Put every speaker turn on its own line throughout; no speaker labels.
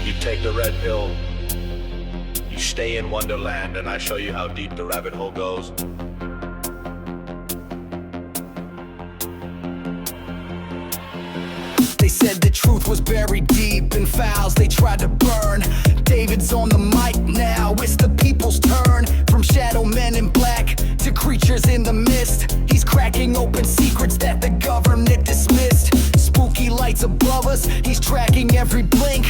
You take the red pill, you stay in Wonderland, and I show you how deep the rabbit hole goes.
They said the truth was buried deep in files they tried to burn. David's on the mic now, it's the people's turn. From shadow men in black to creatures in the mist, he's cracking open secrets that the government dismissed. Spooky lights above us, he's tracking every blink.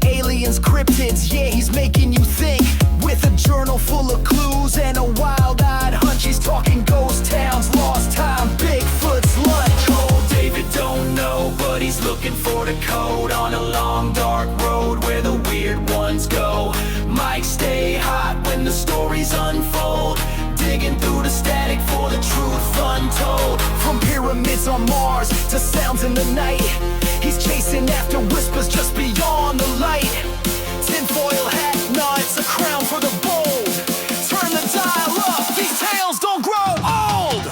Aliens, cryptids, yeah, he's making you think. With a journal full of clues and a wild-eyed hunch, he's talking ghost towns, lost time, Bigfoot's lunch. Old Dayvid don't know, but he's looking for the code on a long dark road where the weird ones go. Mics stay hot when the stories unfold, digging through the static for the truth untold. From pyramids on Mars to sounds in the night, he's chasing after whispers just beyond the light. Tinfoil hat, nah, it's a crown for the bold. Turn the dial up, these tales don't grow old.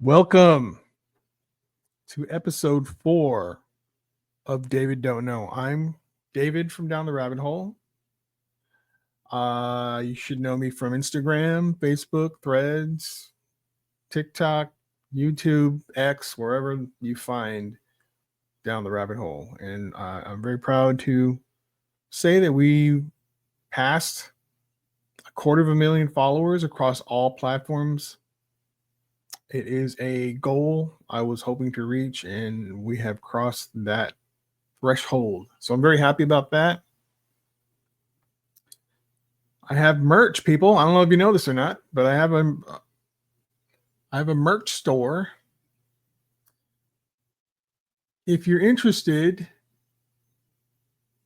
Welcome to episode 4 of Dayvid Don't Know. I'm Dayvid from Down the Rabbit Hole. You should know me from Instagram, Facebook, Threads, TikTok, YouTube, X, wherever you find Down the Rabbit Hole. And I'm very proud to say that we passed 250,000 followers across all platforms. It is a goal I was hoping to reach, and we have crossed that threshold. So I'm very happy about that. I have merch, people. I don't know if you know this or not, but I have a merch store. If you're interested,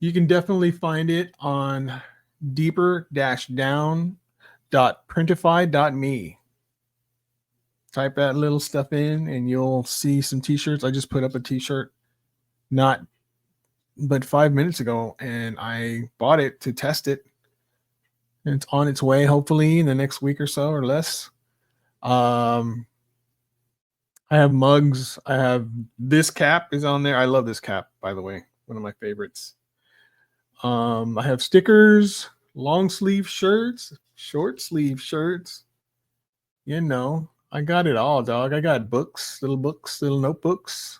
you can definitely find it on deeper-down.printify.me. Type that little stuff in and you'll see some t-shirts. I just put up a t-shirt but 5 minutes ago, and I bought it to test it. And it's on its way, hopefully in the next week or so or less. I have mugs. I have this cap is on there. I love this cap, by the way. One of my favorites. I have stickers, long sleeve shirts, short sleeve shirts. You know, I got it all, dog. I got books, little notebooks.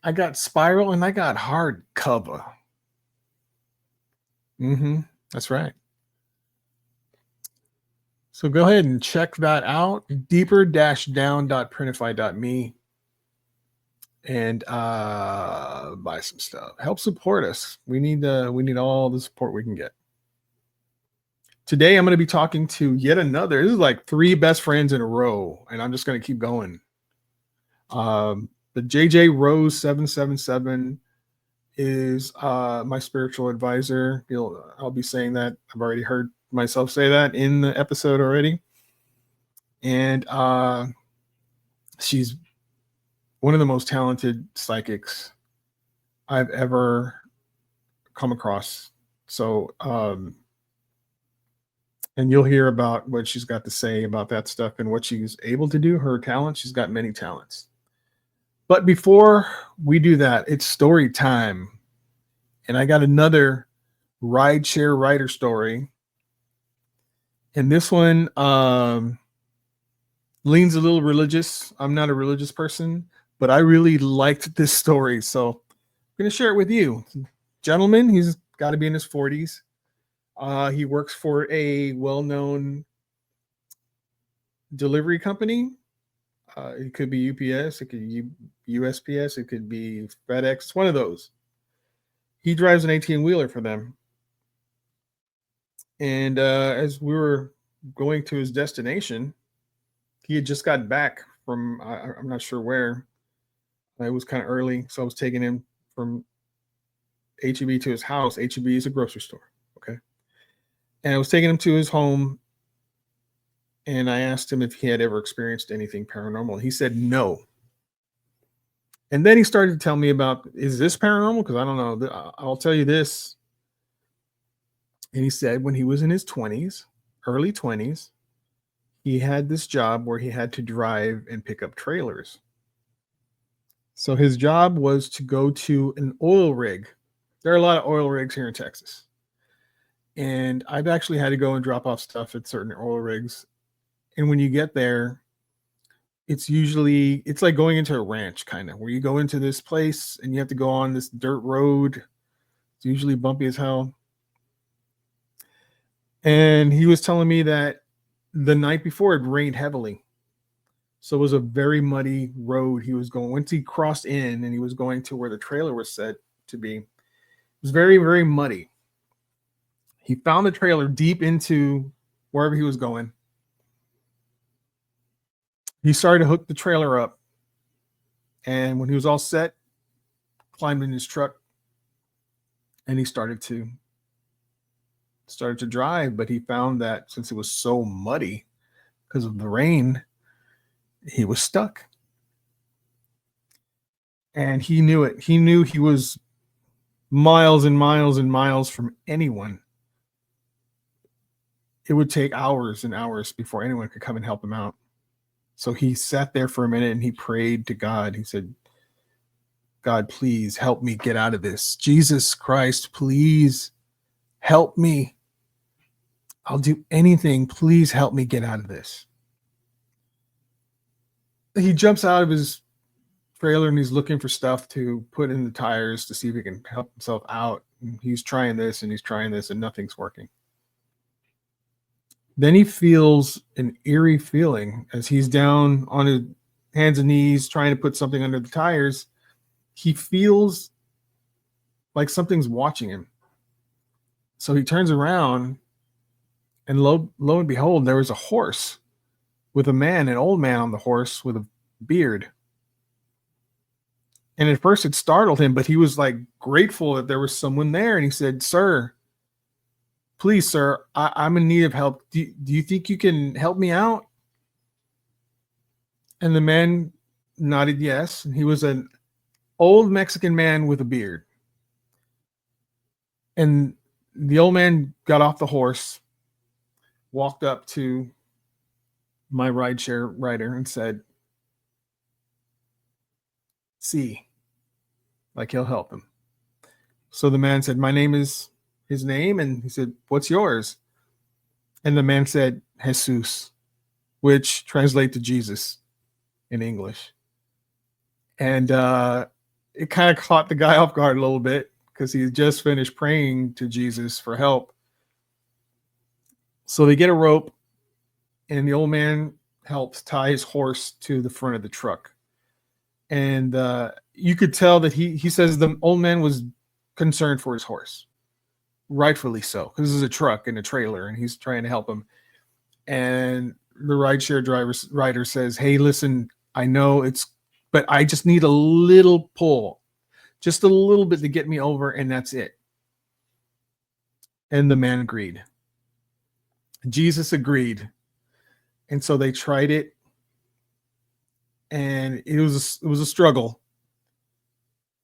I got spiral and I got hardcover. That's right. So go ahead and check that out. Deeper-down.printify.me and buy some stuff. Help support us. We need all the support we can get. Today I'm going to be talking to yet another. This is like 3 best friends in a row, and I'm just going to keep going. The JJ Rose 777 is my spiritual advisor. I'll be saying that. I've already heard myself say that in the episode already. And she's one of the most talented psychics I've ever come across. So, and you'll hear about what she's got to say about that stuff and what she's able to do, her talent. She's got many talents. But before we do that, it's story time. And I got another rideshare rider story. And this one leans a little religious. I'm not a religious person, but I really liked this story. So I'm going to share it with you. Gentleman, he's got to be in his 40s. He works for a well-known delivery company. It could be UPS, it could be USPS, it could be FedEx. It's one of those. He drives an 18-wheeler for them. And as we were going to his destination, he had just got back from, I'm not sure where. It was kind of early, so I was taking him from HEB to his house. HEB is a grocery store, okay? And I was taking him to his home, and I asked him if he had ever experienced anything paranormal. He said no. And then he started to tell me about, is this paranormal? Because I don't know. I'll tell you this. And he said when he was in his 20s, early 20s, he had this job where he had to drive and pick up trailers. So his job was to go to an oil rig. There are a lot of oil rigs here in Texas. And I've actually had to go and drop off stuff at certain oil rigs. And when you get there, it's like going into a ranch, kind of, where you go into this place and you have to go on this dirt road. It's usually bumpy as hell. And he was telling me that the night before it rained heavily. So it was a very muddy road he was going. Once he crossed in and he was going to where the trailer was set to be, it was very, very muddy. He found the trailer deep into wherever he was going. He started to hook the trailer up. And when he was all set, climbed in his truck and he started to drive. But he found that since it was so muddy because of the rain, he was stuck. And he knew it. He knew he was miles and miles and miles from anyone. It would take hours and hours before anyone could come and help him out. So he sat there for a minute and he prayed to God. He said, God, please help me get out of this. Jesus Christ, please help me. I'll do anything. Please help me get out of this. He jumps out of his trailer and he's looking for stuff to put in the tires to see if he can help himself out. And he's trying this and he's trying this and nothing's working. Then he feels an eerie feeling as he's down on his hands and knees trying to put something under the tires. He feels like something's watching him. So he turns around and lo and behold, there was a horse with a man, an old man on the horse with a beard. And at first it startled him, but he was like grateful that there was someone there. And he said, sir, please, sir, I'm in need of help. Do you think you can help me out? And the man nodded yes. And he was an old Mexican man with a beard. And the old man got off the horse, walked up to my rideshare rider and said, see, like he'll help him. So the man said, my name is his name. And he said, what's yours? And the man said, Jesus, which translates to Jesus in English. And it kind of caught the guy off guard a little bit because he just finished praying to Jesus for help. So they get a rope and the old man helps tie his horse to the front of the truck. And you could tell that he says the old man was concerned for his horse. rightfully so, because this is a truck and a trailer, and he's trying to help him. And the rideshare rider says, "Hey, listen, I know it's, but I just need a little pull, just a little bit to get me over, and that's it." And the man agreed. Jesus agreed, and so they tried it, and it was a struggle,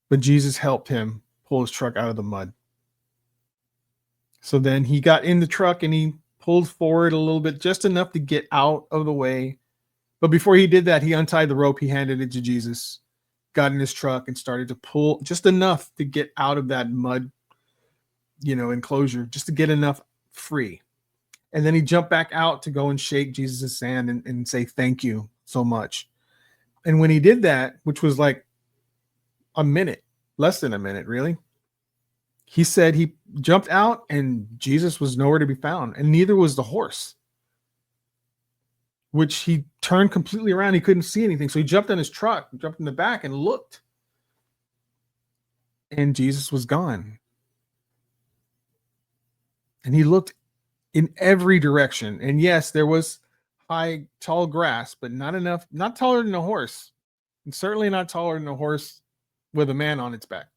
but Jesus helped him pull his truck out of the mud. So then he got in the truck and he pulled forward a little bit, just enough to get out of the way. But before he did that, he untied the rope, he handed it to Jesus, got in his truck and started to pull just enough to get out of that mud, enclosure, just to get enough free. And then he jumped back out to go and shake Jesus' hand and say, "Thank you so much." And when he did that, which was like a minute, less than a minute, really, he said he jumped out and Jesus was nowhere to be found, and neither was the horse, which he turned completely around. He couldn't see anything. So he jumped in his truck, jumped in the back and looked, and Jesus was gone. And he looked in every direction. And yes, there was high, tall grass, but not enough, not taller than a horse, and certainly not taller than a horse with a man on its back.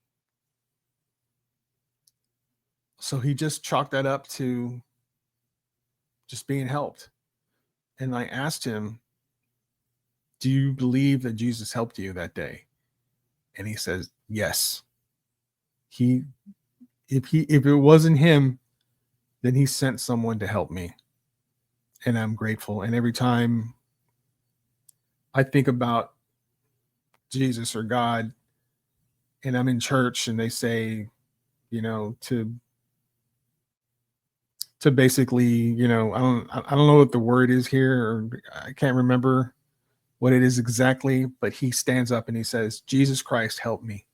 So he just chalked that up to just being helped. And I asked him, "Do you believe that Jesus helped you that day?" And he says, "Yes. If it wasn't him, then he sent someone to help me. And I'm grateful. And every time I think about Jesus or God, and I'm in church and they say, to basically, I don't know what the word is here, or I can't remember what it is exactly, but he stands up and he says, "Jesus Christ, help me."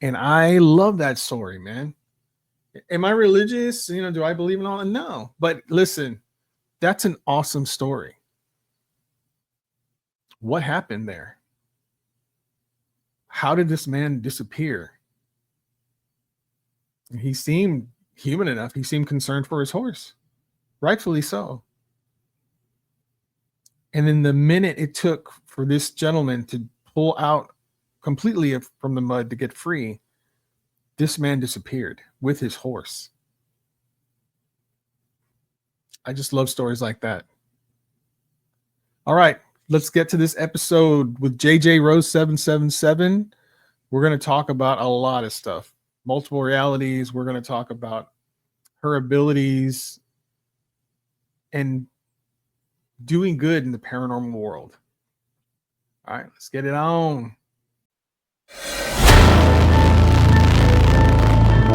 And I love that story, man. Am I religious? Do I believe in all that? No. But listen, that's an awesome story. What happened there? How did this man disappear? He seemed human enough. He seemed concerned for his horse, rightfully so. And in the minute it took for this gentleman to pull out completely from the mud to get free, this man disappeared with his horse. I just love stories like that. All right, let's get to this episode with JJ Rose 777. We're going to talk about a lot of stuff, multiple realities. We're going to talk about her abilities and doing good in the paranormal world. All right, let's get it on.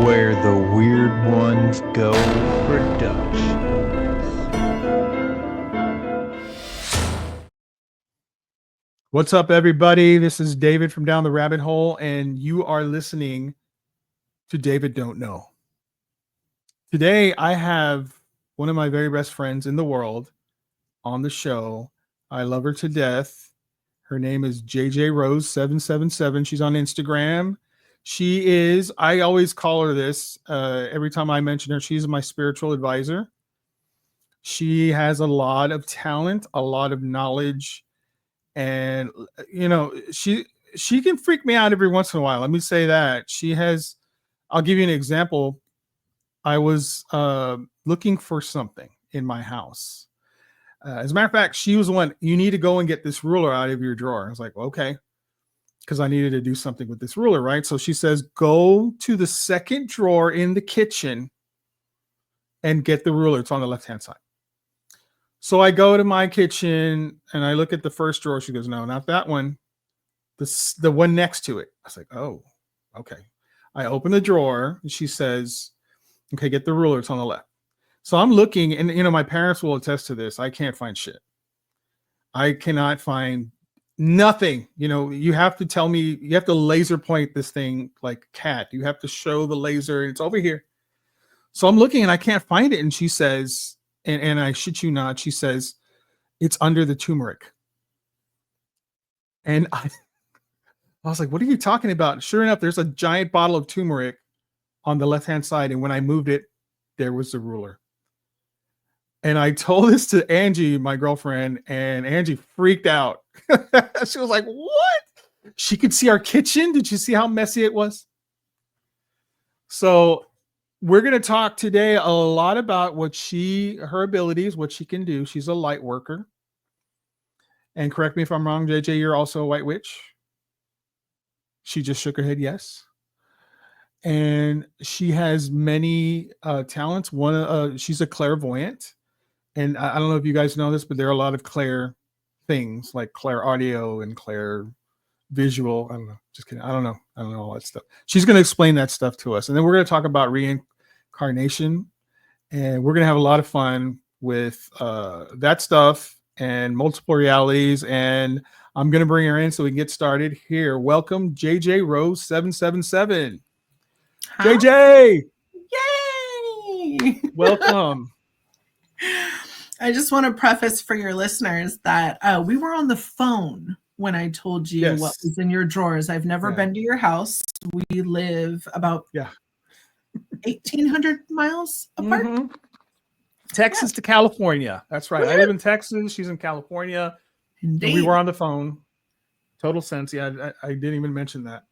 Where the weird ones go production.
What's up, everybody? This is Dayvid from Down the Rabbit Hole, and you are listening to Dayvid Don't Know. Today, I have one of my very best friends in the world on the show. I love her to death. Her name is JJ Rose 777. She's on Instagram. She is, I always call her this every time I mention her, she's my spiritual advisor. She has a lot of talent, a lot of knowledge, and she can freak me out every once in a while. Let me say that. I'll give you an example. I was looking for something in my house. As a matter of fact, she was the one, "You need to go and get this ruler out of your drawer." I was like, well, okay, because I needed to do something with this ruler, right? So she says, "Go to the second drawer in the kitchen and get the ruler. It's on the left-hand side." So I go to my kitchen and I look at the first drawer. She goes, "No, not that one. The one next to it." I was like, oh, okay. I open the drawer and she says, "Okay, get the ruler. It's on the left." So I'm looking, and my parents will attest to this. I can't find shit. I cannot find nothing. You have to tell me, you have to laser point this thing like cat. You have to show the laser, and it's over here. So I'm looking and I can't find it. And she says, and I shit you not, she says, "It's under the turmeric." And I was like, "What are you talking about?" Sure enough, there's a giant bottle of turmeric on the left-hand side. And when I moved it, there was the ruler. And I told this to Angie, my girlfriend, and Angie freaked out. She was like, what? She could see our kitchen. Did you see how messy it was? So we're going to talk today a lot about her abilities, what she can do. She's a light worker. And correct me if I'm wrong, JJ, you're also a white witch. She just shook her head yes. And she has many talents. She's a clairvoyant. And I don't know if you guys know this, but there are a lot of clair things like clair audio and clair visual. I don't know. Just kidding. I don't know all that stuff. She's going to explain that stuff to us. And then we're going to talk about reincarnation. And we're going to have a lot of fun with that stuff and multiple realities. And I'm going to bring her in so we can get started here. Welcome, JJ Rose 777. Hi. JJ!
Yay!
Welcome.
I just want to preface for your listeners that we were on the phone when I told you what was in your drawers. I've never been to your house. We live about 1,800 miles apart.
Mm-hmm. Texas to California. That's right. I live in Texas. She's in California. And we were on the phone. Total sense. Yeah, I didn't even mention that.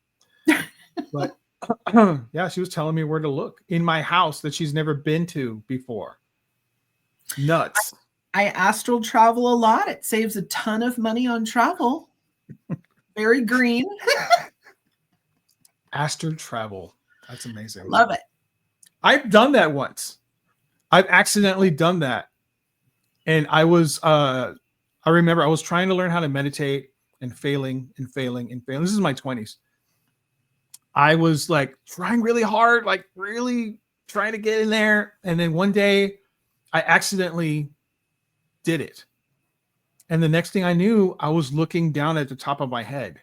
But yeah, she was telling me where to look in my house that she's never been to before. Nuts.
I astral travel a lot. It saves a ton of money on travel. Very green.
Astral travel. That's amazing.
Love it.
I've done that once. I've accidentally done that. And I remember I was trying to learn how to meditate and failing. This is my 20s. I was like trying really hard, like really trying to get in there. And then one day I accidentally did it. And the next thing I knew, I was looking down at the top of my head.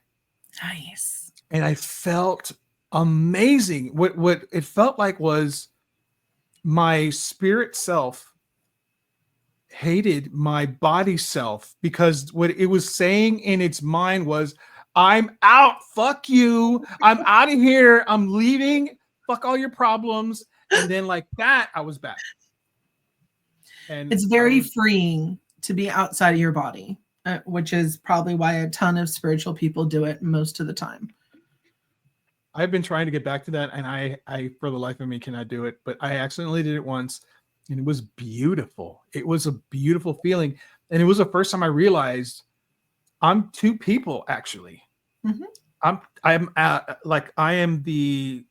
Nice.
And I felt amazing. What it felt like was my spirit self hated my body self, because what it was saying in its mind was, I'm out. Fuck you. I'm out of here. I'm leaving. Fuck all your problems. And then like that, I was back. And
it's very freeing to be outside of your body, which is probably why a ton of spiritual people do it most of the time.
I've been trying to get back to that, and I for the life of me cannot do it, but I accidentally did it once, and it was beautiful. It was a beautiful feeling. And it was the first time I realized I'm two people, actually. Mm-hmm. I am the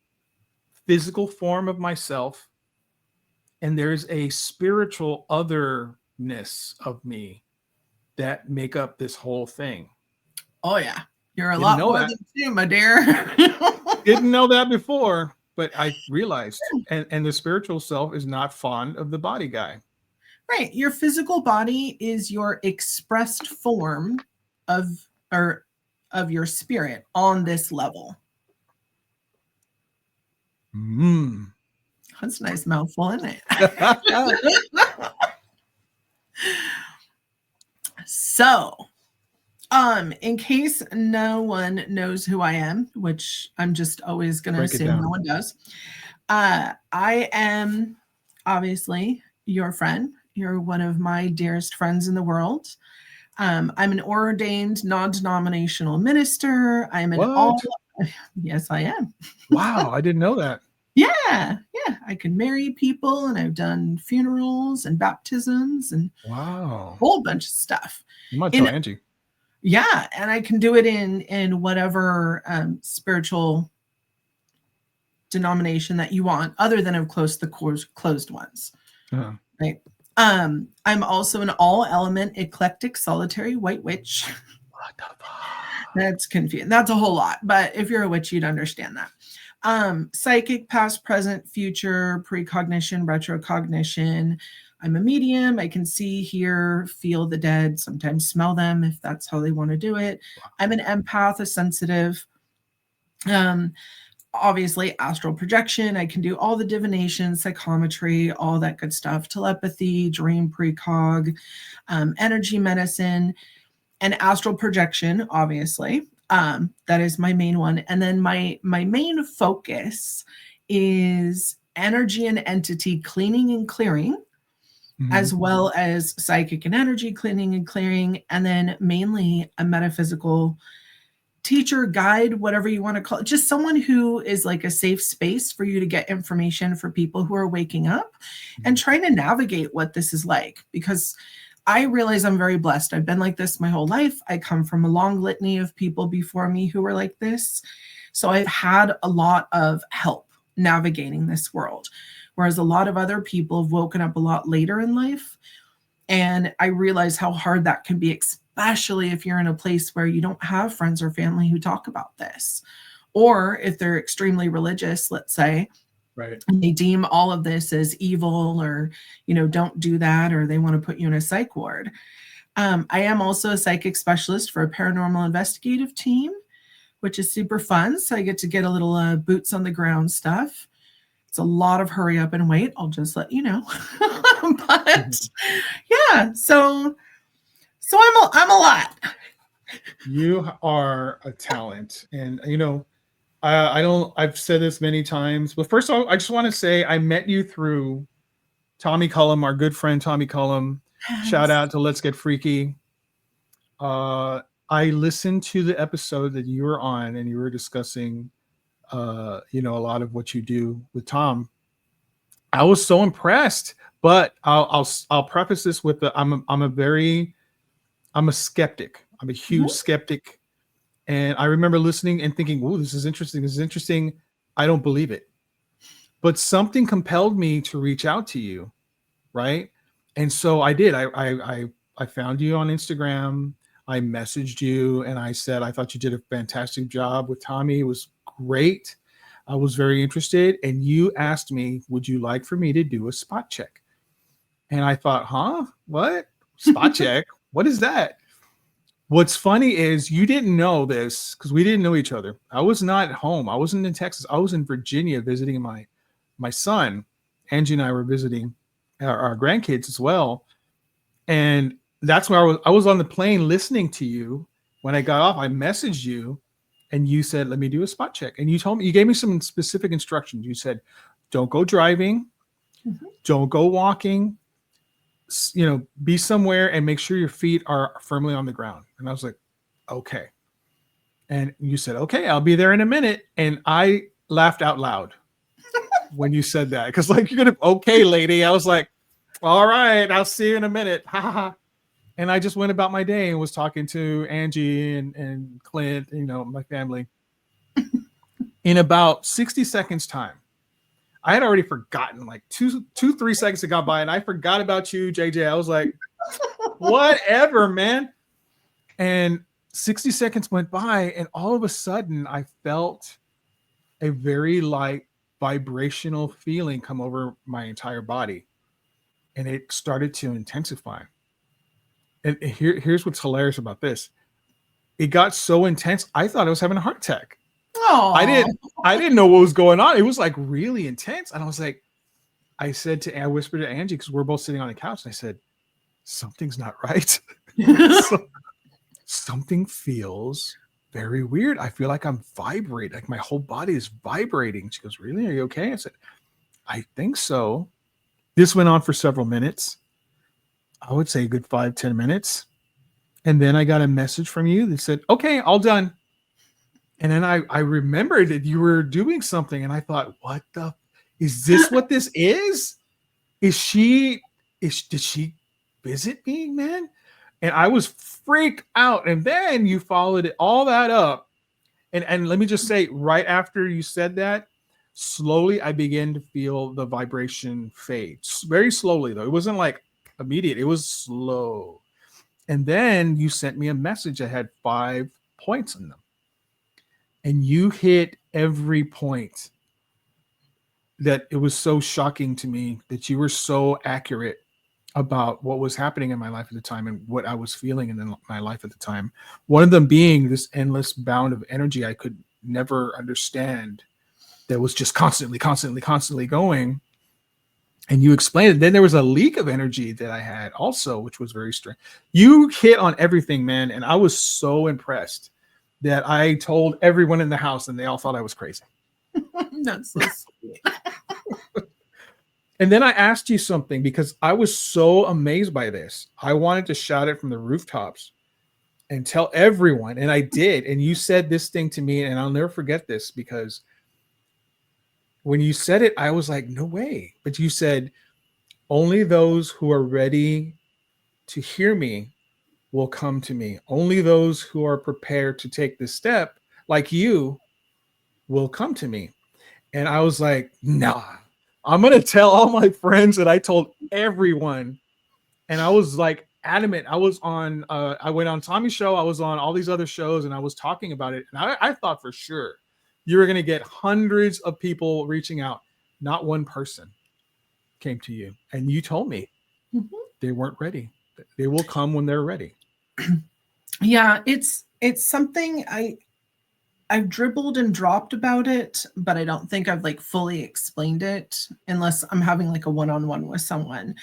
physical form of myself, and there's a spiritual otherness of me that make up this whole thing.
Oh yeah, you're a lot more than two, my dear.
Didn't know that before, but I realized, and the spiritual self is not fond of the body guy.
Right, your physical body is your expressed form of your spirit on this level. That's a nice mouthful, isn't it? So, in case no one knows who I am, which I'm just always going to assume no one does, I am obviously your friend. You're one of my dearest friends in the world. I'm an ordained non-denominational minister. I'm an Yes, I am.
Wow, I didn't know that.
Yeah. I can marry people, and I've done funerals and baptisms and a whole bunch of stuff.
You might tell Angie.
Yeah, and I can do it in whatever spiritual denomination that you want, other than, of course, the closed ones. Uh-huh. Right. I'm also an all-element eclectic solitary white witch.
What the fuck?
That's confusing. That's a whole lot, but if you're a witch, you'd understand that. Psychic, past, present, future, precognition, retrocognition. I'm a medium. I can see, hear, feel the dead, sometimes smell them if that's how they want to do it. I'm an empath, a sensitive. Obviously, astral projection. I can do all the divination, psychometry, all that good stuff. Telepathy, dream precog, energy medicine, and astral projection, obviously. That is my main one. And then my main focus is energy and entity cleaning and clearing, as well as psychic and energy cleaning and clearing, and then mainly a metaphysical teacher, guide, whatever you want to call it, just someone who is like a safe space for you to get information for people who are waking up and trying to navigate what this is like. Because I realize I'm very blessed. I've been like this my whole life. I come from a long litany of people before me who were like this. So I've had a lot of help navigating this world, whereas a lot of other people have woken up a lot later in life. And I realize how hard that can be, especially if you're in a place where you don't have friends or family who talk about this. Or if they're extremely religious, let's say,
right,
and they deem all of this as evil, or, you know, don't do that, or they want to put you in a psych ward. I am also a psychic specialist for a paranormal investigative team, which is super fun. So I get to get a little boots on the ground stuff. It's a lot of hurry up and wait. I'll just let you know. But yeah, so I'm a lot.
You are a talent, and you know, I've said this many times, but first of all, I just want to say I met you through Tommy Cullum, our good friend Tommy Cullum.
Yes.
Shout out to Let's Get Freaky. I listened to the episode that you were on, and you were discussing, you know, a lot of what you do with Tom. I was so impressed, but I'll preface this with I'm a skeptic. I'm a huge skeptic. And I remember listening and thinking, "Ooh, this is interesting. This is interesting." I don't believe it. But something compelled me to reach out to you, right? And so I did. I found you on Instagram. I messaged you and I said, I thought you did a fantastic job with Tommy. It was great. I was very interested. And you asked me, would you like for me to do a spot check? And I thought, huh? What? Spot check? What is that? What's funny is you didn't know this because we didn't know each other. I was not at home. I wasn't in Texas. I was in Virginia visiting my son. Angie and I were visiting our grandkids as well. And that's where I was on the plane listening to you. When I got off, I messaged you and you said, let me do a spot check. And you gave me some specific instructions. You said, don't go driving, don't go walking, you know, be somewhere and make sure your feet are firmly on the ground. And I was like, okay. And you said, okay, I'll be there in a minute. And I laughed out loud when you said that. Cause like, you're going to, okay, lady. I was like, all right, I'll see you in a minute. Ha ha ha. And I just went about my day and was talking to Angie and Clint, you know, my family. In about 60 seconds time, I had already forgotten, like 3 seconds had gone by and I forgot about you, JJ. I was like, whatever, man. And 60 seconds went by and all of a sudden I felt a very light vibrational feeling come over my entire body. And it started to intensify. And here's what's hilarious about this. It got so intense, I thought I was having a heart attack.
Oh,
I didn't know what was going on. It was like really intense. And I was like, I whispered to Angie because we're both sitting on the couch. And I said, something's not right. Something feels very weird. I feel like I'm vibrating. Like my whole body is vibrating. She goes, really? Are you okay? I said, I think so. This went on for several minutes. I would say a good 5-10 minutes. And then I got a message from you that said, okay, all done. And then I remembered that you were doing something. And I thought, is this what this is? Did she visit me, man? And I was freaked out. And then you followed all that up. And let me just say, right after you said that, slowly I began to feel the vibration fade. Very slowly, though. It wasn't like immediate. It was slow. And then you sent me a message that had 5 points in them. And you hit every point. That it was so shocking to me that you were so accurate about what was happening in my life at the time and what I was feeling in my life at the time. One of them being this endless bound of energy I could never understand that was just constantly going. And you explained it. Then there was a leak of energy that I had also, which was very strange. You hit on everything, man. And I was so impressed that I told everyone in the house and they all thought I was crazy.
That's so sweet.
And then I asked you something because I was so amazed by this. I wanted to shout it from the rooftops and tell everyone. And I did. And you said this thing to me, and I'll never forget this, because when you said it, I was like, no way. But you said, only those who are ready to hear me will come to me. Only those who are prepared to take this step, like you, will come to me. And I was like, nah, I'm going to tell all my friends. And I told everyone. And I was like adamant. I was on, I went on Tommy's show. I was on all these other shows, and I was talking about it. And I thought for sure you were going to get hundreds of people reaching out. Not one person came to you. And you told me they weren't ready. They will come when they're ready.
Yeah, it's something I've dribbled and dropped about it, but I don't think I've like fully explained it unless I'm having like a one-on-one with someone.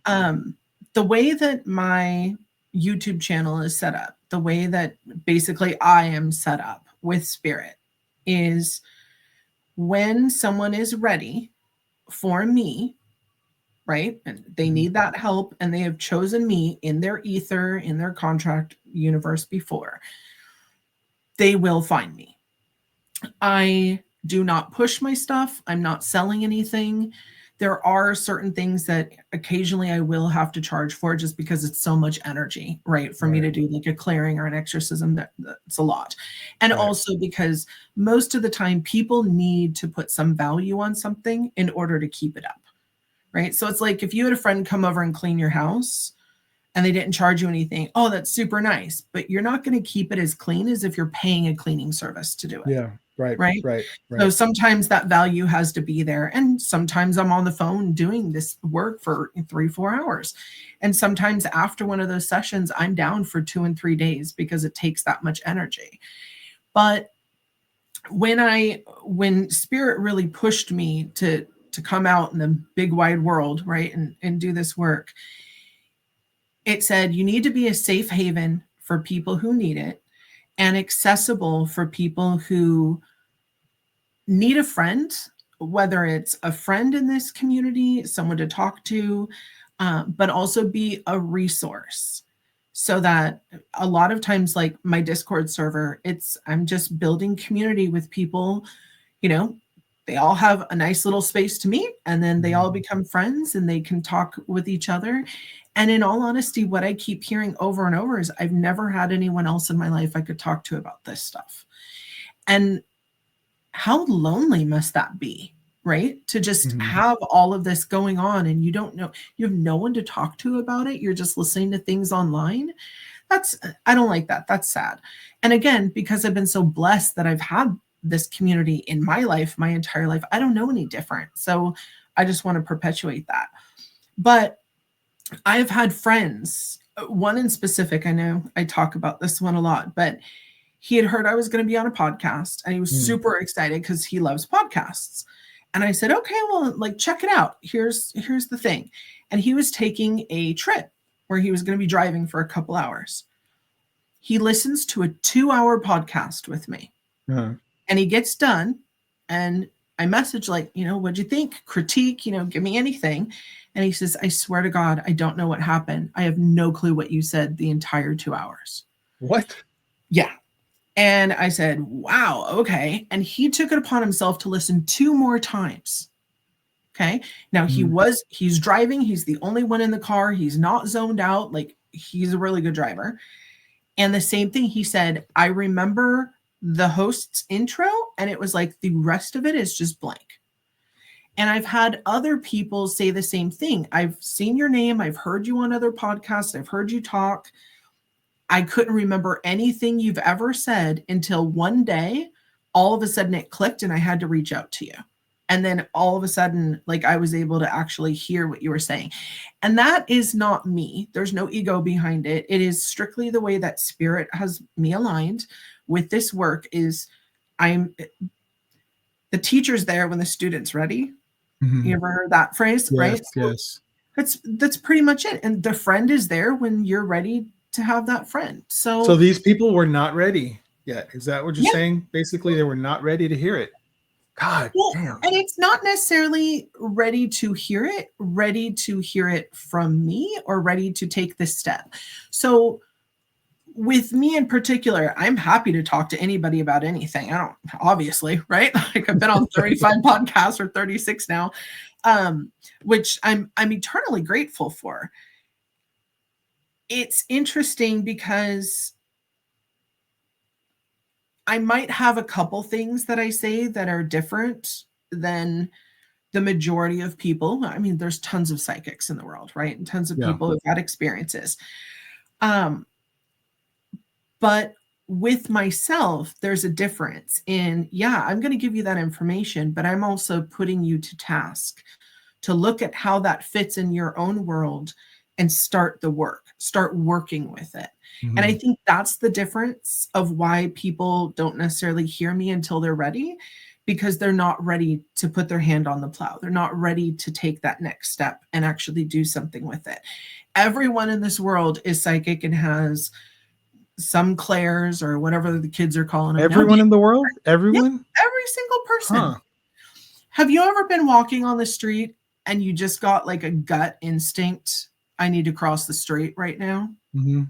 The way that my YouTube channel is set up, the way that basically I am set up with spirit, is when someone is ready for me, right? And they need that help, and they have chosen me in their ether, in their contract universe before, they will find me. I do not push my stuff. I'm not selling anything. There are certain things that occasionally I will have to charge for, just because it's so much energy, right? For me to do like a clearing or an exorcism, that's a lot. And also because most of the time people need to put some value on something in order to keep it up, right? So it's like if you had a friend come over and clean your house and they didn't charge you anything, oh, that's super nice. But you're not going to keep it as clean as if you're paying a cleaning service to do it.
Yeah. Right.
So sometimes that value has to be there. And sometimes I'm on the phone doing this work for 3-4 hours. And sometimes after one of those sessions, I'm down for 2 and 3 days because it takes that much energy. But when spirit really pushed me to come out in the big wide world, right, and do this work, it said, you need to be a safe haven for people who need it, and accessible for people who need a friend, whether it's a friend in this community, someone to talk to, but also be a resource. So that a lot of times, like my Discord server, I'm just building community with people, they all have a nice little space to meet, and then they all become friends and they can talk with each other. And in all honesty, what I keep hearing over and over is I've never had anyone else in my life I could talk to about this stuff. And how lonely must that be, right? To just have all of this going on and you don't know, you have no one to talk to about it. You're just listening to things online. I don't like that. That's sad. And again, because I've been so blessed that I've had this community in my life, my entire life, I don't know any different. So I just want to perpetuate that. But I've had friends, one in specific, I know I talk about this one a lot, but he had heard I was going to be on a podcast and he was super excited because he loves podcasts. And I said, okay, well, like, check it out. Here's the thing. And he was taking a trip where he was going to be driving for a couple hours. He listens to a 2-hour podcast with me. And he gets done and I message like, what'd you think? Critique, give me anything. And he says, I swear to God, I don't know what happened. I have no clue what you said the entire 2 hours.
What? Yeah.
And I said, wow, okay. And he took it upon himself to listen 2 more times. Okay. Now he's driving. He's the only one in the car. He's not zoned out. Like, he's a really good driver. And the same thing he said, I remember the host's intro and it was like the rest of it is just blank. And I've had other people say the same thing. I've seen your name. I've heard you on other podcasts. I've heard you talk. I couldn't remember anything you've ever said until one day, all of a sudden it clicked and I had to reach out to you. And then all of a sudden, like, I was able to actually hear what you were saying. And that is not me. There's no ego behind it. It is strictly the way that spirit has me aligned with this work. Is the teacher's there when the student's ready. You ever heard that phrase?
Yes,
right?
Yes.
That's pretty much it. And the friend is there when you're ready to have that friend. So
these people were not ready yet. Is that what you're saying? Basically, they were not ready to hear it. God
Well,
damn.
and it's not necessarily ready to hear it from me, or ready to take this step. So with me in particular, I'm happy to talk to anybody about anything. I don't, obviously, right? Like I've been on 35 podcasts, or 36 now, which I'm eternally grateful for. It's interesting because I might have a couple things that I say that are different than the majority of people. I mean, there's tons of psychics in the world, right? And tons of people who've had experiences. But with myself, there's a difference in, yeah, I'm going to give you that information, but I'm also putting you to task to look at how that fits in your own world and start working with it.
Mm-hmm.
And I think that's the difference of why people don't necessarily hear me until they're ready, because they're not ready to put their hand on the plow. They're not ready to take that next step and actually do something with it. Everyone in this world is psychic and has some clairs, or whatever the kids are calling them.
Everyone in the world? Everyone?
Yeah, every single person.
Huh.
Have you ever been walking on the street and you just got like a gut instinct, I need to cross the street right now?
Mm-hmm.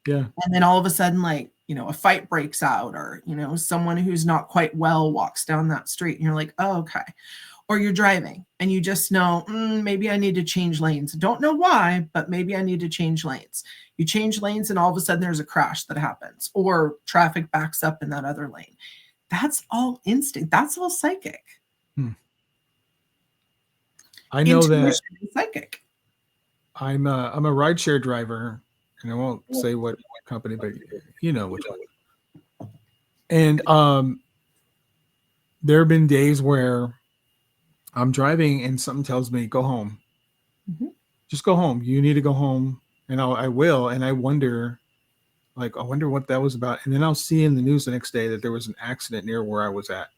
Yeah.
And then all of a sudden, like, a fight breaks out, or, someone who's not quite well walks down that street and you're like, oh, okay. Or you're driving and you just know, maybe I need to change lanes. Don't know why, but maybe I need to change lanes. You change lanes and all of a sudden there's a crash that happens, or traffic backs up in that other lane. That's all instinct. That's all psychic.
I know
Intuition
that
is psychic.
I'm a rideshare driver, and I won't say what company, but you know which one. And there have been days where I'm driving and something tells me, go home.
Mm-hmm.
Just go home. You need to go home. And I will. And I wonder what that was about. And then I'll see in the news the next day that there was an accident near where I was at.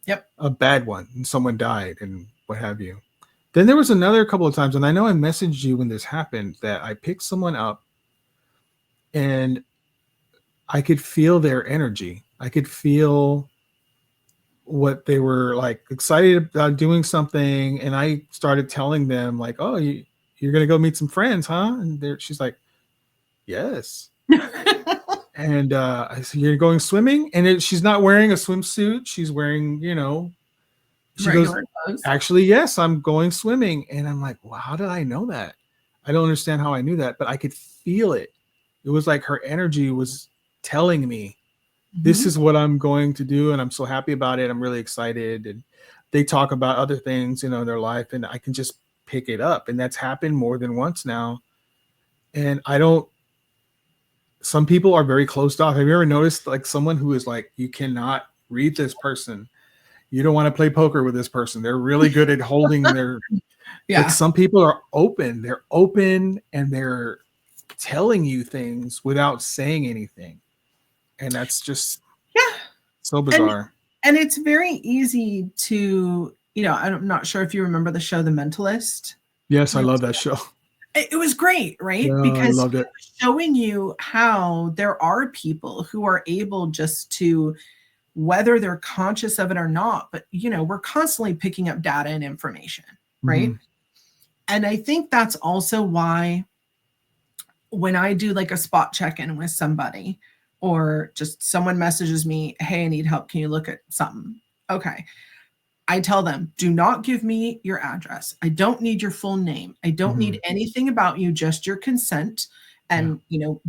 Yep.
A bad one. And someone died and what have you. Then there was another couple of times, and I know I messaged you when this happened, that I picked someone up and I could feel their energy. I could feel what they were like excited about doing something. And I started telling them like, oh, you're going to go meet some friends, huh? And she's like, yes. And I said, you're going swimming? And she's not wearing a swimsuit. She's wearing, she goes, actually, yes, I'm going swimming. And I'm like, well, how did I know that? I don't understand how I knew that, but I could feel it. It was like her energy was telling me, this is what I'm going to do. And I'm so happy about it. I'm really excited. And they talk about other things, in their life, and I can just pick it up. And that's happened more than once now. And some people are very closed off. Have you ever noticed like someone who is like, you cannot read this person? You don't want to play poker with this person. They're really good at holding their, Like some people are open. They're open and they're telling you things without saying anything. And that's just so bizarre.
And it's very easy to, I'm not sure if you remember the show, The Mentalist.
Yes, I love that show.
It was great, right?
Yeah,
because
I loved it.
Showing you how there are people who are able just to, whether they're conscious of it or not, but we're constantly picking up data and information, right? Mm-hmm. And I think that's also why when I do like a spot check-in with somebody, or just someone messages me, hey, I need help. Can you look at something? Okay. I tell them, do not give me your address. I don't need your full name. I don't need anything about you, just your consent. And,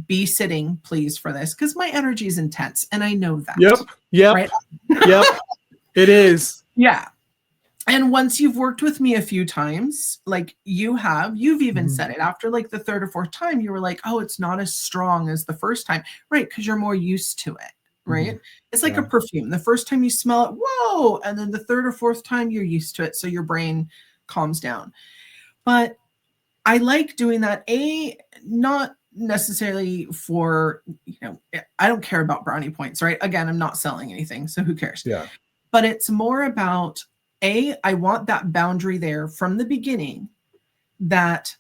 be sitting, please, for this, because my energy is intense. And I know that.
Yep.
Right?
Yep. It is.
Yeah. And once you've worked with me a few times, like you've even said it after like the third or fourth time, you were like, oh, it's not as strong as the first time. Right. Because you're more used to it. Right. It's like a perfume. The first time you smell it, whoa. And then the third or fourth time you're used to it. So your brain calms down. But I like doing that. Not necessarily for, I don't care about brownie points, right? Again, I'm not selling anything. So who cares?
Yeah.
But it's more about, I want that boundary there from the beginning, that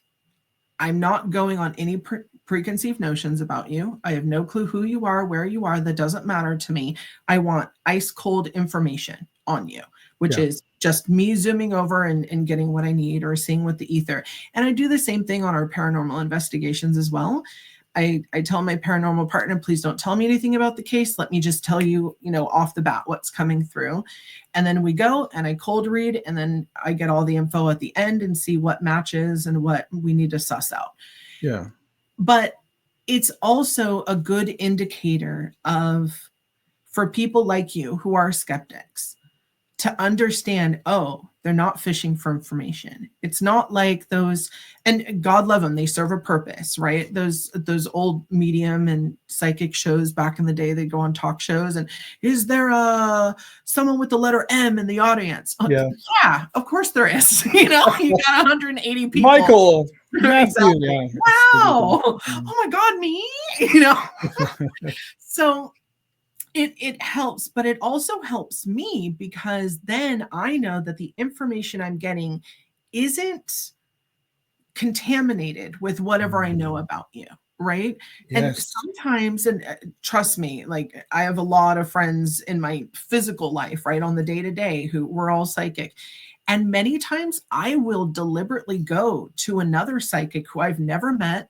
I'm not going on any preconceived notions about you. I have no clue who you are, where you are. That doesn't matter to me. I want ice cold information. on you, which
Yeah.
is just me zooming over and getting what I need or seeing what the ether. And I do the same thing on our paranormal investigations as well. I tell my paranormal partner, please don't tell me anything about the case. Let me just tell you, off the bat what's coming through. And then we go and I cold read, and then I get all the info at the end and see what matches and what we need to suss out.
Yeah.
But it's also a good indicator for people like you who are skeptics to understand, they're not fishing for information. It's not like those, and God love them, they serve a purpose, right? Those old medium and psychic shows back in the day, they go on talk shows and is there someone with the letter M in the audience?
Yeah.
Yeah, of course there is. You got 180 people.
Michael. Matthew,
Exactly.
yeah.
Wow. Oh my God, me? So it helps, but it also helps me because then I know that the information I'm getting isn't contaminated with whatever I know about you, right?
Yes.
And sometimes, and trust me, like I have a lot of friends in my physical life, right, on the day-to-day who we're all psychic. And many times I will deliberately go to another psychic who I've never met,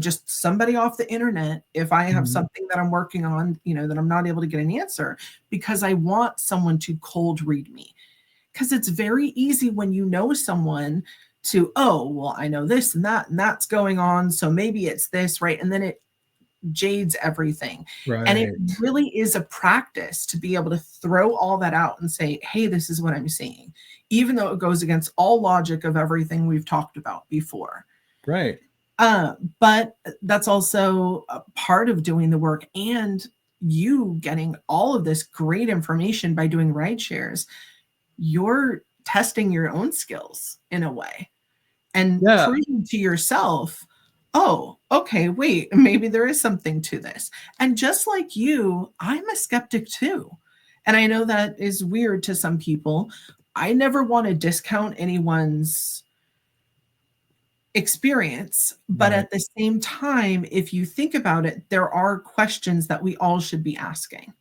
just somebody off the internet, if I have something that I'm working on, that I'm not able to get an answer, because I want someone to cold read me. Because it's very easy when you know someone to, I know this and that, and that's going on, so maybe it's this, right? And then it jades everything.
Right.
And it really is a practice to be able to throw all that out and say, hey, this is what I'm seeing, even though it goes against all logic of everything we've talked about before.
Right.
But that's also a part of doing the work, and you getting all of this great information by doing ride shares. You're testing your own skills in a way and proving to yourself, okay, wait, maybe there is something to this. And just like you, I'm a skeptic too. And I know that is weird to some people. I never want to discount anyone's experience, but at the same time, if you think about it, there are questions that we all should be asking.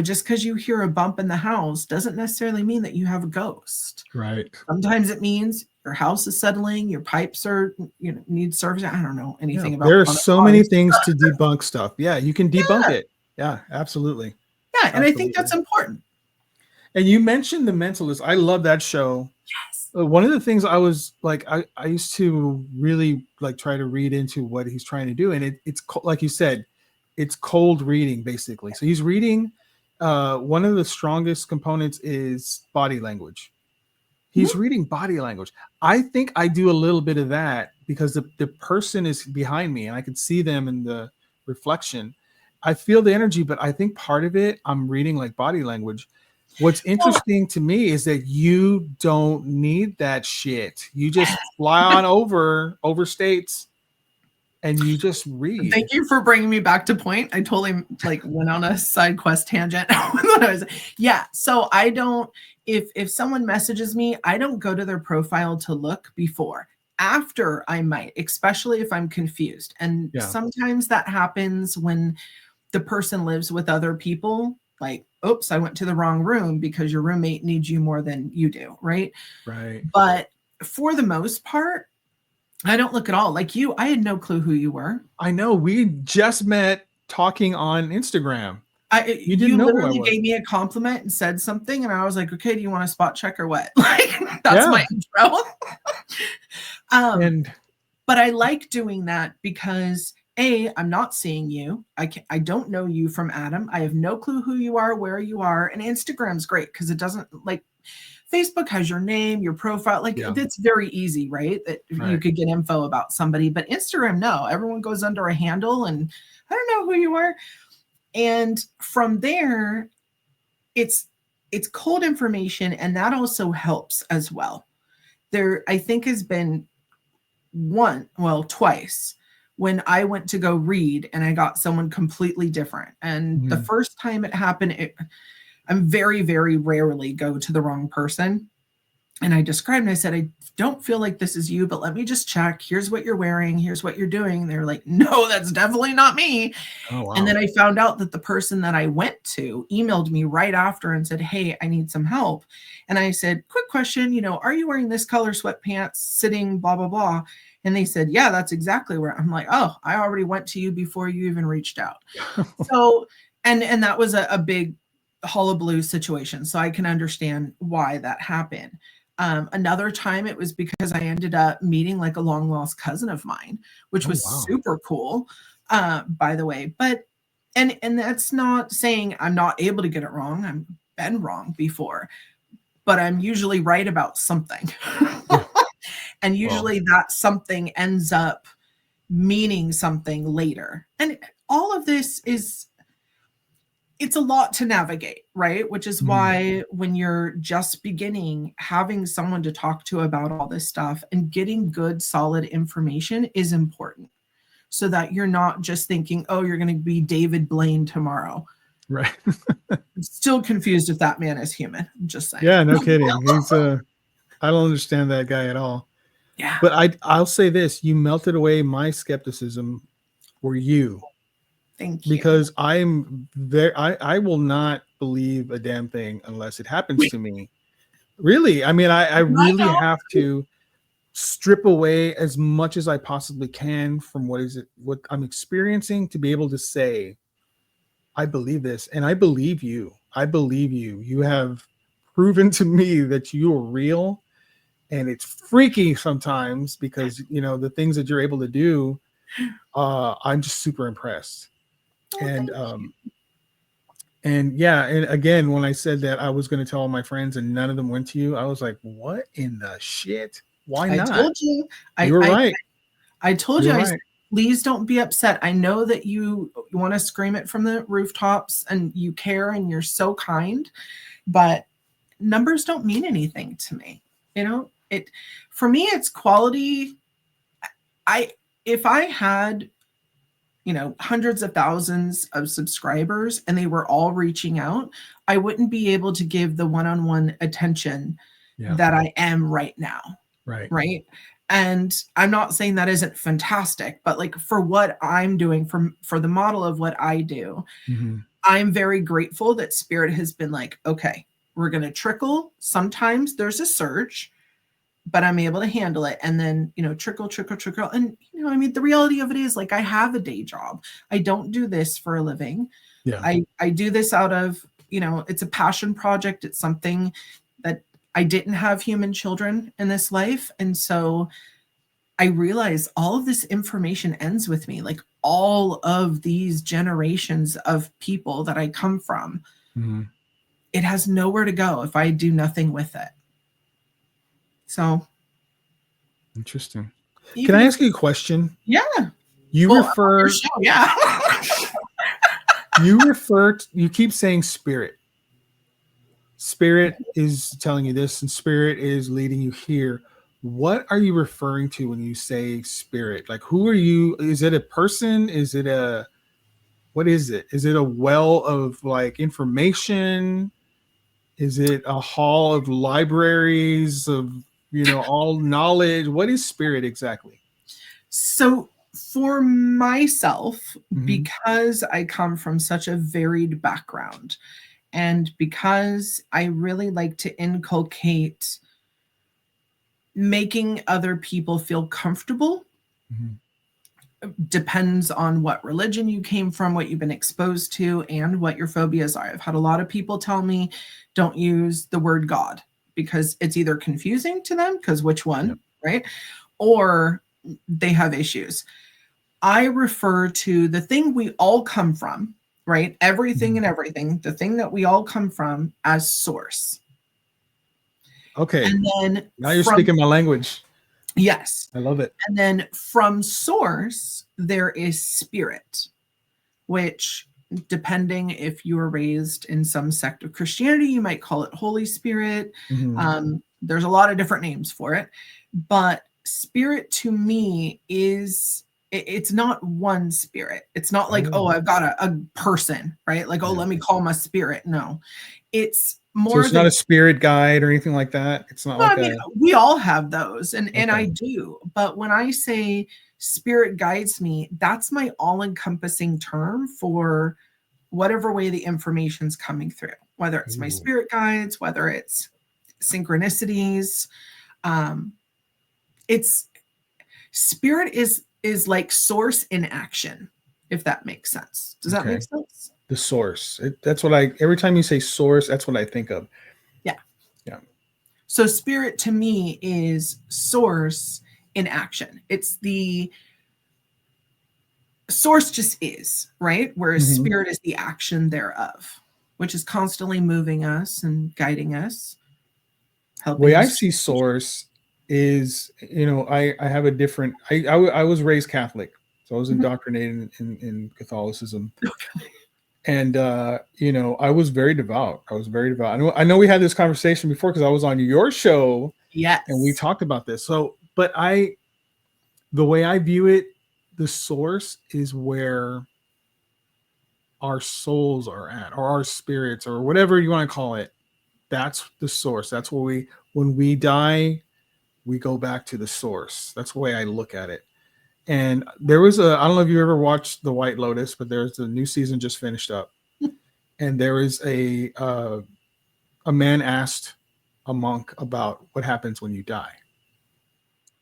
Just because you hear a bump in the house doesn't necessarily mean that you have a ghost.
Right.
Sometimes it means your house is settling, your pipes are, need service. I don't know anything about.
There are so many things to debunk stuff. Yeah, you can debunk it. Yeah, absolutely.
Yeah, and I think that's important.
And you mentioned The Mentalist. I love that show.
Yes.
One of the things I was like, I used to really like try to read into what he's trying to do, and it's like you said, it's cold reading basically. So he's reading. One of the strongest components is body language. He's reading body language. I think I do a little bit of that because the person is behind me and I can see them in the reflection. I feel the energy, but I think part of it, I'm reading like body language. What's interesting to me is that you don't need that shit. You just fly on over states and you just read.
Thank you for bringing me back to point. I totally went on a side quest tangent. So I don't, if someone messages me, I don't go to their profile to look before. After I might, especially if I'm confused. And sometimes that happens when the person lives with other people. Like, oops, I went to the wrong room because your roommate needs you more than you do, right?
Right.
But for the most part, I don't look at all. Like you, I had no clue who you were.
I know. We just met talking on Instagram.
You literally gave me a compliment and said something, and I was like, okay, do you want a spot check or what? That's my intro. But I like doing that because I'm not seeing you. I don't know you from Adam. I have no clue who you are, where you are. And Instagram's great because it doesn't Facebook has your name, your profile. It's very easy, right? You could get info about somebody, but Instagram, no, everyone goes under a handle and I don't know who you are. And from there, it's cold information. And that also helps as well. There, I think has been twice when I went to go read and I got someone completely different. And the first time it happened, I'm very, very rarely go to the wrong person. And I described, and I said, I don't feel like this is you, but let me just check. Here's what you're wearing. Here's what you're doing. And they're like, no, that's definitely not me.
Oh, wow.
And then I found out that the person that I went to emailed me right after and said, hey, I need some help. And I said, quick question, are you wearing this color sweatpants, sitting, blah, blah, blah. And they said, yeah, that's exactly where. I'm like, oh, I already went to you before you even reached out. So, and that was a big hullabaloo situation. So I can understand why that happened. Another time it was because I ended up meeting like a long lost cousin of mine, which was super cool, by the way. But, and that's not saying I'm not able to get it wrong. I've been wrong before, but I'm usually right about something. And usually that something ends up meaning something later. And all of this it's a lot to navigate, right? Which is why when you're just beginning, having someone to talk to about all this stuff and getting good, solid information is important, so that you're not just thinking, oh, you're going to be Dayvid Blaine tomorrow.
Right.
I'm still confused if that man is human. I'm just saying.
Yeah, no kidding. I don't understand that guy at all.
Yeah.
But I'll say this, you melted away my skepticism for you.
Thank you.
Because I'm there, I will not believe a damn thing unless it happens to me. Really. I mean, I really have to strip away as much as I possibly can from what I'm experiencing to be able to say, I believe this, and I believe you. I believe you. You have proven to me that you are real, and it's freaky sometimes because, the things that you're able to do, I'm just super impressed. And yeah, and again, when I said that I was going to tell all my friends and none of them went to you, I was like, what in the shit? Why not?
I told you.
You were right.
I told you.
Right.
I said, please don't be upset. I know that you want to scream it from the rooftops and you care and you're so kind, but numbers don't mean anything to me. For me, it's quality. If I had hundreds of thousands of subscribers and they were all reaching out, I wouldn't be able to give the one-on-one attention that I am right now. Right. And I'm not saying that isn't fantastic, but like for what I'm doing, for the model of what I do, I'm very grateful that Spirit has been like, okay, we're going to trickle. Sometimes there's a surge, but I'm able to handle it. And then, trickle. And, the reality of it is, like, I have a day job. I don't do this for a living.
Yeah.
I do this out of, it's a passion project. It's something that I didn't have human children in this life. And so I realize all of this information ends with me, like all of these generations of people that I come from. It has nowhere to go if I do nothing with it. So
interesting. Can I ask you a question?
Yeah.
You refer.
Yeah.
You keep saying spirit. Spirit is telling you this, and spirit is leading you here. What are you referring to when you say spirit? Like, who are you? Is it a person? What is it? Is it a well of like information? Is it a hall of libraries of all knowledge? What is spirit exactly?
So for myself, because I come from such a varied background, and because I really like to inculcate making other people feel comfortable, depends on what religion you came from, what you've been exposed to, and what your phobias are. I've had a lot of people tell me, don't use the word God, because it's either confusing to them, because which one, right? Or they have issues. I refer to the thing we all come from, right? Everything and everything, the thing that we all come from, as source.
Okay.
And then
now you're speaking my language.
Yes.
I love it.
And then from source, there is spirit, which, depending if you were raised in some sect of Christianity, you might call it Holy Spirit. There's a lot of different names for it. But spirit to me it's not one spirit. It's not like, oh, I've got a person, right? Like, oh, let me call my spirit. No, it's
So it's not a spirit guide or anything like that. It's not like
I mean, we all have those, and I do. But when I say spirit guides me, that's my all-encompassing term for whatever way the information's coming through, whether it's my spirit guides, whether it's synchronicities. It's spirit is like source in action, if that makes sense. Does that make sense?
The source. That's what every time you say source, that's what I think of.
Yeah.
Yeah.
So spirit to me is source in action. It's the source just is, right? Whereas spirit is the action thereof, which is constantly moving us and guiding us.
The way I see source is, I have a different, I was raised Catholic. So I was indoctrinated in Catholicism. Okay. And, I was very devout. I know we had this conversation before because I was on your show.
Yes.
And we talked about this. So, but the way I view it, the source is where our souls are at, or our spirits, or whatever you want to call it. That's the source. That's where when we die, we go back to the source. That's the way I look at it. And there was I don't know if you ever watched The White Lotus, but there's the new season just finished up. And there is a man asked a monk about what happens when you die.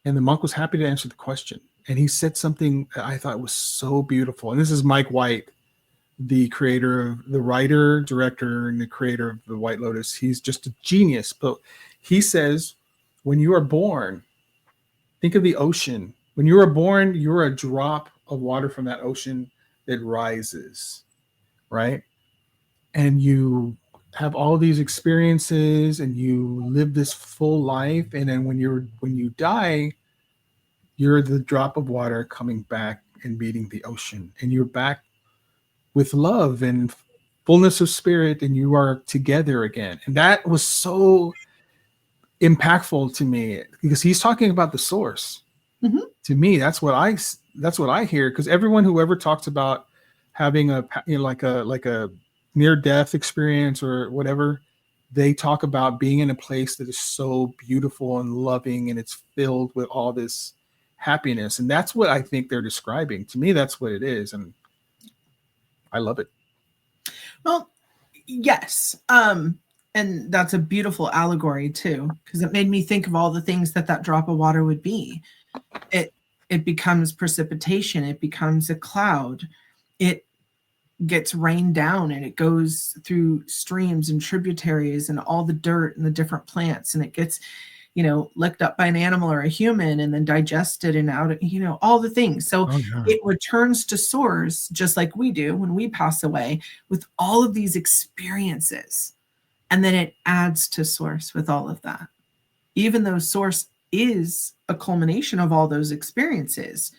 And the monk was happy to answer the question. And he said something that I thought was so beautiful. And this is Mike White, the writer, director, and the creator of The White Lotus. He's just a genius. But he says, when you are born, think of the ocean. When you are born, you're a drop of water from that ocean that rises, right? And you have all these experiences and you live this full life. And then when you die, you're the drop of water coming back and meeting the ocean. And you're back with love and fullness of spirit, and you are together again. And that was so impactful to me because he's talking about the source. To me, that's what I hear, because everyone who ever talks about having a like a near death experience or whatever, they talk about being in a place that is so beautiful and loving, and it's filled with all this happiness. And that's what I think they're describing. To me, that's what it is, and I love it.
Well, yes. And that's a beautiful allegory too, because it made me think of all the things that drop of water would be. It becomes precipitation. It becomes a cloud. It gets rained down and it goes through streams and tributaries and all the dirt and the different plants, and it gets, licked up by an animal or a human and then digested and out, all the things. So it returns to source just like we do when we pass away with all of these experiences. And then it adds to source with all of that, even though source is a culmination of all those experiences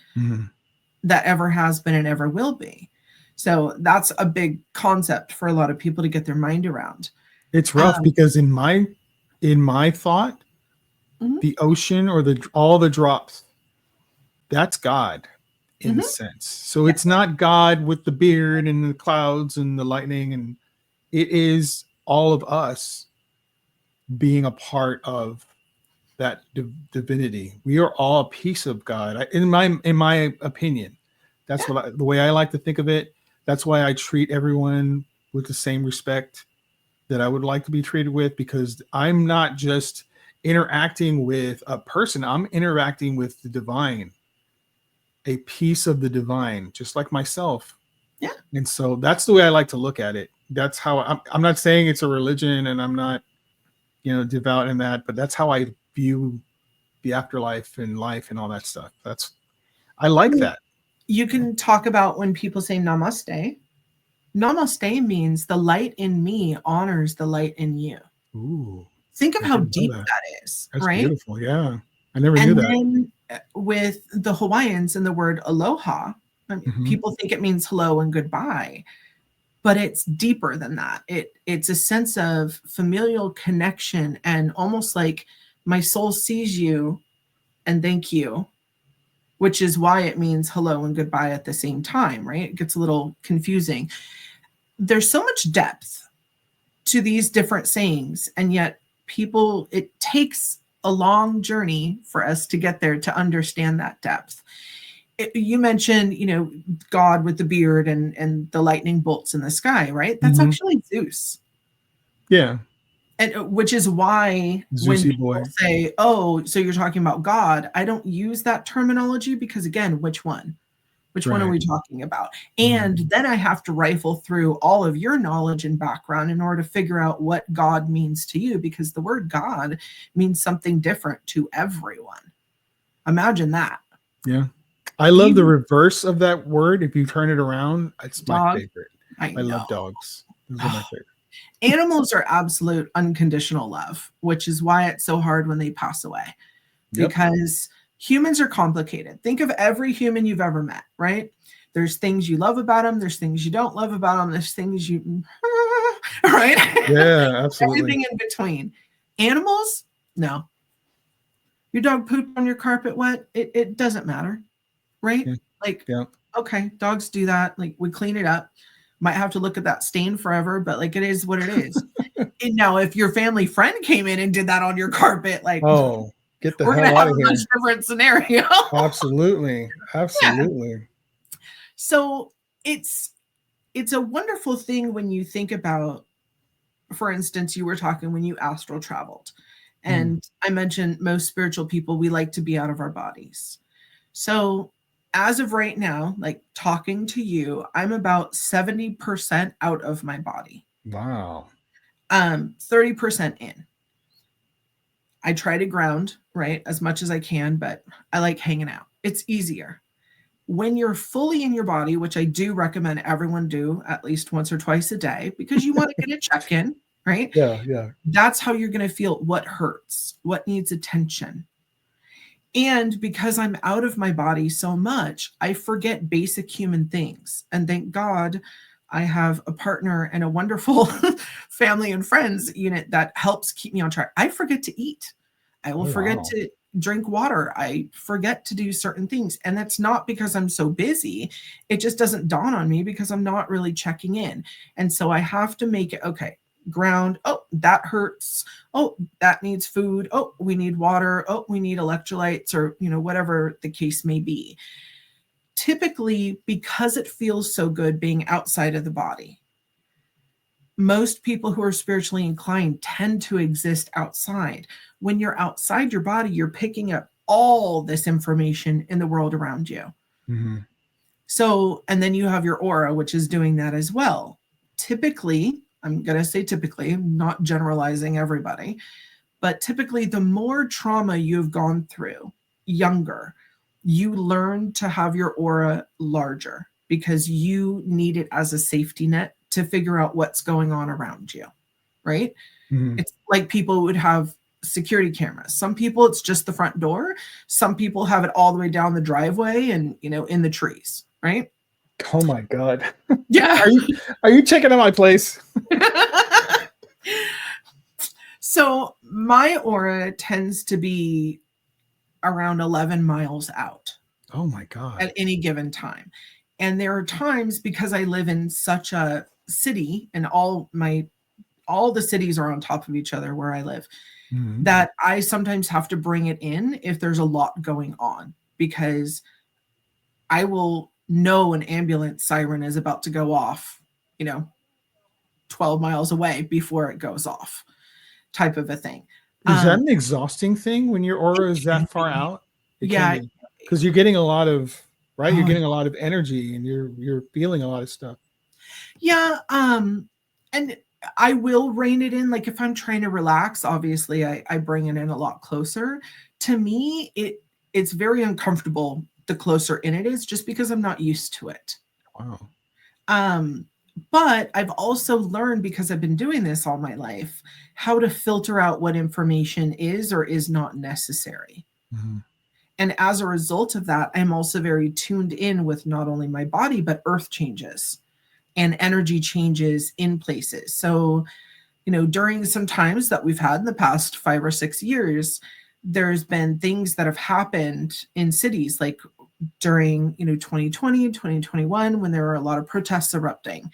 that ever has been and ever will be. So that's a big concept for a lot of people to get their mind around.
It's rough because in my thought, the ocean or all the drops, that's God in a sense. So it's not God with the beard and the clouds and the lightning, and it is all of us being a part of that divinity. We are all a piece of God. In my opinion, that's the way I like to think of it. That's why I treat everyone with the same respect that I would like to be treated with, because I'm not just interacting with a person. I'm interacting with the divine, a piece of the divine, just like myself.
Yeah.
And so that's the way I like to look at it. That's how I'm not saying it's a religion, and I'm not, devout in that, but that's how I view the afterlife and life and all that stuff. I like that.
You can talk about when people say namaste. Namaste means the light in me honors the light in you.
Ooh.
Think of how deep that is.
That's
right?
Beautiful. Yeah. I never knew that.
And then with the Hawaiians and the word aloha, people think it means hello and goodbye, but it's deeper than that. It's a sense of familial connection, and almost like my soul sees you and thank you, which is why it means hello and goodbye at the same time, right? It gets a little confusing. There's so much depth to these different sayings, and yet people, it takes a long journey for us to get there to understand that depth. You mentioned, God with the beard and the lightning bolts in the sky, right? That's actually Zeus.
Yeah.
And which is why when
Zeusy
people
boy.
say, oh, so you're talking about God, I don't use that terminology because, again, which one? Which one are we talking about? And then I have to rifle through all of your knowledge and background in order to figure out what God means to you, because the word God means something different to everyone. Imagine that.
Yeah. I love the reverse of that word. If you turn it around, it's my favorite. I love dogs. Those are my favorite.
Animals are absolute unconditional love, which is why it's so hard when they pass away. Because humans are complicated. Think of every human you've ever met, right? There's things you love about them. There's things you don't love about them. There's things you, right?
Yeah, absolutely.
Everything in between. Animals, no. Your dog pooped on your carpet wet, it doesn't matter, right? Okay, dogs do that. Like, we clean it up. Might have to look at that stain forever, but like, it is what it is. And now, if your family friend came in and did that on your carpet, like,
get the
we're
hell
gonna
out
have
of
a
here.
much different scenario.
Absolutely.
Yeah. So it's a wonderful thing when you think about, for instance, you were talking when you astral traveled, and I mentioned most spiritual people, we like to be out of our bodies. So as of right now, like talking to you, I'm about 70% out of my body.
Wow.
30% in. I try to ground, right, as much as I can, but I like hanging out. It's easier. When you're fully in your body, which I do recommend everyone do at least once or twice a day, because you want to get a check-in, right?
Yeah.
That's how you're going to feel what hurts, what needs attention. And because I'm out of my body so much, I forget basic human things. And thank God I have a partner and a wonderful family and friends unit that helps keep me on track. I forget to eat. I will forget to drink water. I forget to do certain things. And that's not because I'm so busy. It just doesn't dawn on me because I'm not really checking in. And so I have to make it, okay, ground. Oh, that hurts. Oh, that needs food. Oh, we need water. Oh, we need electrolytes, or, whatever the case may be. Typically, because it feels so good being outside of the body, most people who are spiritually inclined tend to exist outside. When you're outside your body, you're picking up all this information in the world around you. So, and then you have your aura, which is doing that as well. Typically, I'm going to say typically, I'm not generalizing everybody, but typically the more trauma you've gone through younger, you learn to have your aura larger because you need it as a safety net to figure out what's going on around you, right? It's like people would have security cameras. Some people, it's just the front door. Some people have it all the way down the driveway and, in the trees, right?
Oh my God.
Yeah.
Are you checking out my place?
So my aura tends to be around 11 miles out.
Oh my God.
At any given time. And there are times, because I live in such a city and all the cities are on top of each other where I live, that I sometimes have to bring it in if there's a lot going on, because I will know an ambulance siren is about to go off, 12 miles away before it goes off, type of a thing.
Is that an exhausting thing when your aura is that far out?
Yeah.
Because you're getting a lot of, right? You're getting a lot of energy and you're feeling a lot of stuff.
Yeah. And I will rein it in. Like if I'm trying to relax, obviously I bring it in a lot closer. To me, it's very uncomfortable the closer in it is, just because I'm not used to it.
Wow.
But I've also learned, because I've been doing this all my life, how to filter out what information is or is not necessary. And as a result of that, I'm also very tuned in with not only my body, but earth changes and energy changes in places. So, during some times that we've had in the past 5 or 6 years, there's been things that have happened in cities, like during 2020, 2021, when there were a lot of protests erupting.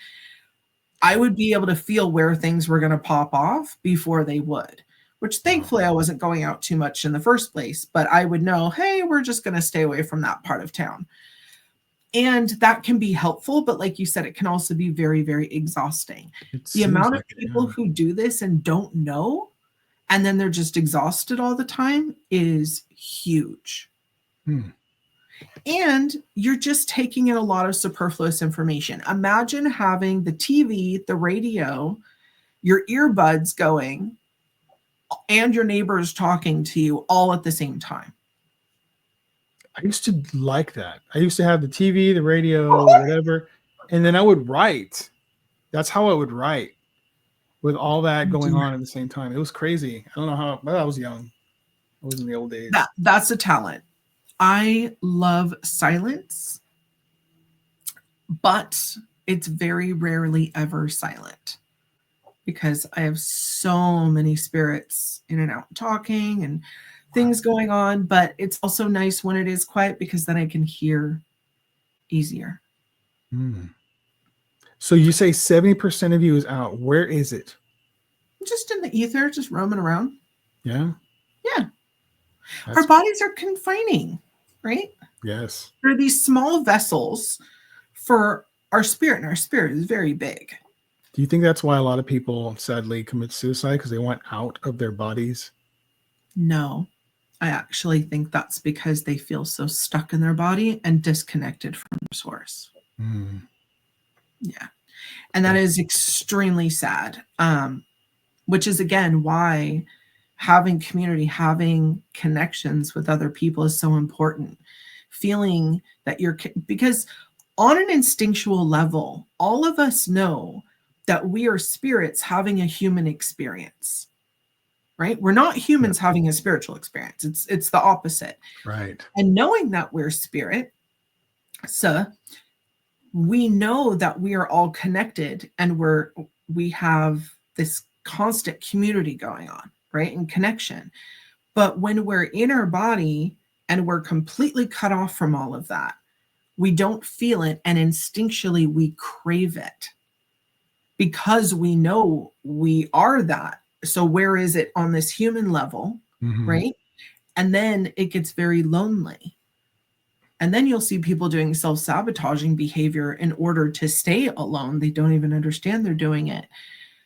I would be able to feel where things were going to pop off before they would, which thankfully I wasn't going out too much in the first place, but I would know, hey, we're just going to stay away from that part of town. And that can be helpful, but like you said, it can also be very, very exhausting. The amount of people who do this and don't know, and then they're just exhausted all the time is huge. And you're just taking in a lot of superfluous information. Imagine having the TV, the radio, your earbuds going, and your neighbors talking to you all at the same time.
I used to like that. I used to have the TV, the radio, whatever, and then I would write. That's how I would write with all that going on at the same time. It was crazy. I don't know how, but I was young. I was in the old days.
That's a talent. I love silence, but it's very rarely ever silent because I have so many spirits in and out talking and things going on, but it's also nice when it is quiet because then I can hear easier.
So you say 70% of you is out. Where is it?
Just in the ether, just roaming around.
Yeah.
Yeah. Our bodies are confining, right?
Yes.
They're these small vessels for our spirit, and our spirit is very big.
Do you think that's why a lot of people sadly commit suicide, because they want out of their bodies?
No, I actually think that's because they feel so stuck in their body and disconnected from the source. Yeah. And that is extremely sad, which is, again, why having community, having connections with other people is so important. Feeling that because on an instinctual level, all of us know that we are spirits having a human experience, right? We're not humans having a spiritual experience. It's the opposite.
Right.
And knowing that we're spirit, so we know that we are all connected and we have this constant community going on, right? And connection. But when we're in our body and we're completely cut off from all of that, we don't feel it, and instinctually we crave it because we know we are that. So where is it on this human level, right? And then it gets very lonely. And then you'll see people doing self-sabotaging behavior in order to stay alone. They don't even understand they're doing it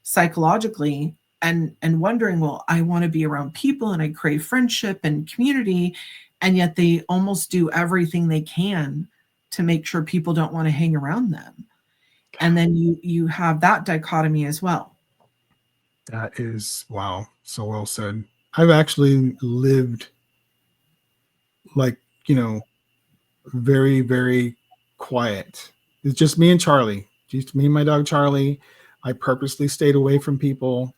psychologically and wondering, well, I want to be around people and I crave friendship and community. And yet they almost do everything they can to make sure people don't want to hang around them. And then you have that dichotomy as well.
That is, wow, so well said. I've actually lived very, very quiet. It's just me and Charlie. Just me and my dog Charlie. I purposely stayed away from people.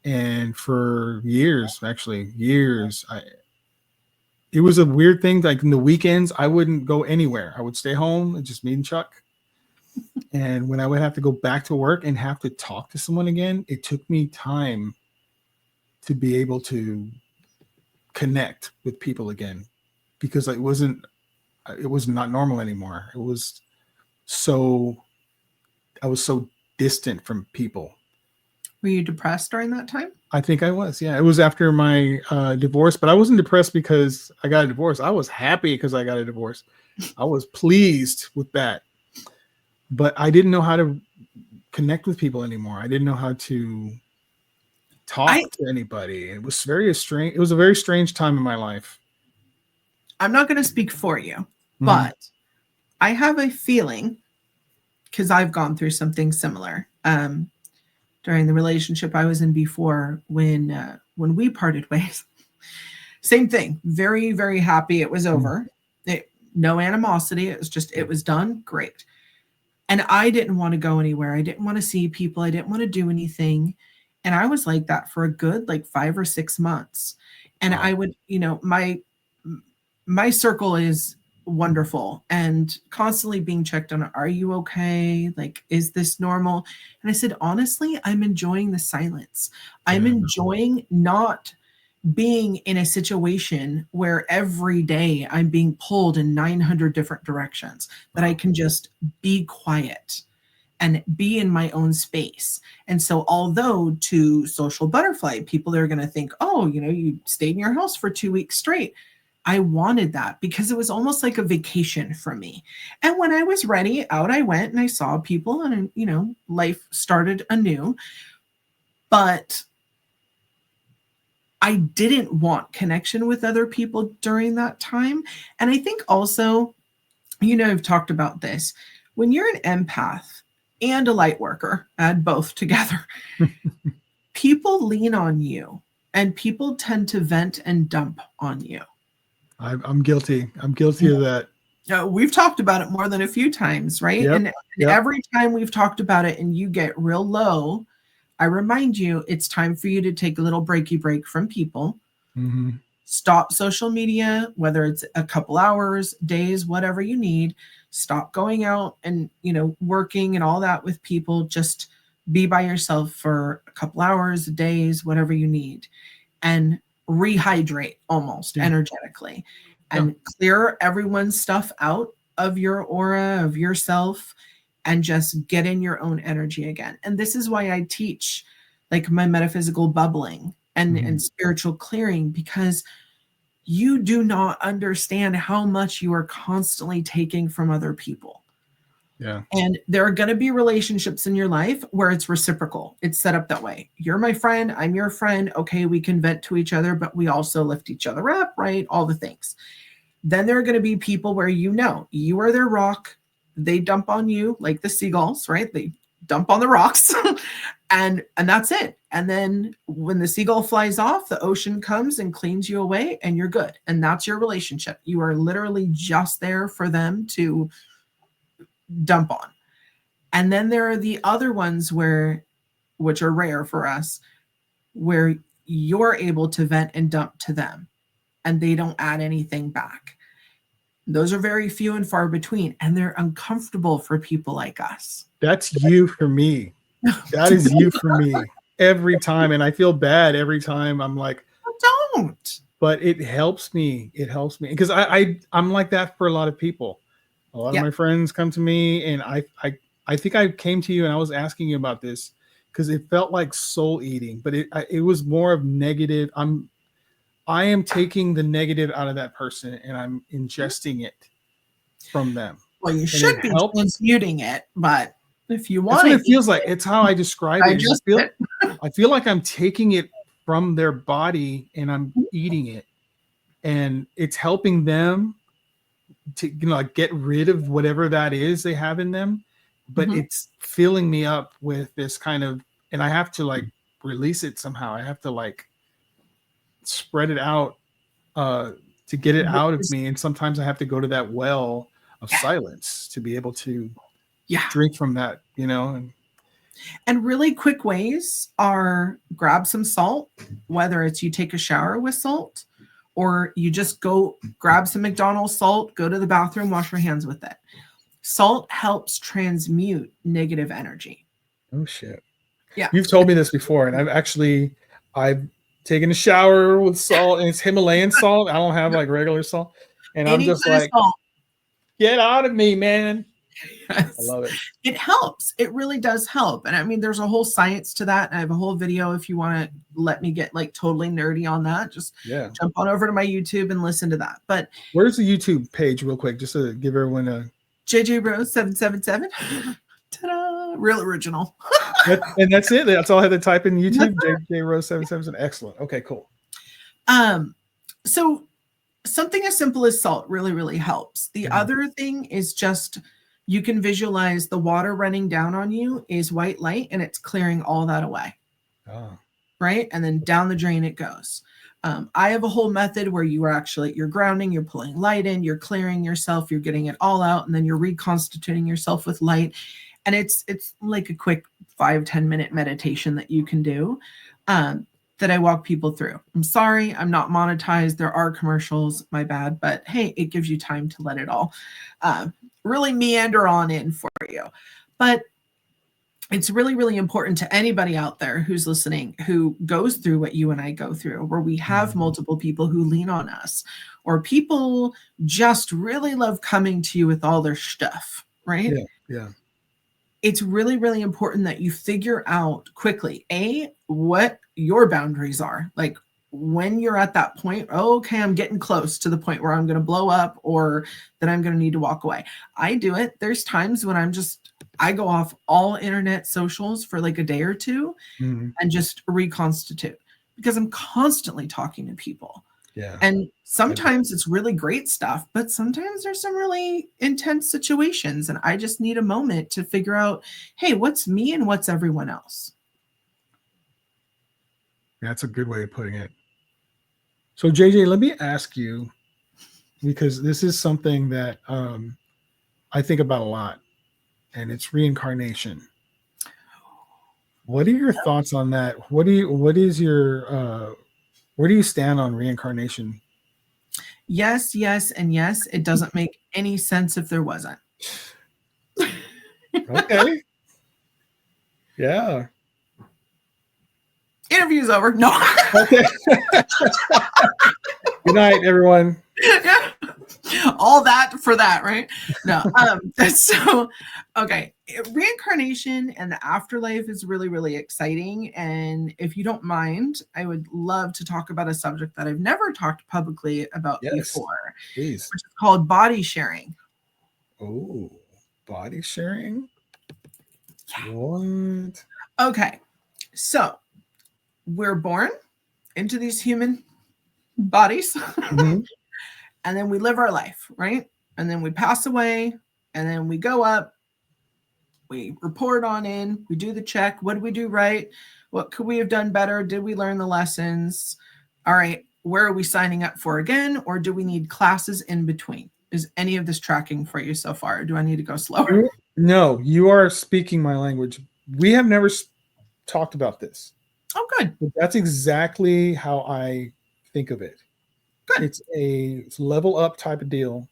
And for years, it was a weird thing. Like in the weekends, I wouldn't go anywhere. I would stay home and just me and Chuck. And when I would have to go back to work and have to talk to someone again, it took me time to be able to connect with people again, because it was not normal anymore. I was so distant from people.
Were you depressed during that time?
I think I was. Yeah. It was after my divorce, but I wasn't depressed because I got a divorce. I was happy because I got a divorce. I was pleased with that. But I didn't know how to connect with people anymore. I didn't know how to talk to anybody. It was It was a very strange time in my life.
I'm not going to speak for you, but I have a feeling, because I've gone through something similar during the relationship I was in before when we parted ways. Same thing. Very, very happy it was over. No animosity. It was done. Great. And I didn't want to go anywhere. I didn't want to see people. I didn't want to do anything. And I was like that for a good 5 or 6 months. And I would, my circle is wonderful and constantly being checked on. Are you okay? Is this normal? And I said, honestly, I'm enjoying the silence. I'm enjoying not being in a situation where every day I'm being pulled in 900 different directions, that I can just be quiet and be in my own space. And so although to social butterfly, people are going to think, oh, you stayed in your house for 2 weeks straight. I wanted that because it was almost like a vacation for me. And when I was ready, out I went and I saw people and, life started anew. But I didn't want connection with other people during that time. And I think also, I've talked about this. When you're an empath and a light worker, add both together, people lean on you and people tend to vent and dump on you.
I'm guilty. I'm guilty of that.
We've talked about it more than a few times, right?
Yep,
And every time we've talked about it and you get real low, I remind you it's time for you to take a little breaky break from people.
Mm-hmm.
Stop social media, whether it's a couple hours, days, whatever you need. Stop going out and, working and all that with people. Just be by yourself for a couple hours, days, whatever you need. And rehydrate almost energetically and clear everyone's stuff out of your aura, of yourself, and just get in your own energy again. And this is why I teach like my metaphysical bubbling and spiritual clearing, because you do not understand how much you are constantly taking from other people.
Yeah.
And there are going to be relationships in your life where it's reciprocal. It's set up that way. You're my friend. I'm your friend. Okay, we can vent to each other, but we also lift each other up, right? All the things. Then there are going to be people where you are their rock. They dump on you like the seagulls, right? They dump on the rocks and that's it. And then when the seagull flies off, the ocean comes and cleans you away and you're good. And that's your relationship. You are literally just there for them to dump on. And then there are the other ones which are rare for us, where you're able to vent and dump to them and they don't add anything back. Those are very few and far between, and they're uncomfortable for people like us.
That's you for me. That is you for me every time. And I feel bad every time. I'm like,
don't.
But it helps me. It helps me because I'm like that for a lot of people. A lot of my friends come to me, and I think I came to you and I was asking you about this because it felt like soul eating, but it was more of negative. I am taking the negative out of that person and I'm ingesting it from them.
Well, you should be transmuting it, but if you want,
that's what it feels like. It's how I describe it. I feel like I'm taking it from their body and I'm eating it, and it's helping them to get rid of whatever that is they have in them, but it's filling me up with this kind of, and I have to release it somehow. I have to spread it out to get it out of me, and sometimes I have to go to that well of silence to be able to drink from that,
and really quick ways are grab some salt, whether it's you take a shower with salt or you just go grab some McDonald's salt, go to the bathroom, wash your hands with it. Salt helps transmute negative energy.
Oh shit.
Yeah.
You've told me this before, and I've taken a shower with salt, and it's Himalayan salt. I don't have regular salt. And I'm just like, get out of me, man. Yes. I love it.
It helps. It really does help. And I mean, there's a whole science to that. I have a whole video if you want to let me get totally nerdy on that. Just jump on over to my YouTube and listen to that. But
where's the YouTube page real quick, just to give everyone a
JJ Rose 777. Ta-da! Real original.
And that's it. That's all I had to type in YouTube. JJ Rose 777. Excellent. Okay, cool.
So something as simple as salt really, really helps. The other thing is just you can visualize the water running down on you is white light, and it's clearing all that away.
Oh.
Right? And then down the drain it goes. I have a whole method where you're grounding, you're pulling light in, you're clearing yourself, you're getting it all out, and then you're reconstituting yourself with light. And it's like a quick 5-10 minute meditation that you can do that I walk people through. I'm sorry, I'm not monetized. There are commercials, my bad, but hey, it gives you time to let it all really meander on in for you. But it's really, really important to anybody out there who's listening, who goes through what you and I go through, where we have multiple people who lean on us, or people just really love coming to you with all their stuff, right?
Yeah.
it's really, really important that you figure out quickly, what your boundaries are. Like when you're at that point, okay, I'm getting close to the point where I'm going to blow up or that I'm going to need to walk away. I do it. There's times when I go off all internet socials for like a day or two and just reconstitute because I'm constantly talking to people.
Yeah.
And sometimes it's really great stuff, but sometimes there's some really intense situations. And I just need a moment to figure out, hey, what's me and what's everyone else?
That's a good way of putting it. So JJ, let me ask you, because this is something that I think about a lot, and it's reincarnation. What are your thoughts on that? Where do you stand on reincarnation?
Yes, yes, and yes. It doesn't make any sense if there wasn't.
Okay. Yeah.
Interview's over. No.
Okay. Good night, everyone.
Yeah. All that for that, right? No. So, okay. Reincarnation and the afterlife is really, really exciting. And if you don't mind, I would love to talk about a subject that I've never talked publicly about before,
Please.
which is called body sharing.
Oh, body sharing? Yeah. What?
Okay. So, we're born into these human bodies. Mm-hmm. And then we live our life, right? And then we pass away, and then we go up, we report on in, we do the check. What did we do right? What could we have done better? Did we learn the lessons? All right, where are we signing up for again? Or do we need classes in between? Is any of this tracking for you so far? Or do I need to go slower?
No, you are speaking my language. We have never talked about this.
Oh, good.
But that's exactly how I think of it.
Good.
It's a level up type of deal,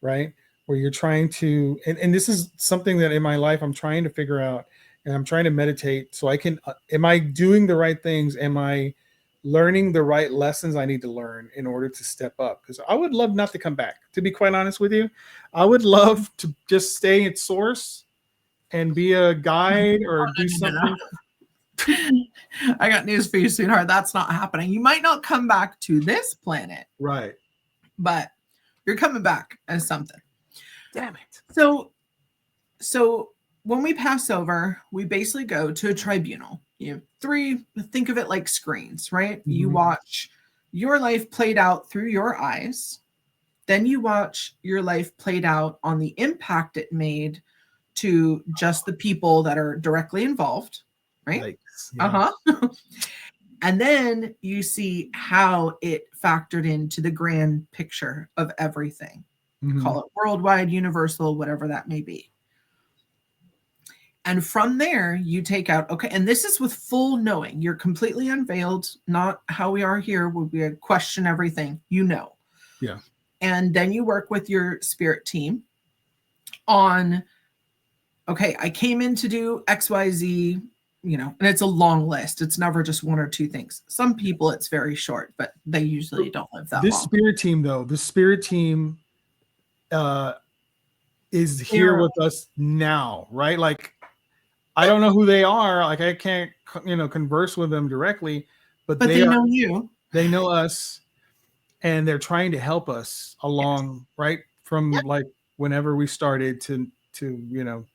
right? Where you're trying to, and this is something that in my life I'm trying to figure out, and I'm trying to meditate so I can, am I doing the right things? Am I learning the right lessons I need to learn in order to step up? Because I would love not to come back, to be quite honest with you. I would love to just stay at source and be a guide or do something.
I got news for you, sweetheart. That's not happening. You might not come back to this planet.
Right.
But you're coming back as something.
Damn it.
So when we pass over, we basically go to a tribunal. Think of it like screens, right? Mm-hmm. You watch your life played out through your eyes. Then you watch your life played out on the impact it made to just the people that are directly involved, right? Yeah. And then you see how it factored into the grand picture of everything. Mm-hmm. Call it worldwide, universal, whatever that may be. And from there, you take out, okay, and this is with full knowing. You're completely unveiled, not how we are here, where we question everything,
Yeah.
And then you work with your spirit team on, okay, I came in to do XYZ, and it's a long list. It's never just one or two things. Some people, it's very short, but they usually don't live that long.
This spirit team is here with us now, right? Like, I don't know who they are. Like, I can't, converse with them directly, but they
know you.
They know us, and they're trying to help us along, right? From like whenever we started to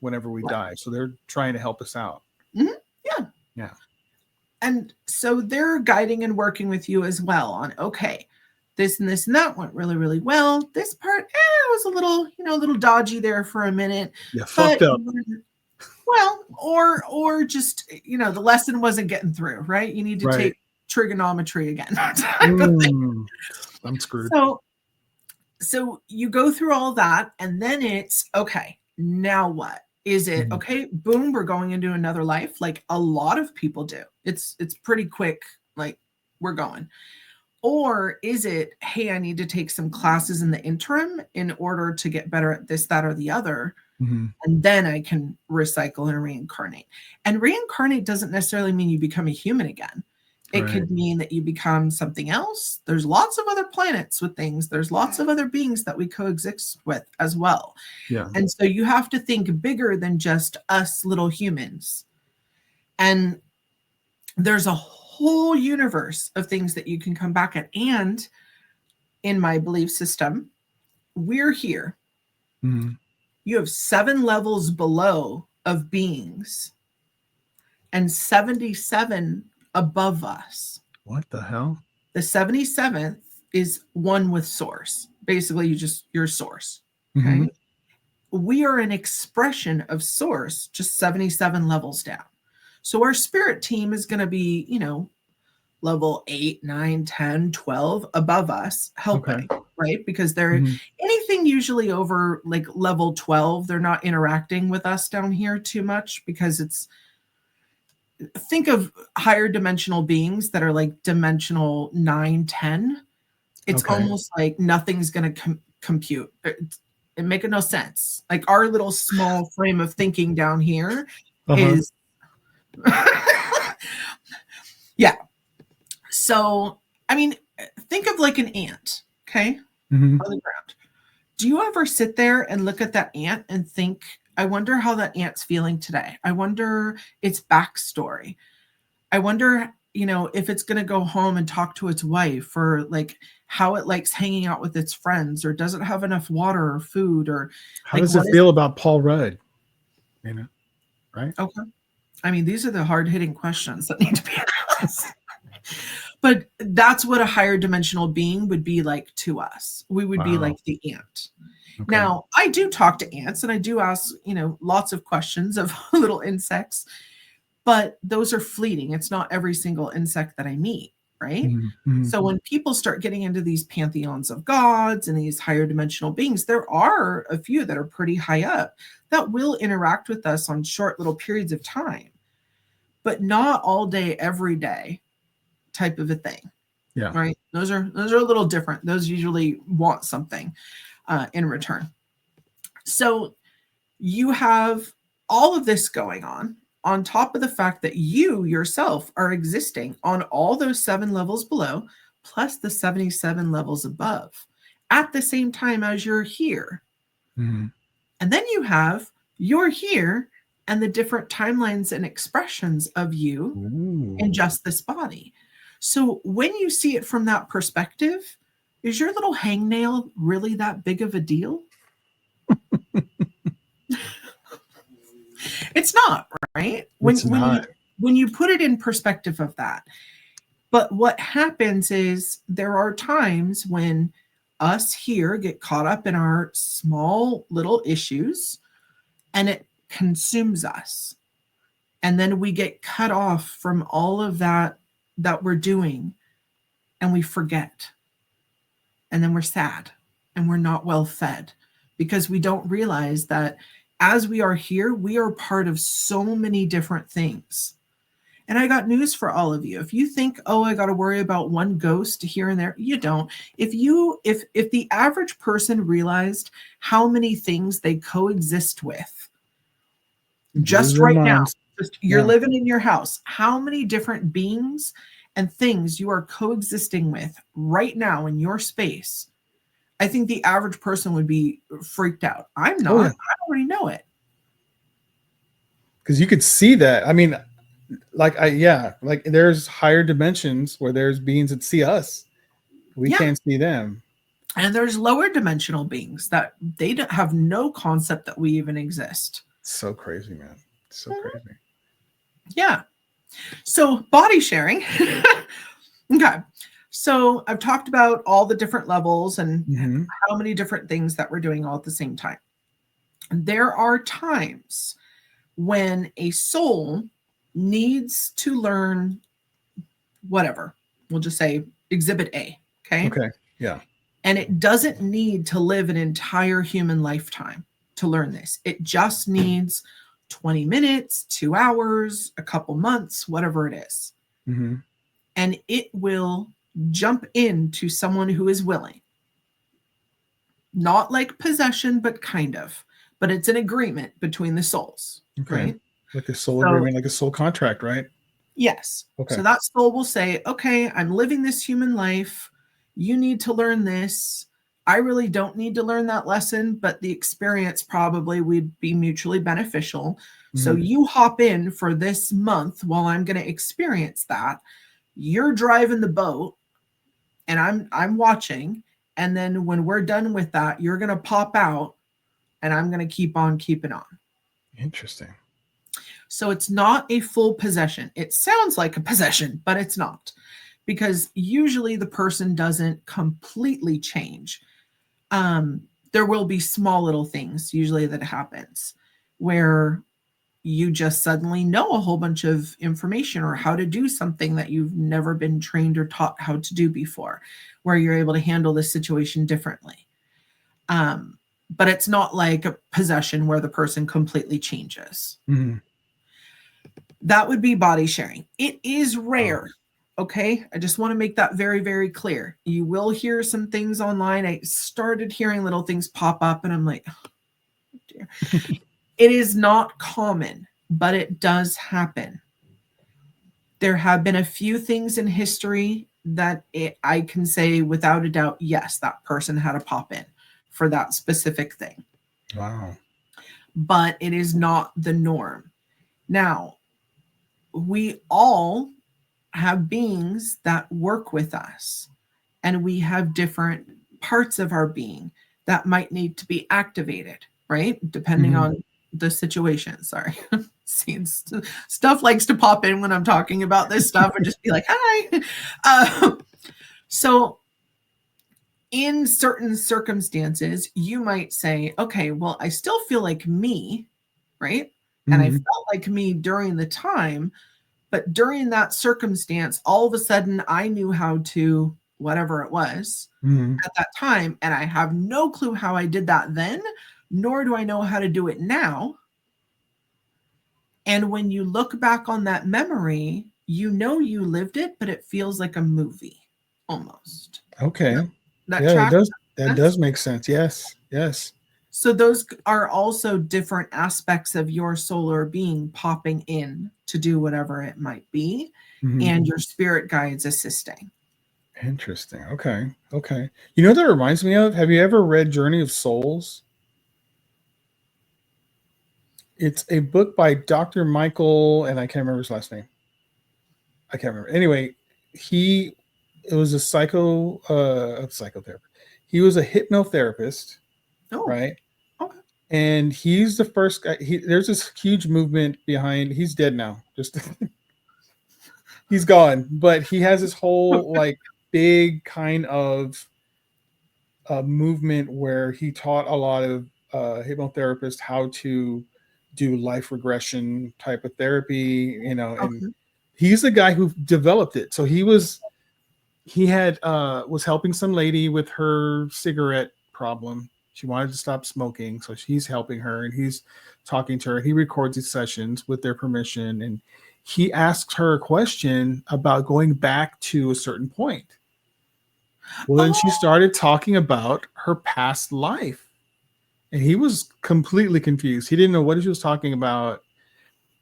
whenever we die. So they're trying to help us out.
Mm-hmm. Yeah. And so they're guiding and working with you as well on, okay, this and this and that went really, really well. This part was a little dodgy there for a minute.
Yeah, fucked up.
Well, or just, the lesson wasn't getting through, right? You need to take trigonometry again.
I'm screwed.
So you go through all that, and then it's, okay, now what? Is it, okay, boom, we're going into another life, like a lot of people do. It's pretty quick, like we're going. Or is it, hey, I need to take some classes in the interim in order to get better at this, that, or the other. Mm-hmm. And then I can recycle and reincarnate. And reincarnate doesn't necessarily mean you become a human again. It could mean that you become something else. There's lots of other planets with things. There's lots of other beings that we coexist with as well.
Yeah.
And so you have to think bigger than just us little humans. And there's a whole universe of things that you can come back at. And in my belief system, we're here.
Mm-hmm.
You have 7 levels below of beings and 77 above us.
What the hell?
The 77th is one with source. Basically, you're source. Okay.
Mm-hmm.
We are an expression of source, just 77 levels down. So our spirit team is going to be, level 8, 9, 10, 12 above us helping, right? Because they're anything usually over like level 12, they're not interacting with us down here too much because think of higher dimensional beings that are like dimensional 9, 10. It's almost like nothing's going to compute. It makes no sense. Like our little small frame of thinking down here is yeah. So, I mean, think of like an ant, okay, on the ground. Do you ever sit there and look at that ant and think, I wonder how that ant's feeling today? I wonder its backstory. I wonder, if it's going to go home and talk to its wife, or like how it likes hanging out with its friends, or does it have enough water or food, or
how does it feel about Paul Rudd? Right?
Okay. I mean, these are the hard-hitting questions that need to be asked. But that's what a higher dimensional being would be like to us. We would be like the ant. Okay. Now, I do talk to ants and I do ask, lots of questions of little insects, but those are fleeting. It's not every single insect that I meet, right? Mm-hmm. So when people start getting into these pantheons of gods and these higher dimensional beings, there are a few that are pretty high up that will interact with us on short little periods of time, but not all day, every day type of a thing.
Yeah.
Right. Those are a little different. Those usually want something in return. So you have all of this going on top of the fact that you yourself are existing on all those 7 levels below, plus the 77 levels above at the same time as you're here. Mm-hmm. And then you're here and the different timelines and expressions of you in just this body. So when you see it from that perspective, is your little hangnail really that big of a deal? It's not, right? When you put it in perspective of that. But what happens is there are times when us here get caught up in our small little issues and it consumes us. And then we get cut off from all of that we're doing and we forget. And then we're sad and we're not well fed because we don't realize that as we are here, we are part of so many different things. And I got news for all of you. If you think, I got to worry about one ghost here and there, you don't. If the average person realized how many things they coexist with just right now, you're living in your house, how many different beings and things you are coexisting with right now in your space, I think the average person would be freaked out. I'm not. I already know it.
Because you could see that. I mean, like there's higher dimensions where there's beings that see us. We can't see them.
And there's lower dimensional beings that they don't have no concept that we even exist.
So crazy, man. So crazy.
Yeah. So body sharing. Okay. So I've talked about all the different levels and how many different things that we're doing all at the same time. There are times when a soul needs to learn whatever. We'll just say exhibit A. Okay.
Okay. Yeah.
And it doesn't need to live an entire human lifetime to learn this. It just needs 20 minutes, 2 hours, a couple months, whatever it is. Mm-hmm. And it will jump into someone who is willing. Not like possession, but kind of. But it's an agreement between the souls.
Okay.
Right?
Like a soul agreement, like a soul contract, right?
Yes.
Okay.
So that soul will say, okay, I'm living this human life. You need to learn this. I really don't need to learn that lesson, but the experience probably would be mutually beneficial. So
Mhm.
you hop in for this month while I'm going to experience that. You're driving the boat and I'm watching. And then when we're done with that, you're going to pop out and I'm going to keep on keeping on.
Interesting.
So it's not a full possession. It sounds like a possession, but it's not, because usually the person doesn't completely change. There will be small little things usually that happens where you just suddenly know a whole bunch of information or how to do something that you've never been trained or taught how to do before, where you're able to handle this situation differently. But it's not like a possession where the person completely changes.
Mhm.
That would be body sharing. It is rare. Okay. I just want to make that very, very clear. You will hear some things online. I started hearing little things pop up and I'm like, oh, dear. It is not common, but it does happen. There have been a few things in history that I can say without a doubt, yes, that person had a pop in for that specific thing.
Wow.
But it is not the norm. Now, we all have beings that work with us, and we have different parts of our being that might need to be activated, right? Depending
Mhm.
on the situation. Sorry. Seems stuff likes to pop in when I'm talking about this stuff and just be like, hi. So in certain circumstances, you might say, okay, well, I still feel like me, right? And I
Mhm.
felt like me during the time, but during that circumstance, all of a sudden I knew how to whatever it was
Mhm.
at that time. And I have no clue how I did that then, nor do I know how to do it now. And when you look back on that memory, you know you lived it, but it feels like a movie almost.
Okay.
That
Yeah, that
track
does that
sense?
does make sense. Yes. Yes.
So those are also different aspects of your solar being popping in to do whatever it might be,
Mhm.
and your spirit guides assisting.
Interesting. Okay. Okay. You know what that reminds me of? Have you ever read Journey of Souls? It's a book by Dr. Michael, and I can't remember his last name. I can't remember. Anyway, he it was a psychotherapist. He was a hypnotherapist,
Oh,
right?
okay.
And he's the first guy. There's this huge movement behind. He's dead now. Just he's gone, but he has this whole like big kind of movement where he taught a lot of hypnotherapists how to do life regression type of therapy, and
Okay.
he's the guy who developed it. So he had was helping some lady with her cigarette problem. She wanted to stop smoking, so he's helping her and he's talking to her. He records these sessions with their permission, and he asks her a question about going back to a certain point. Well, then she
Oh,
started talking about her past life, and he was completely confused. He didn't know what she was talking about.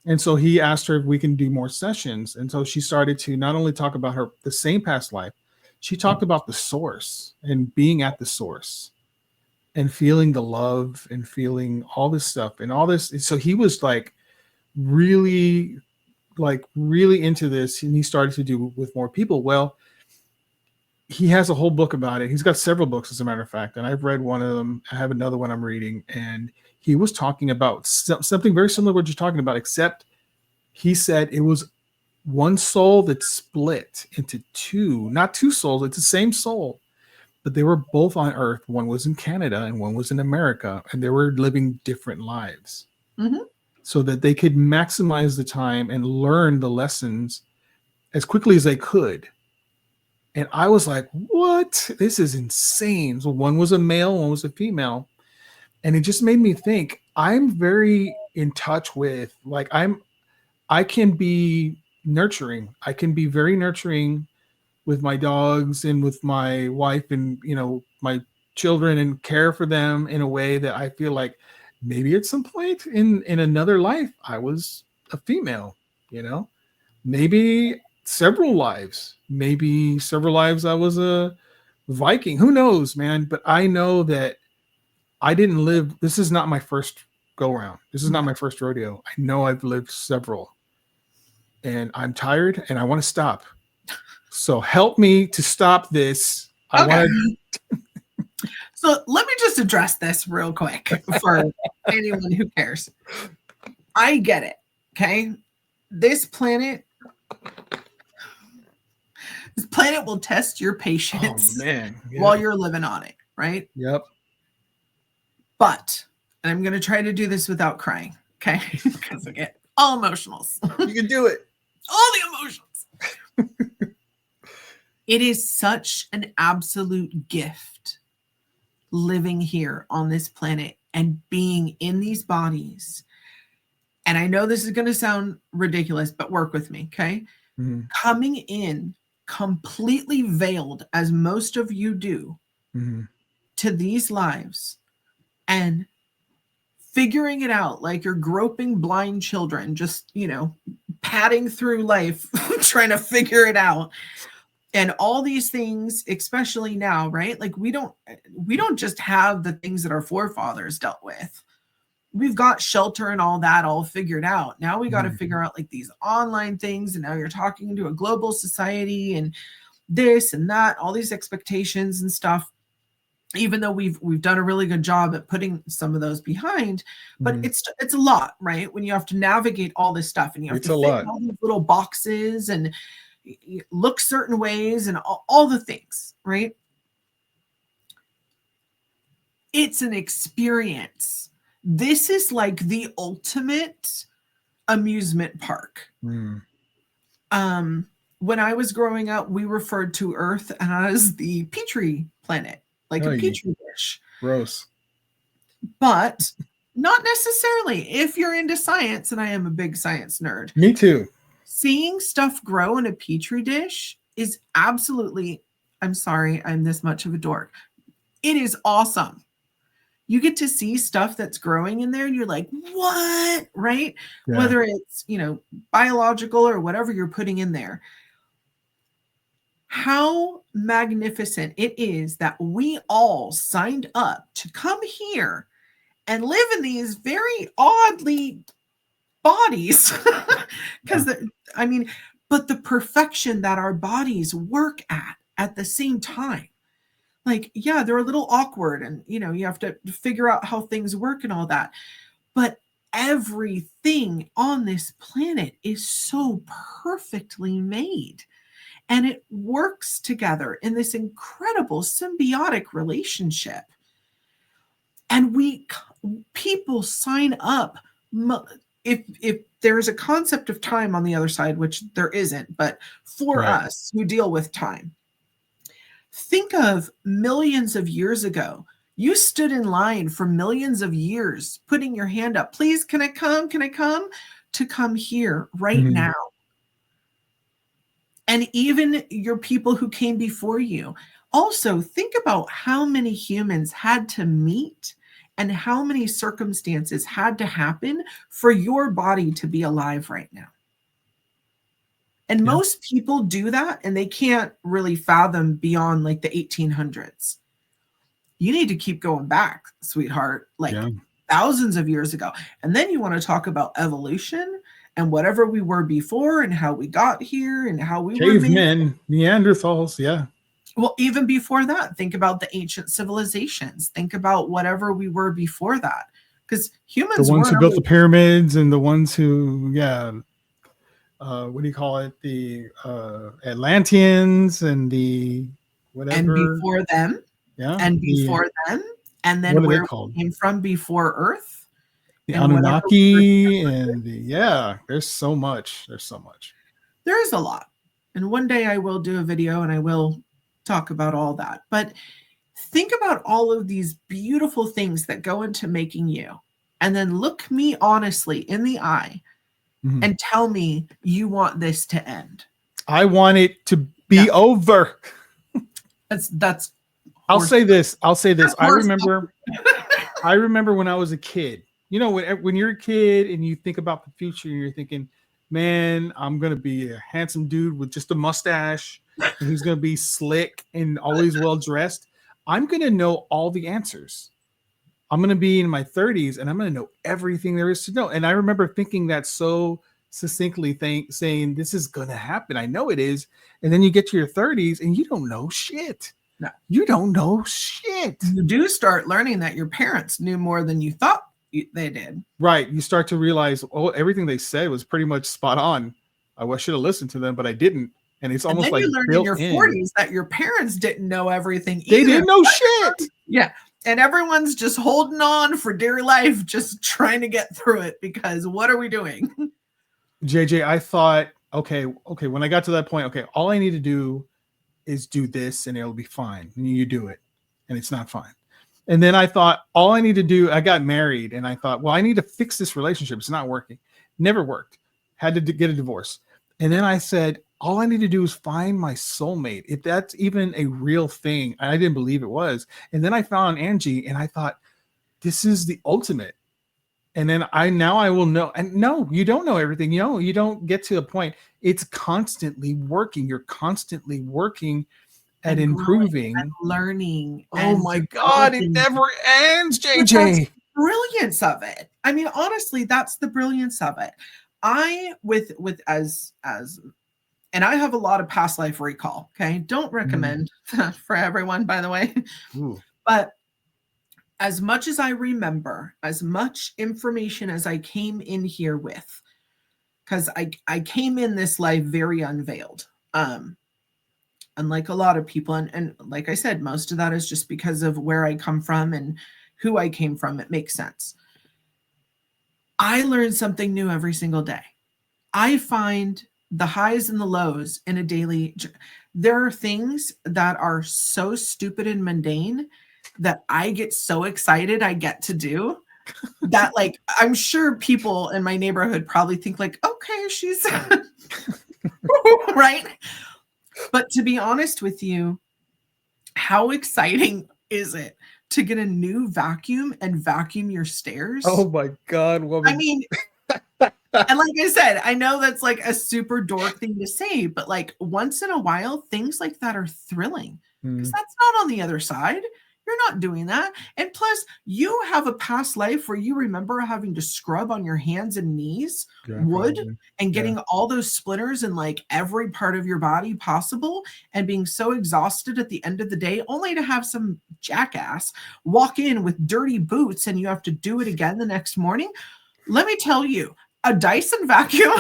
And so he asked her if we can do more sessions. And so she started to not only talk about the same past life, she talked about the source and being at the source and feeling the love and feeling all this stuff and all this. So he was really, really into this, and he started to do with more people. Well, he has a whole book about it. He's got several books, as a matter of fact, and I've read one of them. I have another one I'm reading, and he was talking about something very similar to what you're talking about, except he said it was one soul that split into two, not two souls. It's the same soul, but they were both on Earth. One was in Canada and one was in America, and they were living different lives
mhm.
so that they could maximize the time and learn the lessons as quickly as they could. And I was like, what? This is insane. So one was a male, one was a female. And it just made me think I'm very in touch with, I can be nurturing. I can be very nurturing with my dogs and with my wife and, my children, and care for them in a way that I feel like maybe at some point in another life, I was a female, you know? maybe several lives. Maybe several lives I was a Viking. Who knows, man? But I know that I didn't live. This is not my first go round. This is not my first rodeo. I know I've lived several. And I'm tired and I want to stop. So help me to stop this. I want to.
So let me just address this real quick for anyone who cares. I get it. Okay. This planet will test your patience while you're living on it, right?
Yep.
But, and I'm going to try to do this without crying, okay? Because I get all emotionals.
You can do it.
All the emotions. It is such an absolute gift living here on this planet and being in these bodies. And I know this is going to sound ridiculous, but work with me, okay? Mm-hmm. Coming in completely veiled, as most of you do, to these lives and figuring it out like you're groping blind children, just, padding through life, trying to figure it out. And all these things, especially now, right? Like we don't just have the things that our forefathers dealt with. We've got shelter and all that all figured out. Now we got to figure out like these online things. And now you're talking to a global society and this and that, all these expectations and stuff. Even though we've done a really good job at putting some of those behind, but it's a lot, right? When you have to navigate all this stuff and you have to fit all these little boxes and look certain ways and all the things, right? It's an experience. This is like the ultimate amusement park. When I was growing up, we referred to Earth as the Petri planet, like a Petri dish.
Gross.
But not necessarily. If you're into science, and I am a big science nerd.
Me too.
Seeing stuff grow in a Petri dish is absolutely, I'm sorry, I'm this much of a dork. It is awesome. You get to see stuff that's growing in there and you're like, what? Right? Yeah. Whether it's, biological or whatever you're putting in there. How magnificent it is that we all signed up to come here and live in these very oddly bodies. Because but the perfection that our bodies work at the same time. Like, yeah, they're a little awkward and, you have to figure out how things work and all that. But everything on this planet is so perfectly made. And it works together in this incredible symbiotic relationship. And people sign up. If there's a concept of time on the other side, which there isn't, but for us who deal with time, think of millions of years ago. You stood in line for millions of years, putting your hand up. Please, can I come? Can I come? To come here right now. And even your people who came before you. Also, think about how many humans had to meet and how many circumstances had to happen for your body to be alive right now. And most people do that and they can't really fathom beyond like the 1800s. You need to keep going back, sweetheart, like thousands of years ago. And then you want to talk about evolution and whatever we were before and how we got here and how we were
cavemen, Neanderthals,
Well, even before that, think about the ancient civilizations. Think about whatever we were before that. Because humans
the ones who built the pyramids and the ones who, what do you call it? The Atlanteans and the whatever.
And before them.
Yeah.
And before them. And then where we came from before Earth.
The Anunnaki and there's so much.
There is a lot. And one day I will do a video and I will talk about all that. But think about all of these beautiful things that go into making you. And then look me honestly in the eye and tell me you want this to end.
I want it to be over.
That's
I'll say this. I remember when I was a kid. When you're a kid and you think about the future, you're thinking man, I'm gonna be a handsome dude with just a mustache, and he's gonna be slick and always well dressed. I'm gonna know all the answers. I'm gonna be in my 30s, and I'm gonna know everything there is to know. And I remember thinking that so succinctly, saying, "This is gonna happen. I know it is." And then you get to your 30s, and you don't know shit.
No.
You don't know shit.
You do start learning that your parents knew more than you thought they did.
Right. You start to realize, oh, everything they said was pretty much spot on. I should have listened to them, but I didn't. And it's almost like
you learn in your 40s that your parents didn't know everything either.
They didn't know shit.
Yeah. And everyone's just holding on for dear life, just trying to get through it, because what are we doing?
JJ, I thought, okay, when I got to that point, okay, all I need to do is do this and it'll be fine. And you do it and it's not fine. And then I thought, all I need to do, I got married and I thought, well, I need to fix this relationship. It's not working. Never worked. Had to get a divorce. And then I said, all I need to do is find my soulmate. If that's even a real thing, I didn't believe it was. And then I found Angie and I thought, this is the ultimate. And then I will know. And no, you don't know everything. You don't get to a point. It's constantly working. You're constantly working at improving
and learning.
Oh my God, it never ends, JJ.
Brilliance of it. I mean, honestly, that's the brilliance of it. And I have a lot of past life recall. Okay. Don't recommend for everyone, by the way.
Ooh.
But as much as I remember, as much information as I came in here with, because I came in this life very unveiled. Unlike a lot of people, and like I said, most of that is just because of where I come from and who I came from. It makes sense. I learn something new every single day. I find the highs and the lows in a daily. There are things that are so stupid and mundane that I get so excited I get to do that, like, I'm sure people in my neighborhood probably think like, okay, she's right. But to be honest with you, how exciting is it to get a new vacuum and vacuum your stairs?
Oh my God, woman.
I mean, and like I said, I know that's like a super dork thing to say, but like once in a while, things like that are thrilling because that's not on the other side. You're not doing that. And plus, you have a past life where you remember having to scrub on your hands and knees wood and getting all those splinters in like every part of your body possible and being so exhausted at the end of the day, only to have some jackass walk in with dirty boots and you have to do it again the next morning. Let me tell you, a Dyson vacuum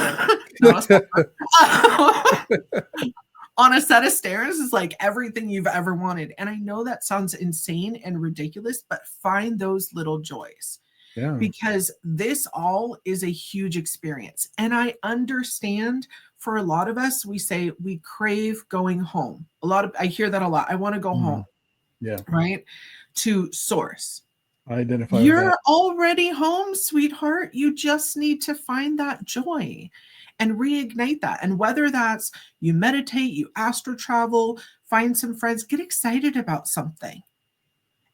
on a set of stairs is like everything you've ever wanted. And I know that sounds insane and ridiculous, but find those little joys. Yeah. Because this all is a huge experience. And I understand for a lot of us, we say we crave going home. I hear that a lot. I want to go home.
Yeah.
Right? To source.
I identify
You're
with that.
already home, sweetheart. You just need to find that joy and reignite that. And whether that's you meditate, you astro travel, find some friends, get excited about something.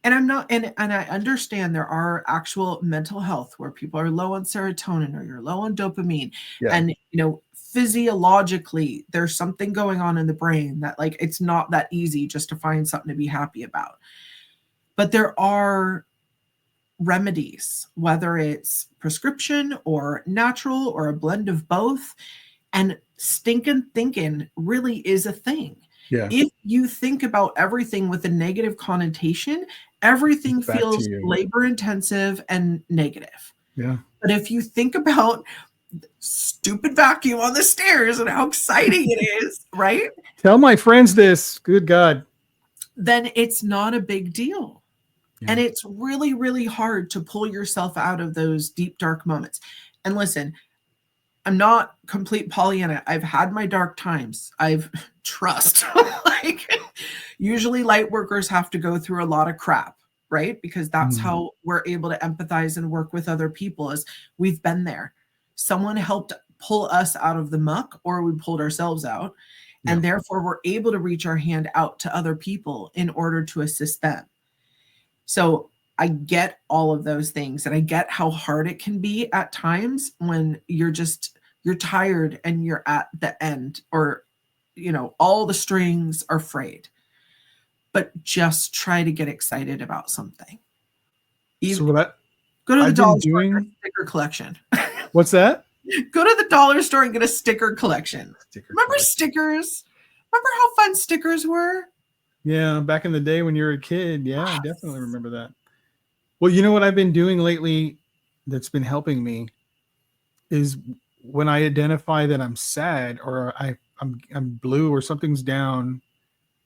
And I understand there are actual mental health where people are low on serotonin or you're low on dopamine. Yeah. And, physiologically, there's something going on in the brain that like, it's not that easy just to find something to be happy about. But there are remedies, whether it's prescription or natural or a blend of both. And stinking thinking really is a thing. Yeah. If you think about everything with a negative connotation, everything feels labor intensive and negative. Yeah. But if you think about stupid vacuum on the stairs and how exciting it is, right?
Tell my friends this. Good God.
Then it's not a big deal. Yeah. And it's really, really hard to pull yourself out of those deep, dark moments. And listen, I'm not complete Pollyanna. I've had my dark times. I've trust. Usually light workers have to go through a lot of crap, right? Because that's how we're able to empathize and work with other people is we've been there. Someone helped pull us out of the muck or we pulled ourselves out. Yeah. And therefore we're able to reach our hand out to other people in order to assist them. So I get all of those things and I get how hard it can be at times when you're you're tired and you're at the end, or, you know, all the strings are frayed. But just try to get excited about something.
So what
Go to the
I've
dollar
been
store and
doing-
get a sticker collection.
What's that?
Go to the dollar store and get a sticker collection. Remember
collection.
stickers? Remember how fun stickers were?
Yeah, back in the day when you were a kid. Yeah, I definitely remember that. Well, you know what I've been doing lately that's been helping me is when I identify that I'm sad or I'm blue or something's down,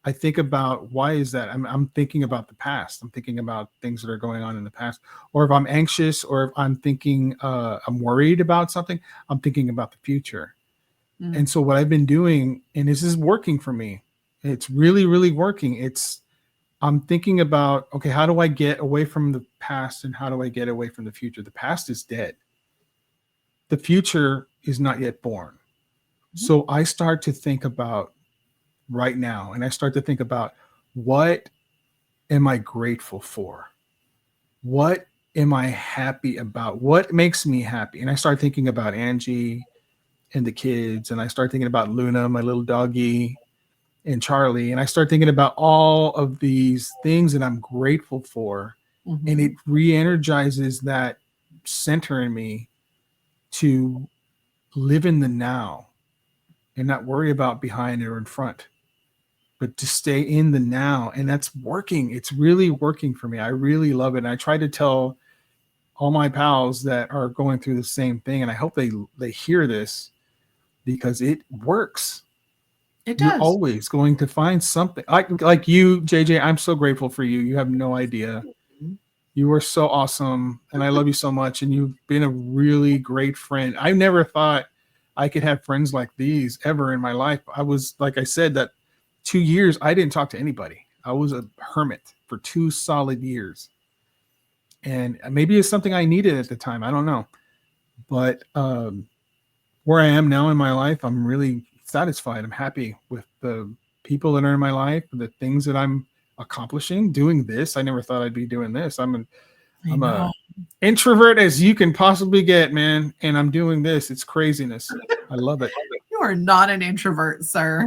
I think about why is that? I'm thinking about the past. I'm thinking about things that are going on in the past. Or if I'm anxious or if I'm thinking I'm worried about something, I'm thinking about the future.
Mm.
And so what I've been doing, and this is working for me, it's really, really working. I'm thinking about, okay, how do I get away from the past and how do I get away from the future? The past is dead. The future is not yet born. So I start to think about right now, and I start to think about, what am I grateful for? What am I happy about? What makes me happy? And I start thinking about Angie and the kids, and I start thinking about Luna, my little doggy, and Charlie, and I start thinking about all of these things that I'm grateful for, and it re-energizes that center in me to live in the now and not worry about behind or in front, but to stay in the now. And that's working. It's really working for me. I really love it. And I try to tell all my pals that are going through the same thing, and I hope they hear this, because it works.
It does.
You're always going to find something. Like you, JJ, I'm so grateful for you. You have no idea. You are so awesome, and I love you so much, and you've been a really great friend. I never thought I could have friends like these ever in my life. I was, like I said, that 2 years I didn't talk to anybody. I was a hermit for 2 solid years. And maybe it's something I needed at the time. I don't know. But where I am now in my life, I'm really satisfied. I'm happy with the people that are in my life, the things that I'm accomplishing, doing this. I never thought I'd be doing this. I'm a introvert as you can possibly get, man. And I'm doing this. It's craziness. I love it.
You are not an introvert, sir.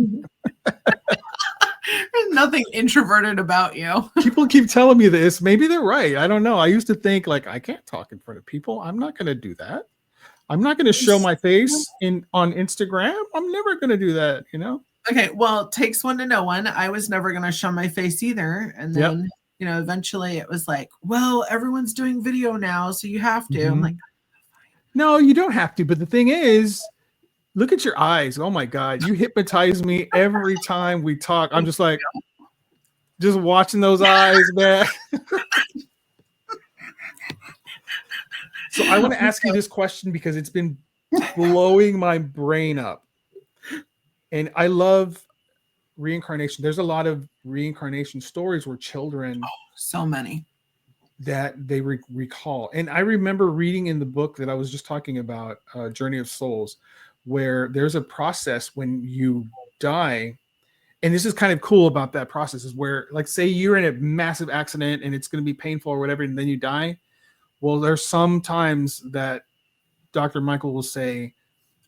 There's nothing introverted about you.
People keep telling me this. Maybe they're right. I don't know. I used to think, like, I can't talk in front of people. I'm not going to do that. I'm not going to show my face on Instagram. I'm never going to do that, you know?
Okay, well, takes one to know one. I was never going to show my face either. And then, you know, eventually it was like, well, everyone's doing video now, so you have to. I'm like,
no, you don't have to. But the thing is, look at your eyes. Oh my God. You hypnotize me every time we talk. I'm just like, just watching those eyes, man. So I want to ask you this question because it's been blowing my brain up. And I love reincarnation. There's a lot of reincarnation stories where children,
so many,
that they recall. And I remember reading in the book that I was just talking about, Journey of Souls, where there's a process when you die. And this is kind of cool about that process, is where, like, say you're in a massive accident and it's going to be painful or whatever, and then you die. Well, there's some times that Dr. Michael will say,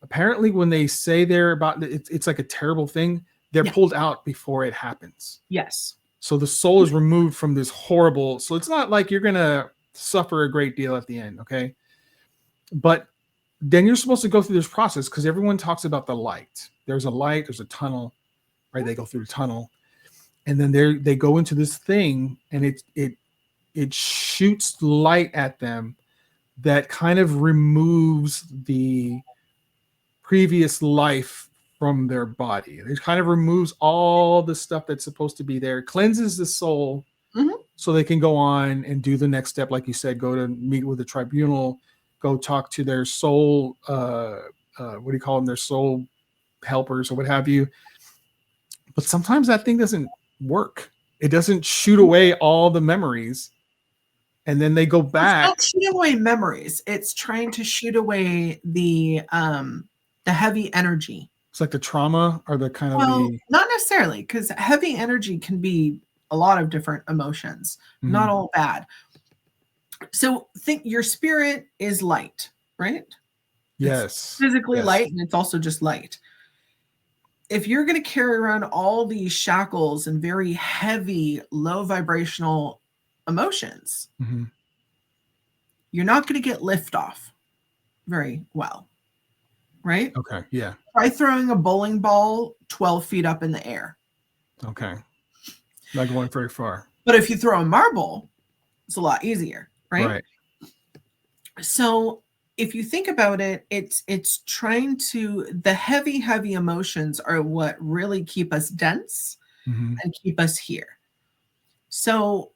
apparently when they say they're about, it's like a terrible thing, they're pulled out before it happens.
Yes.
So the soul is removed from this horrible, so it's not like you're going to suffer a great deal at the end, okay? But then you're supposed to go through this process, because everyone talks about the light. There's a light, there's a tunnel, right? They go through the tunnel, and then they go into this thing, and it shoots light at them that kind of removes the previous life from their body. It kind of removes all the stuff that's supposed to be there, cleanses the soul, so they can go on and do the next step. Like you said, go to meet with the tribunal, go talk to their soul, what do you call them? Their soul helpers or what have you. But sometimes that thing doesn't work. It doesn't shoot away all the memories. And then they go back.
It's not shoot away memories. It's trying to shoot away the heavy energy.
It's like the trauma or the kind of
not necessarily, because heavy energy can be a lot of different emotions, not all bad. So think your spirit is light, right?
Yes.
Physically
Yes.
light, and it's also just light. If you're going to carry around all these shackles and very heavy, low vibrational emotions,
Mm-hmm.
you're not going to get lift off very well, right?
Okay. Yeah.
Try throwing a bowling ball 12 feet up in the air.
Okay. Not going very far.
But if you throw a marble, it's a lot easier, right?
Right.
So if you think about it, it's trying to, the heavy emotions are what really keep us dense
Mm-hmm.
and keep us here. So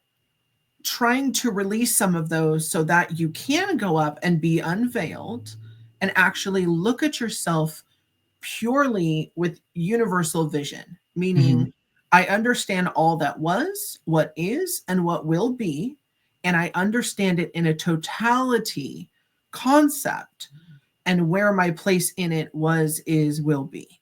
trying to release some of those so that you can go up and be unveiled and actually look at yourself purely with universal vision, meaning
Mm-hmm.
I understand all that was, what is, and what will be, and I understand it in a totality concept, and where my place in it was, is, will be,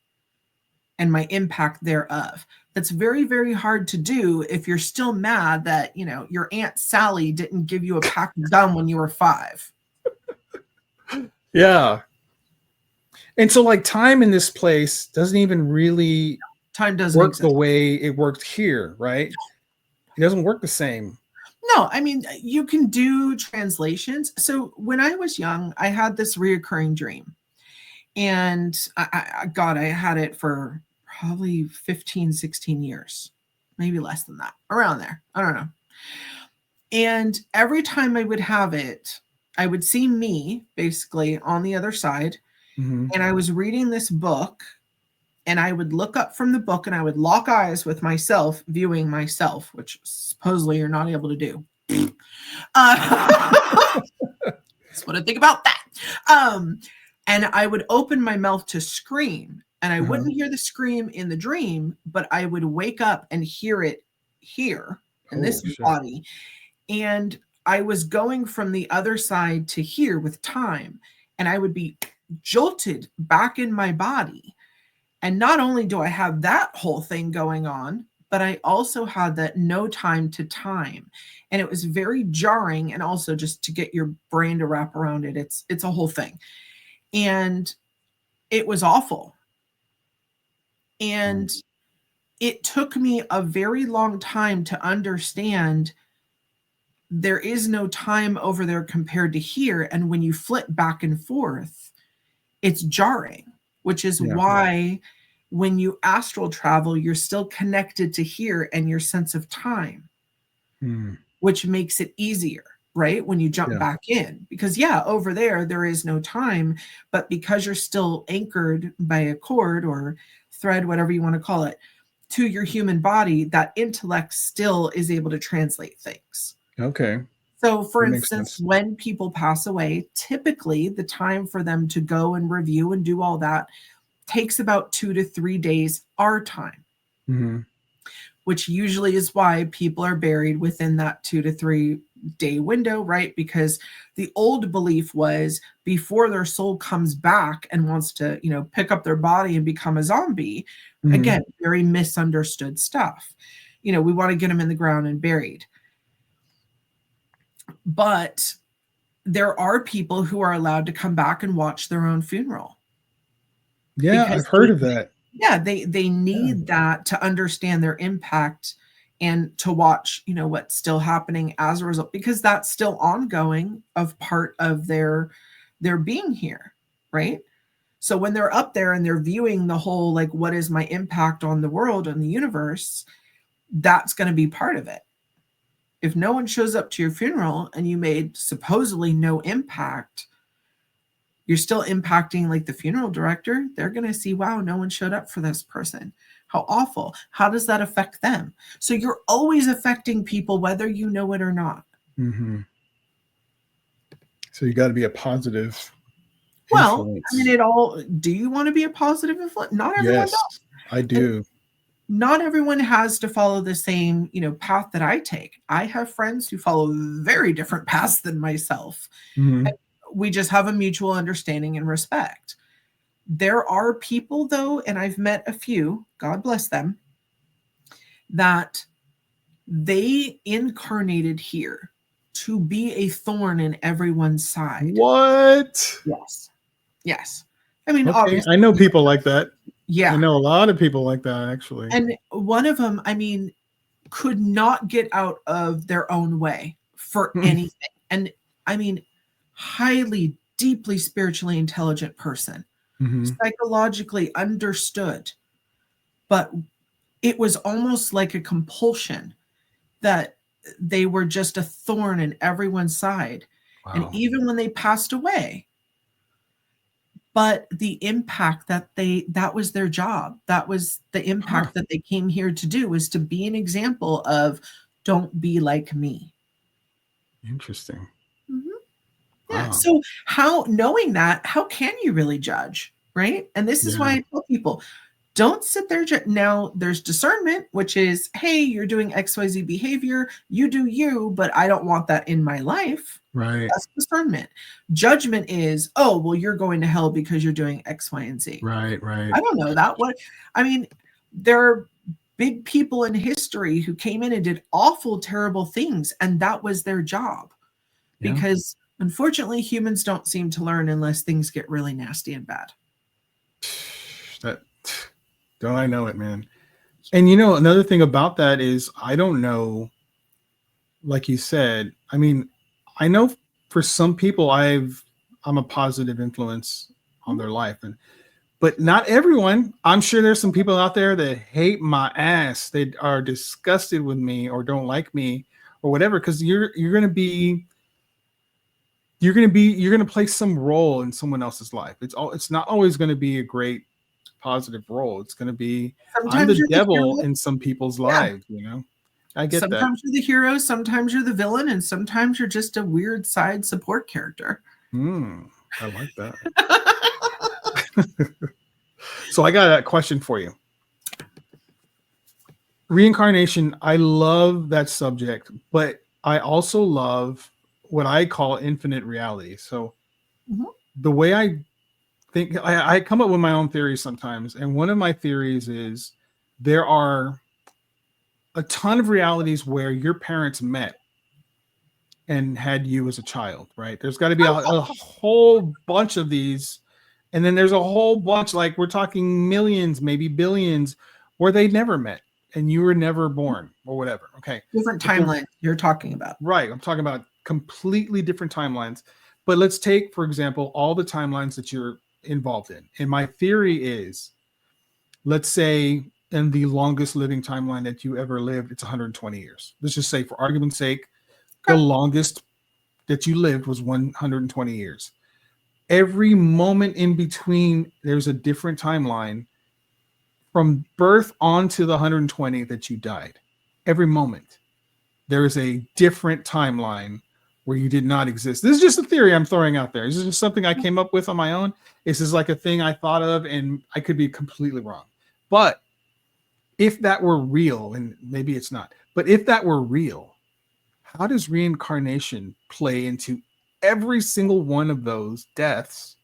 and my impact thereof. That's very, very hard to do if you're still mad that, your Aunt Sally didn't give you a pack of gum when you were 5.
Yeah. And so, like, time in this place doesn't even really
Time doesn't
work
exist.
the way it worked here, right? It doesn't work the same.
No, I mean, you can do translations. So when I was young, I had this reoccurring dream. And God, I had it for probably 15, 16 years, maybe less than that, around there. I don't know. And every time I would have it, I would see me basically on the other side.
Mm-hmm.
And I was reading this book, and I would look up from the book and I would lock eyes with myself, viewing myself, which supposedly you're not able to do. That's what I think about that. And I would open my mouth to scream, and I wouldn't hear the scream in the dream, but I would wake up and hear it here in this body. And I was going from the other side to here with time, and I would be jolted back in my body. And not only do I have that whole thing going on, but I also had that no time to time. And it was very jarring. And also, just to get your brain to wrap around it, it's a whole thing. And it was awful. And it took me a very long time to understand there is no time over there compared to here. And when you flip back and forth, it's jarring, which is why when you astral travel, you're still connected to here and your sense of time, which makes it easier, right? When you jump back in, because over there is no time, but because you're still anchored by a cord or thread, whatever you want to call it, to your human body, that intellect still is able to translate things.
Okay.
So, for instance, when people pass away, typically the time for them to go and review and do all that takes about 2 to 3 days our time, which usually is why people are buried within that 2 to 3 day window, right? Because the old belief was before their soul comes back and wants to, pick up their body and become a zombie, again, very misunderstood stuff. We want to get them in the ground and buried. But there are people who are allowed to come back and watch their own funeral.
Yeah, I've heard of that.
Yeah, they need that to understand their impact and to watch, what's still happening as a result, because that's still ongoing of part of their being here, right? So when they're up there and they're viewing the whole, like, what is my impact on the world and the universe, that's going to be part of it. If no one shows up to your funeral and you made supposedly no impact, you're still impacting, like, the funeral director. They're going to see, wow, no one showed up for this person. How awful. How does that affect them? So you're always affecting people, whether you know it or not.
So you got to be a positive
influence.
influence.
Do you want to be a positive influence? Not everyone does.
I do.
And not everyone has to follow the same, path that I take. I have friends who follow very different paths than myself. And we just have a mutual understanding and respect. There are people, though, and I've met a few, God bless them, that they incarnated here to be a thorn in everyone's side.
What?
Yes. Yes. I mean,
Okay,
obviously.
I know people like that.
Yeah.
I know a lot of people like that, actually.
And one of them, I mean, could not get out of their own way for anything. And I mean, highly, deeply spiritually intelligent person, psychologically understood, but it was almost like a compulsion that they were just a thorn in everyone's side.
Wow.
And even when they passed away, but the impact that was their job. That was the impact that they came here to do, was to be an example of don't be like me.
Interesting.
Yeah.
Wow.
So knowing that, how can you really judge? Right. And this is why I tell people, don't sit there. Now there's discernment, which is, hey, you're doing XYZ behavior. You do you, but I don't want that in my life.
Right.
That's discernment. Judgment is, oh, well, you're going to hell because you're doing X, Y, and Z.
Right.
I don't know that. I mean, there are big people in history who came in and did awful, terrible things, and that was their job.
Yeah.
Because unfortunately, humans don't seem to learn unless things get really nasty and bad.
Don't I know it, man? And another thing about that is, I don't know, like you said, I mean, I know for some people I'm a positive influence on their life, but not everyone. I'm sure there's some people out there that hate my ass. They are disgusted with me or don't like me or whatever, because you're going to play some role in someone else's life. It's not always going to be a great positive role. It's going to be, I'm the devil in some people's lives. I get that.
Sometimes you're the hero, sometimes you're the villain, and sometimes you're just a weird side support character.
I like that. So I got a question for you. Reincarnation, I love that subject, but I also love what I call infinite reality. So the way I think, I come up with my own theories sometimes. And one of my theories is there are a ton of realities where your parents met and had you as a child, right? There's got to be a whole bunch of these. And then there's a whole bunch, like we're talking millions, maybe billions, where they never met and you were never born or whatever. Okay.
Different timelines you're talking about.
Right. I'm talking about completely different timelines. But let's take, for example, all the timelines that you're involved in. And my theory is, let's say in the longest living timeline that you ever lived, it's 120 years. Let's just say, for argument's sake, the longest that you lived was 120 years. Every moment in between, there's a different timeline from birth on to the 120 that you died. Every moment, there is a different timeline where you did not exist. This is just a theory I'm throwing out there. This is just something I came up with on my own. This is like a thing I thought of, and I could be completely wrong. But if that were real, and maybe it's not, but if that were real, how does reincarnation play into every single one of those deaths?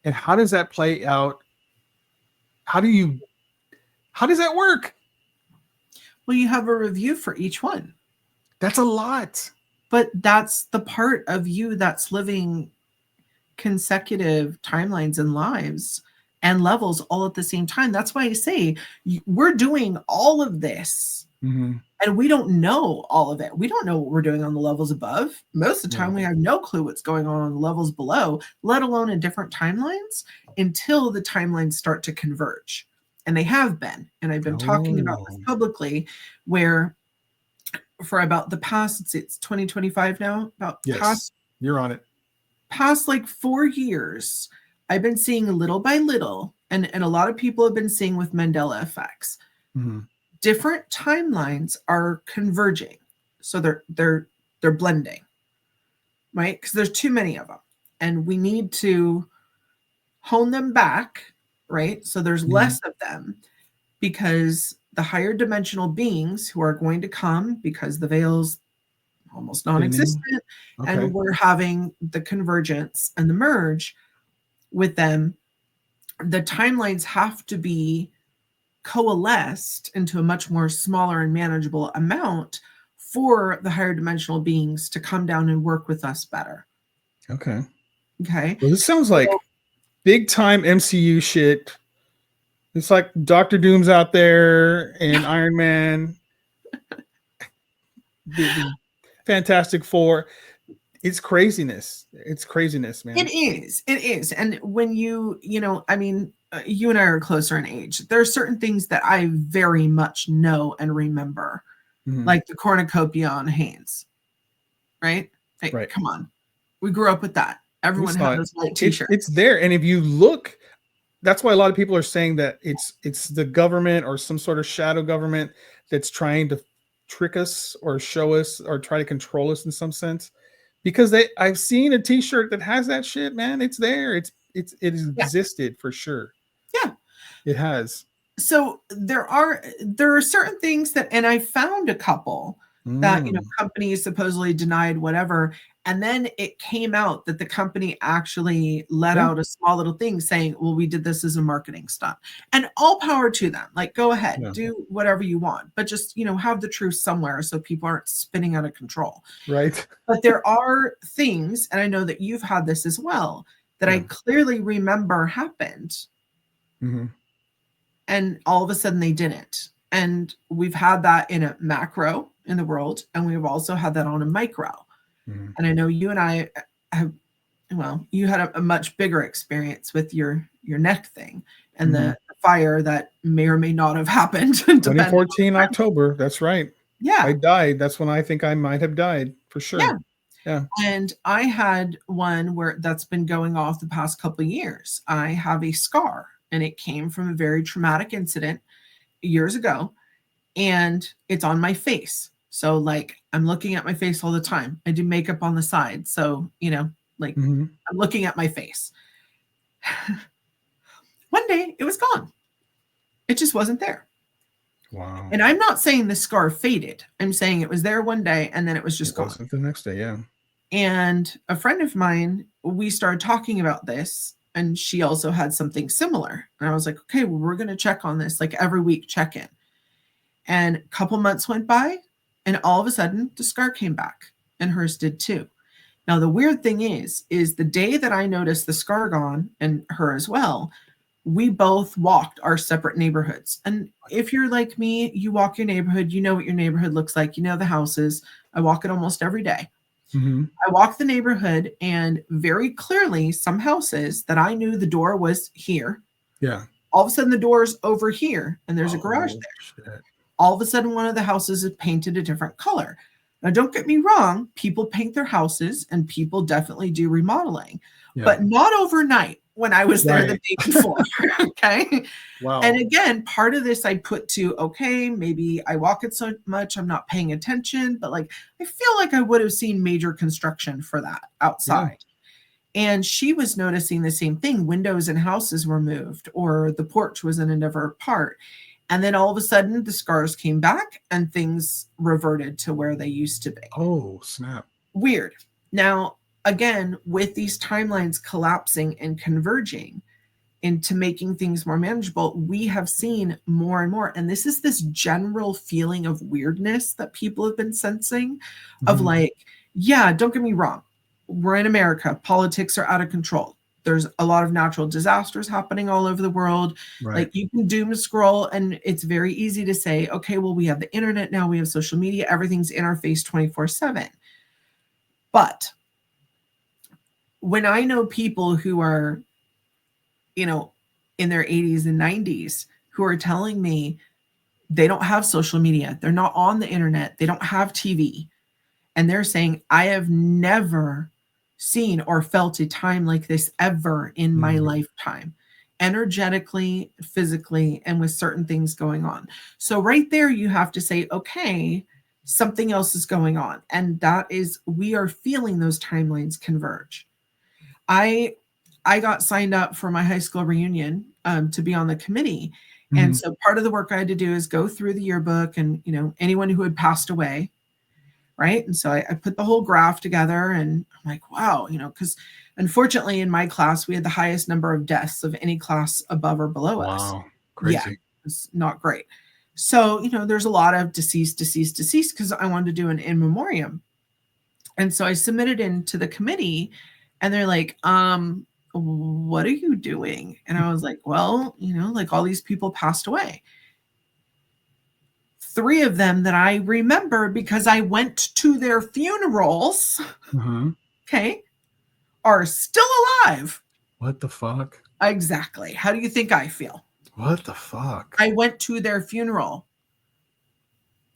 And how does that play out? How does that work?
Well, you have a review for each one.
That's a lot.
But that's the part of you that's living consecutive timelines and lives and levels all at the same time. That's why I say we're doing all of this. And we don't know all of it. We don't know what we're doing on the levels above. Most of the time, we have no clue what's going on the levels below, let alone in different timelines, until the timelines start to converge. And they have been. And I've been talking about this publicly, where for about the past, it's 2025 now,
you're on it.
Past like 4 years, I've been seeing little by little, and a lot of people have been seeing with Mandela effects. Different timelines are converging, so they're blending, right? Because there's too many of them, and we need to hone them back, right? So there's less of them, because the higher dimensional beings who are going to come, because the veil's almost non-existent, and we're having the convergence and the merge with them, the timelines have to be coalesced into a much more smaller and manageable amount for the higher dimensional beings to come down and work with us better.
Okay.
Okay.
Well, this sounds like big time MCU shit. It's like Doctor Doom's out there and Iron Man, the Fantastic Four. It's craziness. It's craziness, man.
It is. It is. And when you know, I mean, you and I are closer in age. There are certain things that I very much know and remember, like the cornucopia on Hanes, right? Like,
Right.
come on. We grew up with that. Everyone had those white t-shirts.
It's there. And if you look, that's why a lot of people are saying that it's the government or some sort of shadow government that's trying to trick us or show us or try to control us in some sense. Because I've seen a t-shirt that has that shit, man. It's there. It existed for sure.
Yeah.
It has.
So there are certain things that, and I found a couple that, you know, companies supposedly denied whatever. And then it came out that the company actually let out a small little thing saying, well, we did this as a marketing stunt, and all power to them. Like, go ahead, do whatever you want, but just, you know, have the truth somewhere so people aren't spinning out of control.
Right.
But there are things, and I know that you've had this as well, that I clearly remember happened. And all of a sudden they didn't. And we've had that in a macro in the world, and we've also had that on a micro. And I know you and I have, well, you had a much bigger experience with your neck thing and the fire that may or may not have happened.
2014 October. That's right.
Yeah.
I died. That's when I think I might have died for sure.
Yeah.
Yeah.
And I had one where that's been going off the past couple of years. I have a scar, and it came from a very traumatic incident years ago, and it's on my face. So like, I'm looking at my face all the time. I do makeup on the side. So, you know, like I'm looking at my face. One day it was gone. It just wasn't there.
Wow.
And I'm not saying the scar faded. I'm saying it was there one day and then it was just gone.
The next day, yeah.
And a friend of mine, we started talking about this, and she also had something similar. And I was like, okay, well, we're going to check on this, like every week check in. And a couple months went by, and all of a sudden the scar came back, and hers did too. Now, the weird thing is the day that I noticed the scar gone, and her as well, we both walked our separate neighborhoods. And if you're like me, you walk your neighborhood, you know what your neighborhood looks like, you know the houses. I walk it almost every day. I walked the neighborhood, and very clearly some houses that I knew the door was here.
Yeah.
All of a sudden the door's over here, and there's a garage there.
Shit.
All of a sudden one of the houses is painted a different color. Now, don't get me wrong. People paint their houses, and people definitely do remodeling, but not overnight when I was there the day before. Okay.
Wow.
And again, part of this I put to, okay, maybe I walk it so much I'm not paying attention, but like, I feel like I would have seen major construction for that outside. And she was noticing the same thing. Windows in houses were moved, or the porch was in a different part. And then all of a sudden the scars came back and things reverted to where they used to be.
Oh, snap.
Weird. Now, again, with these timelines collapsing and converging into making things more manageable, we have seen more and more. And this is this general feeling of weirdness that people have been sensing of like, yeah, don't get me wrong. We're in America. Politics are out of control. There's a lot of natural disasters happening all over the world. Like, you can doom scroll, and it's very easy to say, okay, well, we have the internet now, we have social media, everything's in our face 24/7. But when I know people who are, you know, in their 80s and 90s who are telling me they don't have social media, they're not on the internet, they don't have TV, and they're saying, I have never seen or felt a time like this ever in my lifetime, energetically, physically, and with certain things going on. So right there, you have to say, okay, something else is going on. And that is, we are feeling those timelines converge. I got signed up for my high school reunion to be on the committee. And so part of the work I had to do is go through the yearbook and, you know, anyone who had passed away. Right. And so I put the whole graph together, and I'm like, wow, you know, because unfortunately in my class, we had the highest number of deaths of any class above or below us.
Wow. Crazy.
Yeah, it's not great. So, you know, there's a lot of deceased, because I wanted to do an in memoriam. And so I submitted into the committee, And they're like, what are you doing? And I was like, well, like all these people passed away. 3 of them that I remember because I went to their funerals, okay, are still alive.
What the fuck?
Exactly. How do you think I feel?
What the fuck?
I went to their funeral.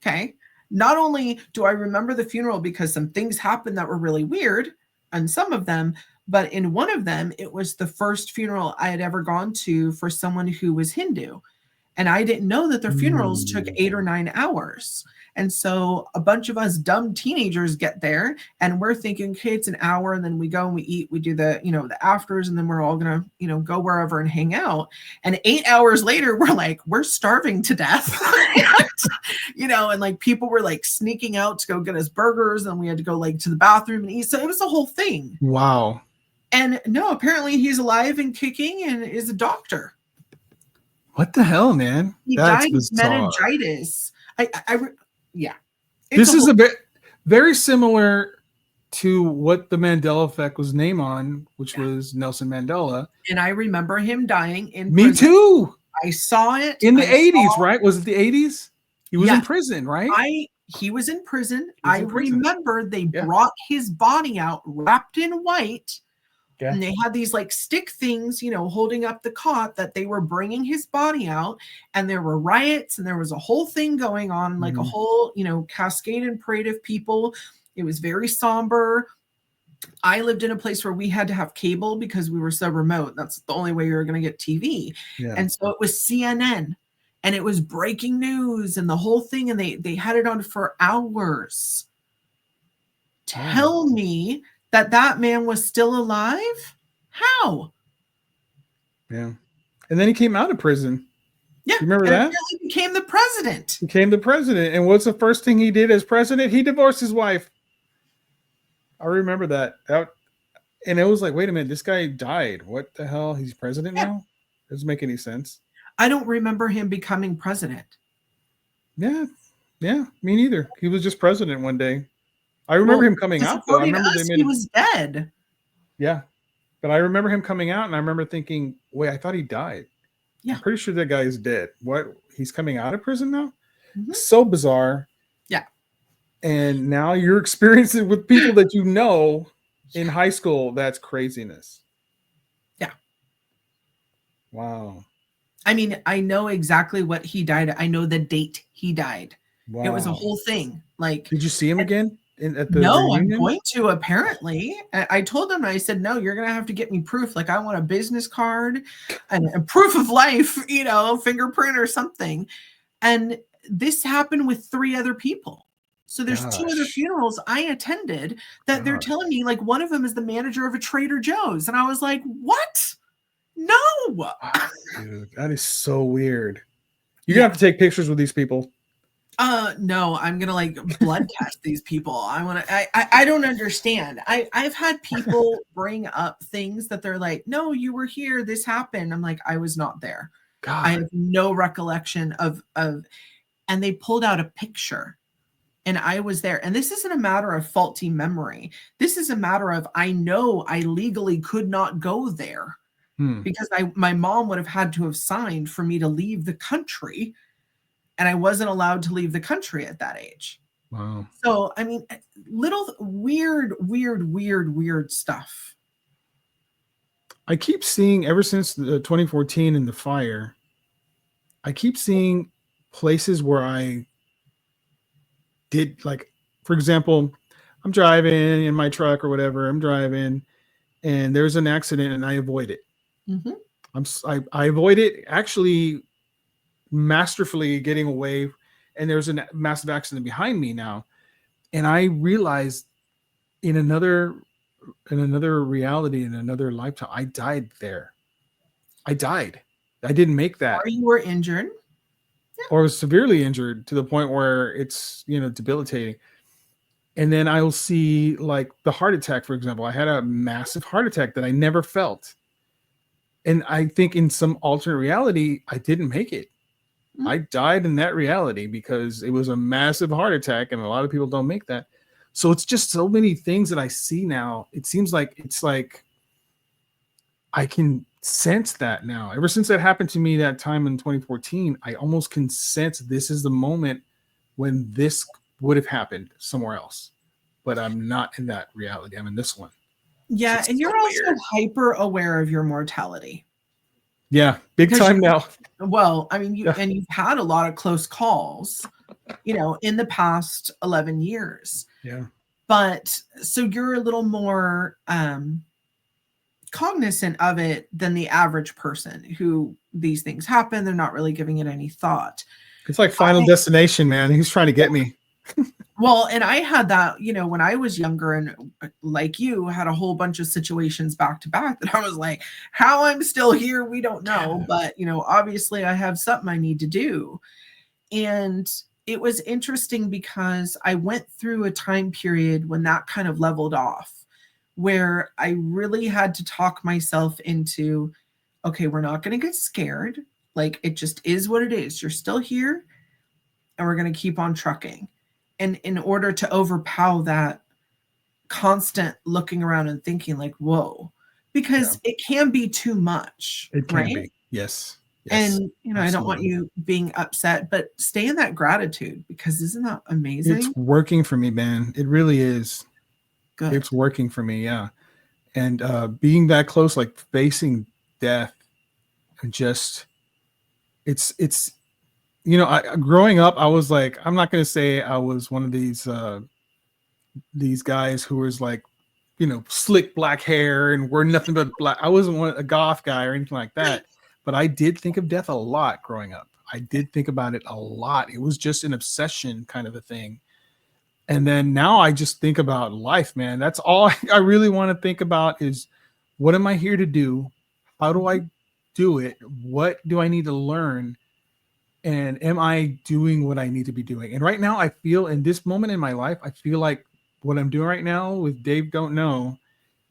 Okay. Not only do I remember the funeral because some things happened that were really weird on some of them, but in one of them, it was the first funeral I had ever gone to for someone who was Hindu. And I didn't know that their funerals took 8 or 9 hours. And so a bunch of us dumb teenagers get there and we're thinking, okay, it's an hour. And then we go and we eat, we do the, the afters, and then we're all going to, go wherever and hang out. And 8 hours later, we're like, we're starving to death. And like people were like sneaking out to go get us burgers, and we had to go like to the bathroom and eat. So it was a whole thing.
Wow.
And no, apparently he's alive and kicking and is a doctor.
What the hell, man?
He died of meningitis. Yeah.
This is a bit very similar to what the Mandela effect was named on, which was Nelson Mandela.
And I remember him dying in
Me
prison.
too.
I saw it
in the 80s, right? Was it the 80s? He was in prison, right?
He was in prison. I remember they brought his body out wrapped in white. Yeah. And they had these like stick things, holding up the cot that they were bringing his body out. And there were riots and there was a whole thing going on, like a whole, cascade and parade of people. It was very somber. I lived in a place where we had to have cable because we were so remote. That's the only way you were going to get TV. Yeah. And so it was CNN and it was breaking news and the whole thing. And they had it on for hours. Tell me that man was still alive? How?
Yeah. And then he came out of prison.
Yeah.
You remember that?
He became the president.
Became the president. And what's the first thing he did as president? He divorced his wife. I remember that. And it was like, wait a minute, this guy died. What the hell? He's president now? Doesn't make any sense.
I don't remember him becoming president.
Yeah. Yeah. Me neither. He was just president one day. I remember him coming out, though. I remember
he was dead.
Yeah. But I remember him coming out, and I remember thinking, wait, I thought he died.
Yeah.
I'm pretty sure that guy is dead. What? He's coming out of prison now? So bizarre.
Yeah.
And now you're experiencing with people that you know in high school. That's craziness.
Yeah.
Wow.
I mean, I know exactly what he died. I know the date he died.
Wow.
It was a whole thing. Like,
did you see him again?
No, I'm going to, apparently. I told them, I said, no, you're going to have to get me proof. Like, I want a business card and a proof of life, fingerprint or something. And this happened with 3 other people. So there's 2 other funerals I attended that they're telling me, like, one of them is the manager of a Trader Joe's. And I was like, what? No.
Dude, that is so weird. You're going to have to take pictures with these people.
No, I'm gonna like blood test these people. I don't understand. I've had people bring up things that they're like, no, you were here, this happened. I'm like, I was not there. God. I have no recollection of, and they pulled out a picture and I was there. And this isn't a matter of faulty memory. This is a matter of, I know I legally could not go there because my mom would have had to have signed for me to leave the country. And I wasn't allowed to leave the country at that age.
Wow.
So, I mean, little weird stuff.
I keep seeing, ever since the 2014 and the fire, I keep seeing places where I did, like, for example, I'm driving in my truck or whatever. I'm driving and there's an accident and I avoid it. I avoid it actually masterfully getting away, and there's a massive accident behind me now, and I realized in another reality, in another lifetime, I died there. I died. I didn't make that.
Or you were injured,
or was severely injured to the point where it's debilitating. And then I'll see, like, the heart attack, for example. I had a massive heart attack that I never felt, and I think in some alternate reality I didn't make it. I died in that reality because it was a massive heart attack, and a lot of people don't make that. So it's just so many things that I see now. It seems like I can sense that now. Ever since that happened to me that time in 2014, I almost can sense this is the moment when this would have happened somewhere else. But I'm not in that reality. I'm in this one.
Yeah, and you're also hyper aware of your mortality.
Yeah, big time now.
Well, I mean, and you've had a lot of close calls, in the past 11 years.
Yeah.
But so you're a little more cognizant of it than the average person who these things happen. They're not really giving it any thought.
It's like Final Destination, man. He's trying to get me.
Well, and I had that, when I was younger, and like you had a whole bunch of situations back to back that I was like, how I'm still here, we don't know. But, obviously I have something I need to do. And it was interesting because I went through a time period when that kind of leveled off, where I really had to talk myself into, okay, we're not going to get scared. Like, it just is what it is. You're still here, and we're going to keep on trucking. And in order to overpower that constant looking around and thinking like, whoa, because it can be too much.
It can be. Yes.
And, I don't want you being upset, but stay in that gratitude, because isn't that amazing?
It's working for me, man. It really is.
Good.
It's working for me. Yeah. And being that close, like facing death, and just, it's, growing up, I was like, I'm not going to say I was one of these guys who was like, slick black hair and wore nothing but black. I wasn't a goth guy or anything like that, but I did think of death a lot growing up. I did think about it a lot. It was just an obsession kind of a thing. And then now I just think about life, man. That's all I really want to think about is, what am I here to do? How do I do it? What do I need to learn? And am I doing what I need to be doing? And right now, I feel in this moment in my life, I feel like what I'm doing right now with Dave Don't Know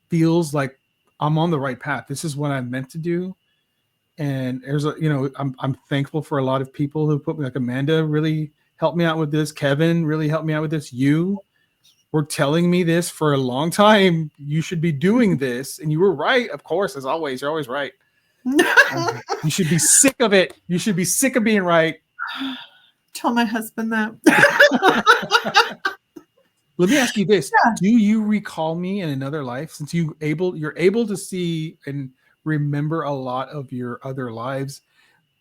feels like I'm on the right path. This is what I'm meant to do. And there's I'm thankful for a lot of people who put me, like Amanda really helped me out with this. Kevin really helped me out with this. You were telling me this for a long time. You should be doing this. And you were right. Of course, as always, you're always right. You should be sick of it. You should be sick of being right.
Tell my husband that.
Let me ask you this. Yeah. Do you recall me in another life, since you're able to see and remember a lot of your other lives?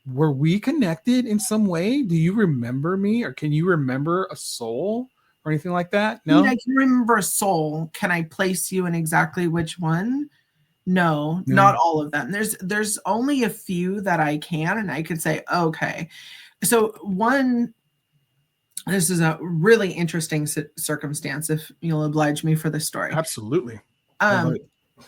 Were we connected in some way? Do you remember me, or can you remember a soul or anything like that? No,
I can remember a soul. Can I place you in exactly which one? No, not all of them. There's only a few that I can, and I could say, okay. So this is a really interesting circumstance, if you'll oblige me for this story.
Absolutely.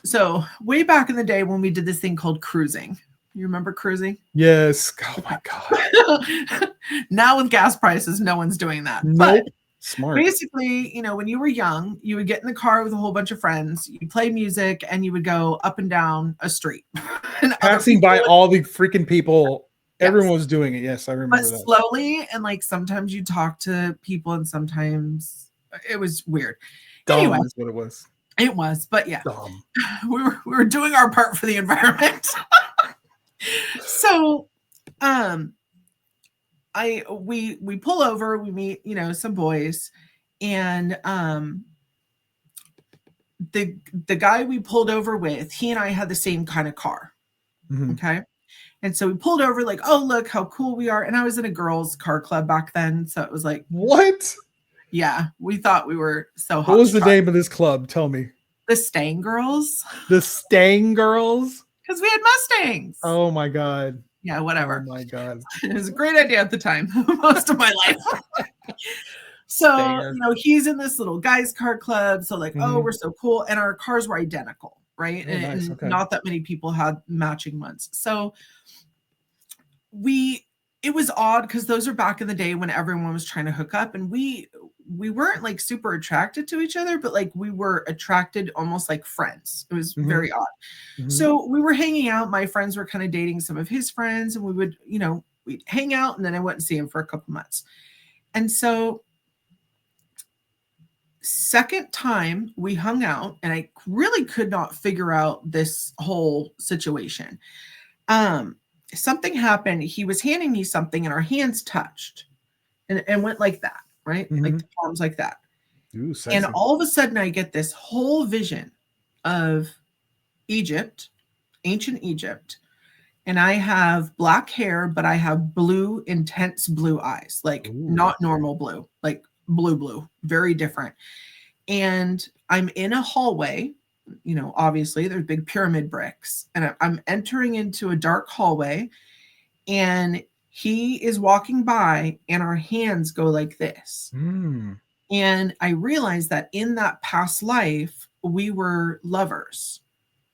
So way back in the day when we did this thing called cruising, you remember cruising?
Yes. Oh my God.
Now with gas prices, no one's doing that.
Nope.
But
smart.
Basically, when you were young, you would get in the car with a whole bunch of friends, you play music, and you would go up and down a street.
Passing by all the freaking people. Yes. Everyone was doing it. Yes, I remember that.
Slowly, and like sometimes you talk to people, and sometimes it was weird.
Dumb
anyway,
is what it was.
It was, but yeah.
Dumb.
We were doing our part for the environment. So we pull over, we meet, some boys, and the guy we pulled over with, he and I had the same kind of car. Mm-hmm. Okay. And so we pulled over like, oh, look how cool we are. And I was in a girls' car club back then. So it was like,
what?
Yeah. We thought we were so hot.
What was the name of this club? Tell me.
The Stang Girls.
The Stang Girls?
Because we had Mustangs.
Oh my God.
Yeah, whatever.
Oh my God.
It was a great idea at the time, most of my life. So, he's in this little guys' car club. So like, oh, we're so cool. And our cars were identical, right?
Oh, nice. Okay.
Not that many people had matching ones. So it was odd because those are back in the day when everyone was trying to hook up, and we weren't like super attracted to each other, but like we were attracted almost like friends. It was very odd. Mm-hmm. So we were hanging out. My friends were kind of dating some of his friends, and we would, we'd hang out, and then I wouldn't see him for a couple months. And so second time we hung out, and I really could not figure out this whole situation. Something happened. He was handing me something and our hands touched and went like that, right? Like the palms like that.
Ooh, sexy.
And all of a sudden I get this whole vision of Egypt, ancient Egypt. And I have black hair, but I have blue, intense blue eyes, like not normal blue, like blue, very different. And I'm in a hallway, you know, obviously there's big pyramid bricks, and I'm entering into a dark hallway, and he is walking by and our hands go like this. And I realized that in that past life, we were lovers.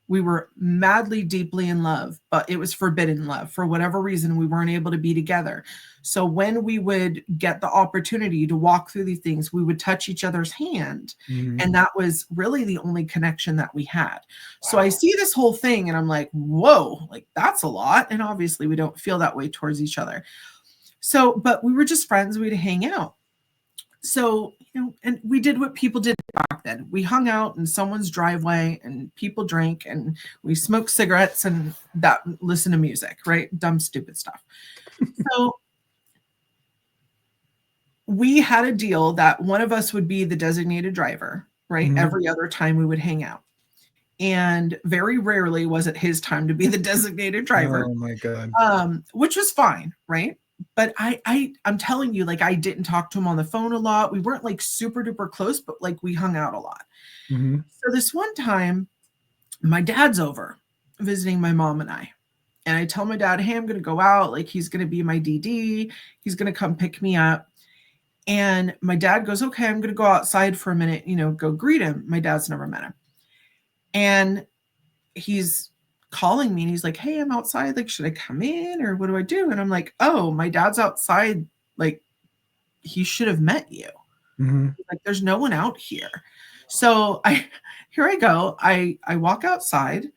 We were madly, deeply in love, but it was forbidden love. For whatever reason, we weren't able to be together. So when we would get the opportunity to walk through these things, we would touch each other's hand. And that was really the only connection that we had. Wow. So I see this whole thing and I'm like, whoa, like that's a lot. And obviously we don't feel that way towards each other. So, but we were just friends. We'd hang out. So, you know, and we did what people did back then. We hung out in someone's driveway and people drank and we smoked cigarettes and that listen to music, right? Dumb, stupid stuff. So we had a deal that one of us would be the designated driver, right? Every other time we would hang out. And very rarely was it his time to be the designated driver.
Oh my God.
Which was fine, right? But I'm telling you, like, I didn't talk to him on the phone a lot. We weren't like super duper close, but like we hung out a lot. So this one time, my dad's over visiting my mom and I. And I tell my dad, hey, I'm going to go out. Like, he's going to be my DD. He's going to come pick me up. And my dad goes, okay, I'm going to go outside for a minute, you know, go greet him. My dad's never met him. And he's calling me and he's like, hey, I'm outside. Like, should I come in or what do I do? And I'm like, oh, my dad's outside. Like, he should have met you. Like, there's no one out here. So here I go. I walk outside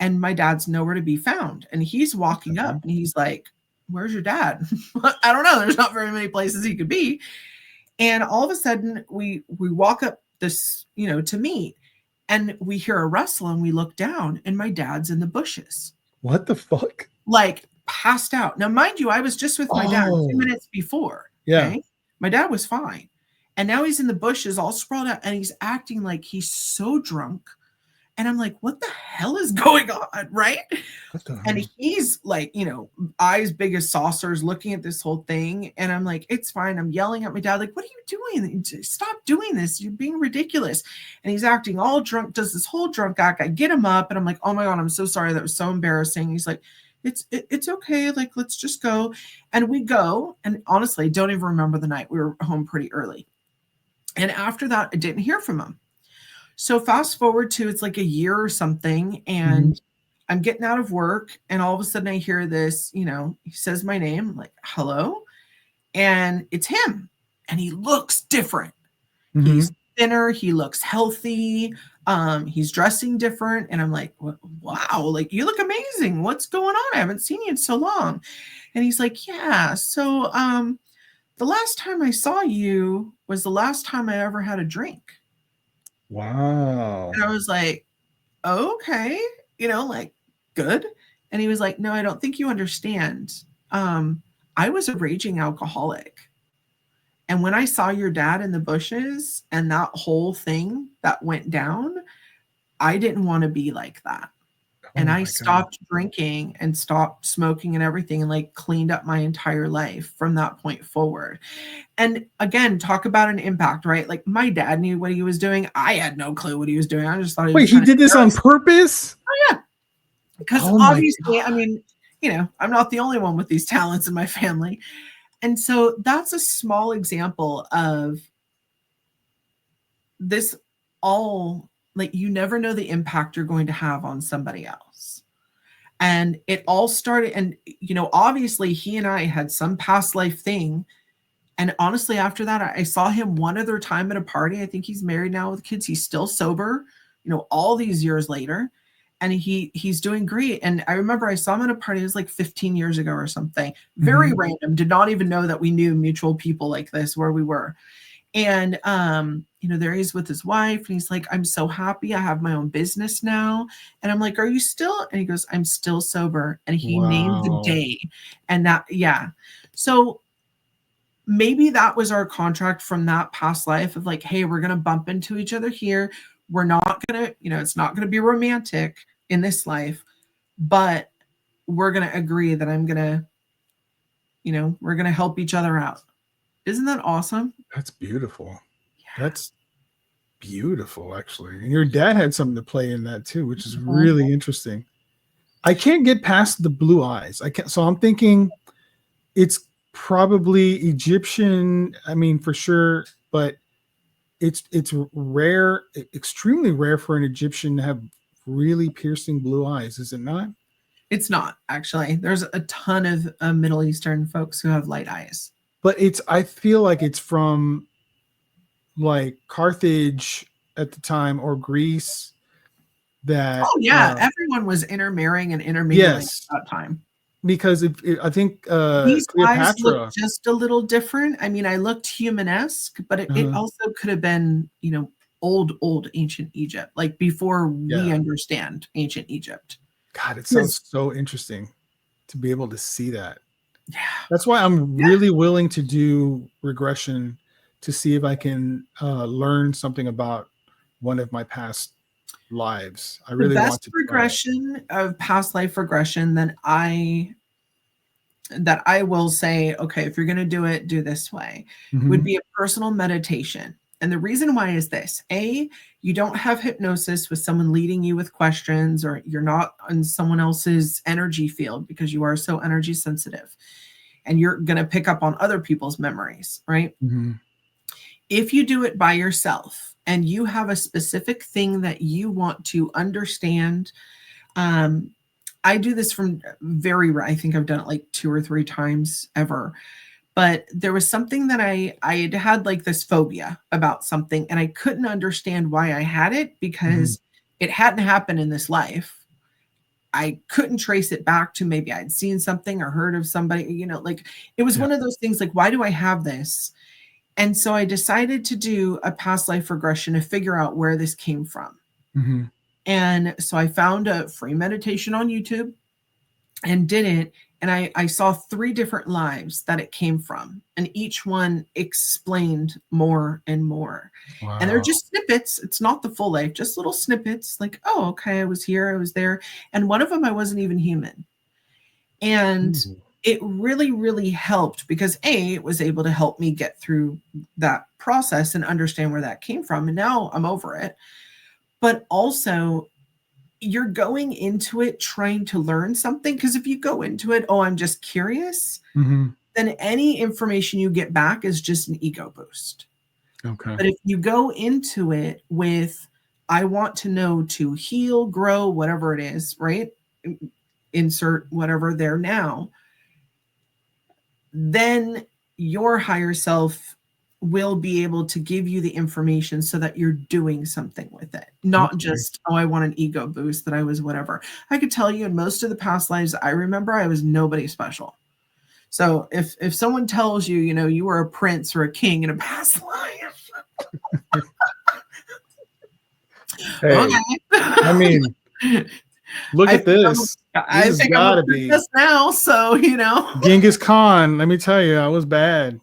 and my dad's nowhere to be found. And he's walking up and he's like, where's your dad? I don't know. There's not very many places he could be. And all of a sudden we walk up this, you know, to meet. And we hear a rustle and we look down and my dad's in the bushes.
What the fuck?
Like passed out. Now, mind you, I was just with my dad 2 minutes before.
Yeah.
Okay? My dad was fine. And now he's in the bushes all sprawled out and he's acting like he's so drunk. And I'm like, what the hell is going on? Right. And he's like, you know, eyes big as saucers looking at this whole thing. And I'm like, it's fine. I'm yelling at my dad, like, what are you doing? Stop doing this. You're being ridiculous. And he's acting all drunk, does this whole drunk act. I get him up and I'm like, oh my God, I'm so sorry. That was so embarrassing. He's like, it's okay. Like, let's just go. And we go. And honestly, I don't even remember the night. We were home pretty early. And after that, I didn't hear from him. So fast forward to it's like a year or something, and I'm getting out of work, and all of a sudden I hear this, you know, he says my name, I'm like, hello, and it's him, and he looks different. He's thinner, he looks healthy, he's dressing different, and I'm like, wow, like you look amazing. What's going on? I haven't seen you in so long. And he's like, yeah, so the last time I saw you was the last time I ever had a drink.
Wow.
And I was like, okay, you know, like, good. And he was like, no, I don't think you understand. I was a raging alcoholic. And when I saw your dad in the bushes and that whole thing that went down, I didn't want to be like that. And I stopped drinking and stopped smoking and everything and like cleaned up my entire life from that point forward. And again, talk about an impact, right? Like my dad knew what he was doing. I had no clue what he was doing. I just thought
he did this on purpose?
Oh, yeah. Because obviously, I mean, you know, I'm not the only one with these talents in my family. And so that's a small example of this all. Like, you never know the impact you're going to have on somebody else. And it all started, and, you know, obviously he and I had some past life thing. And honestly, after that, I saw him one other time at a party. I think he's married now with kids. He's still sober, you know, all these years later. And he's doing great. And I remember I saw him at a party, it was like 15 years ago or something. Very random. Did not even know that we knew mutual people like this where we were. And there he is with his wife, and he's like, I'm so happy I have my own business now. And I'm like, are you still? And he goes, I'm still sober. And he named the day. And that, yeah. So maybe that was our contract from that past life of like, hey, we're gonna bump into each other here. We're not gonna, it's not gonna be romantic in this life, but we're gonna agree that I'm gonna, we're gonna help each other out. Isn't that awesome?
That's beautiful. Yeah. That's beautiful, actually. And your dad had something to play in that too, which is really interesting. I can't get past the blue eyes. I can't. So I'm thinking it's probably Egyptian. I mean, for sure, but it's rare, extremely rare for an Egyptian to have really piercing blue eyes. Is it not?
It's not, actually. There's a ton of Middle Eastern folks who have light eyes.
But I feel like it's from like Carthage at the time or Greece. That
everyone was intermarrying and intermingling at that time.
Because I think
these
Cleopatra
eyes look just a little different. I mean, I looked human-esque, but it also could have been, old ancient Egypt, like before we understand ancient Egypt.
God, it sounds so interesting to be able to see that.
Yeah.
That's why I'm really willing to do regression to see if I can learn something about one of my past lives. I really want to
regression of past life regression that I will say, okay, if you're going to do it, do this way, would be a personal meditation. And the reason why is this: A, you don't have hypnosis with someone leading you with questions, or you're not on someone else's energy field because you are so energy sensitive and you're going to pick up on other people's memories, right? If you do it by yourself and you have a specific thing that you want to understand, I do this from I think I've done it like 2 or 3 times ever. But there was something that I had like this phobia about something, and I couldn't understand why I had it because it hadn't happened in this life. I couldn't trace it back to maybe I'd seen something or heard of somebody, like it was one of those things like, why do I have this? And so I decided to do a past life regression to figure out where this came from. And so I found a free meditation on YouTube and did it. And I saw 3 different lives that it came from. And each one explained more and more. Wow. And they're just snippets. It's not the full life, just little snippets like, oh, okay, I was here, I was there. And one of them, I wasn't even human. And it really, really helped because A, it was able to help me get through that process and understand where that came from. And now I'm over it. But also, you're going into it trying to learn something, because if you go into it, oh, I'm just curious, then any information you get back is just an ego boost. Okay. But if you go into it with, I want to know to heal, grow, whatever it is, right? Insert whatever there now, then your higher self will be able to give you the information so that you're doing something with it. Not just, oh, I want an ego boost that I was whatever. I could tell you in most of the past lives I remember, I was nobody special. So if someone tells you, you were a prince or a king in a past life.
Hey, okay. I mean, look at this.
I think I'm a princess now, so,
Genghis Khan, let me tell you, I was bad.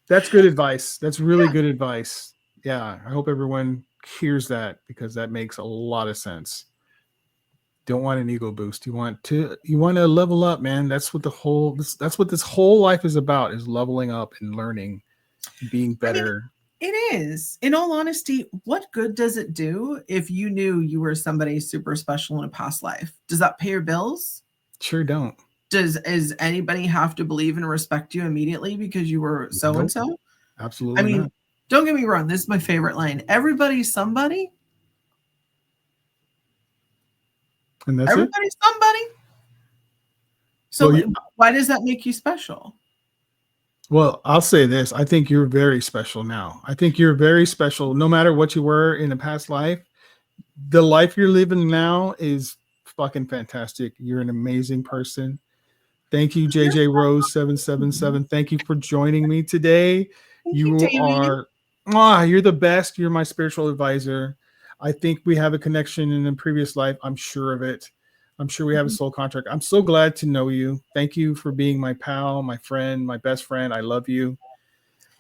That's good advice. That's really good advice. Yeah, I hope everyone hears that because that makes a lot of sense. Don't want an ego boost. You want to level up, man. That's what that's what this whole life is about, is leveling up and learning, being better.
I mean, it is. In all honesty, what good does it do if you knew you were somebody super special in a past life? Does that pay your bills?
Sure don't.
Does anybody have to believe and respect you immediately because you were so-and-so?
Nope. Absolutely. I mean, not.
Don't get me wrong. This is my favorite line. Everybody's somebody.
And that's
everybody's somebody. So why does that make you special?
Well, I'll say this. I think you're very special now. I think you're very special no matter what you were in a past life. The life you're living now is fucking fantastic. You're an amazing person. Thank you, JJ Rose 777. Thank you for joining me today. You are you're the best. You're my spiritual advisor. I think we have a connection in a previous life. I'm sure of it. I'm sure we have a soul contract. I'm so glad to know you. Thank you for being my pal, my friend, my best friend. I love you.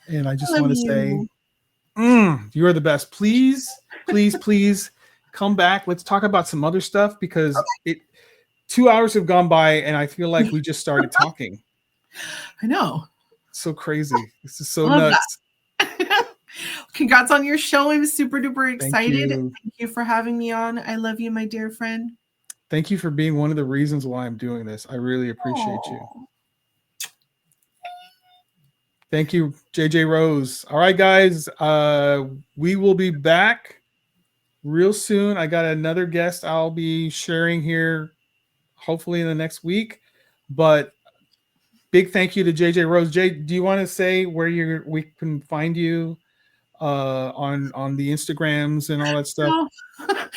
And I just want to say, you are the best. Please, please, please come back. Let's talk about some other stuff because 2 hours have gone by and I feel like we just started talking.
I know.
So crazy. This is so nuts.
Congrats on your show. I'm super duper excited.
Thank
you for having me on. I love you, my dear friend.
Thank you for being one of the reasons why I'm doing this. I really appreciate you. Thank you, JJ Rose. All right, guys. We will be back real soon. I got another guest I'll be sharing here hopefully in the next week. But big thank you to JJ Rose. Jay, do you want to say where we can find you on the Instagrams and all that stuff?
No.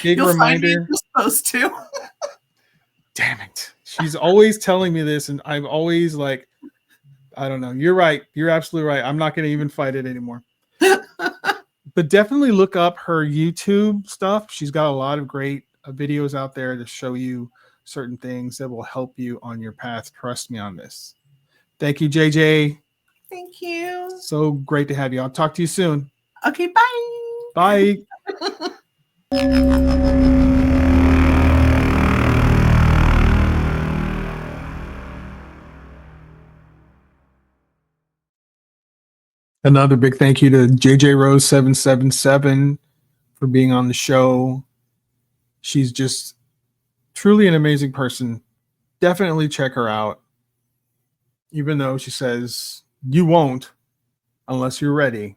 Big
You'll
reminder.
Find me you're supposed to.
Damn it. She's always telling me this, and I'm always like, I don't know. You're right. You're absolutely right. I'm not going to even fight it anymore. But definitely look up her YouTube stuff. She's got a lot of great videos out there to show you certain things that will help you on your path. Trust me on this. Thank you, JJ.
Thank you.
So great to have you. I'll talk to you soon.
Okay, bye.
Bye. Another big thank you to JJ Rose 777 for being on the show. She's just truly an amazing person. Definitely check her out. Even though she says you won't unless you're ready.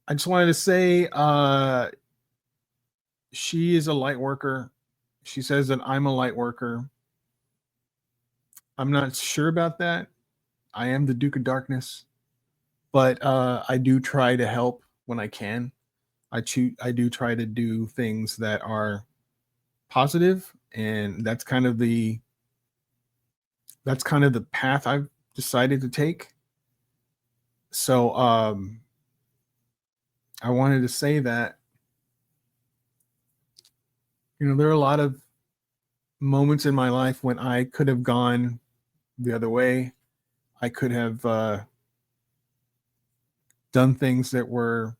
I just wanted to say she is a light worker. She says that I'm a light worker. I'm not sure about that. I am the Duke of Darkness, but I do try to help when I can. I do try to do things that are positive, and that's kind of the path I've decided to take. So I wanted to say that, there are a lot of moments in my life when I could have gone the other way. I could have done things that were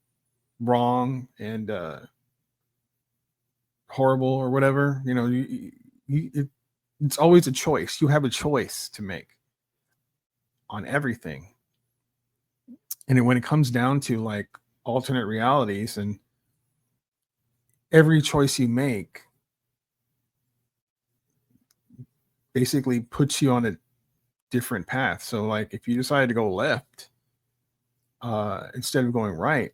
wrong and horrible or whatever. It's always a choice. You have a choice to make on everything. And when it comes down to like alternate realities, and every choice you make basically puts you on a different path. So like if you decide to go left instead of going right,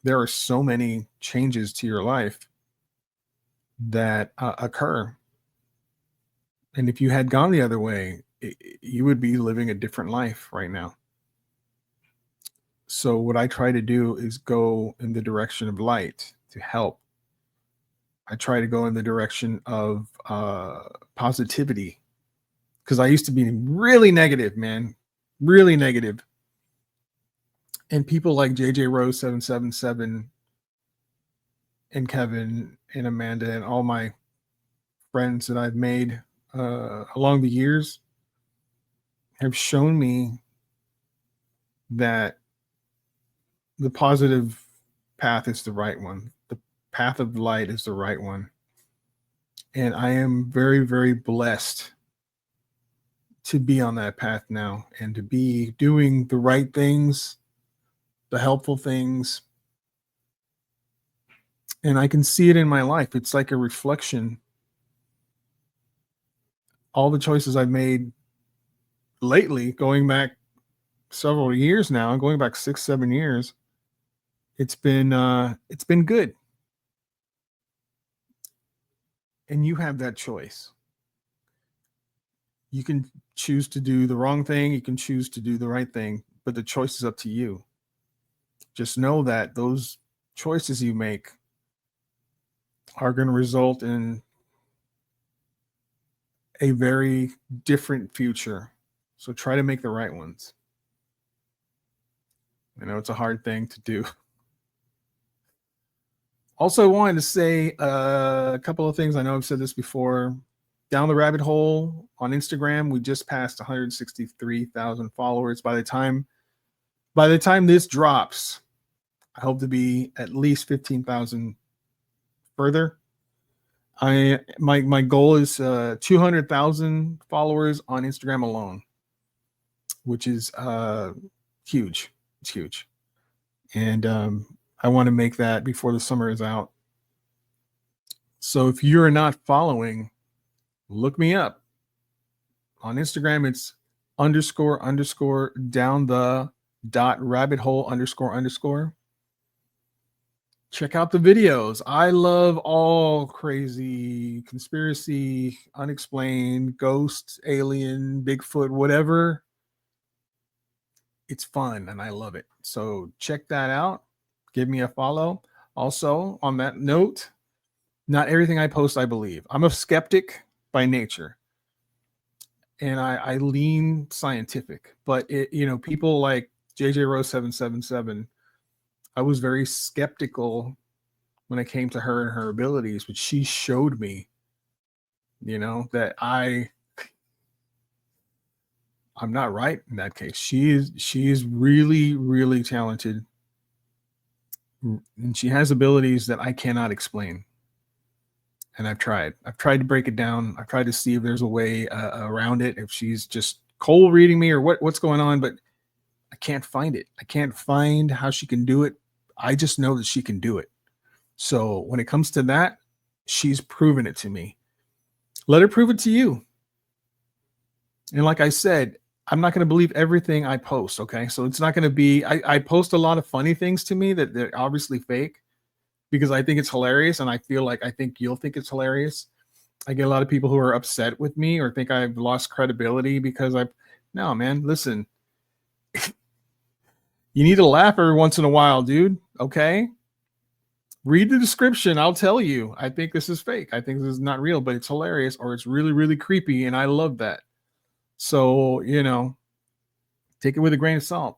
there are so many changes to your life that occur. And if you had gone the other way, you would be living a different life right now. So what I try to do is go in the direction of light to help. I try to go in the direction of positivity, because I used to be really negative, man, really negative. And people like JJ Rose 777 and Kevin and Amanda and all my friends that I've made along the years have shown me that the positive path is the right one. The path of light is the right one. And I am very, very blessed to be on that path now and to be doing the right things, the helpful things. And I can see it in my life. It's like a reflection. All the choices I've made lately, going back several years now, going back 6-7 years, it's been good. And you have that choice. You can choose to do the wrong thing. You can choose to do the right thing, but the choice is up to you. Just know that those choices you make are going to result in a very different future. So try to make the right ones. I know it's a hard thing to do. Also, I wanted to say a couple of things. I know I've said this before. Down the Rabbit Hole on Instagram, we just passed 163,000 followers. By the time this drops, I hope to be at least 15,000 further. My goal is 200,000 followers on Instagram alone, which is huge. It's huge, and I want to make that before the summer is out. So if you're not following, look me up on Instagram. It's __ down the rabbit hole __. Check out the videos. I love all crazy conspiracy, unexplained, ghosts, alien, Bigfoot, whatever. It's fun and I love it. So check that out. Give me a follow. Also, on that note, not everything I post I believe. I'm a skeptic by nature, and I lean scientific. But people like JJ Rose 777, I was very skeptical when it came to her and her abilities, but she showed me, that I'm not right in that case. She is really, really talented. And she has abilities that I cannot explain. And I've tried to break it down. I've tried to see if there's a way around it, if she's just cold reading me or what's going on, but I can't find it. I can't find how she can do it. I just know that she can do it. So when it comes to that, she's proven it to me. Let her prove it to you. And like I said, I'm not going to believe everything I post. Okay. So it's not going to be, I post a lot of funny things to me that they're obviously fake because I think it's hilarious. And I think you'll think it's hilarious. I get a lot of people who are upset with me or think I've lost credibility because no, man, listen, you need to laugh every once in a while, dude. Okay. Read the description. I'll tell you, I think this is fake. I think this is not real, but it's hilarious or it's really, really creepy. And I love that. So, take it with a grain of salt.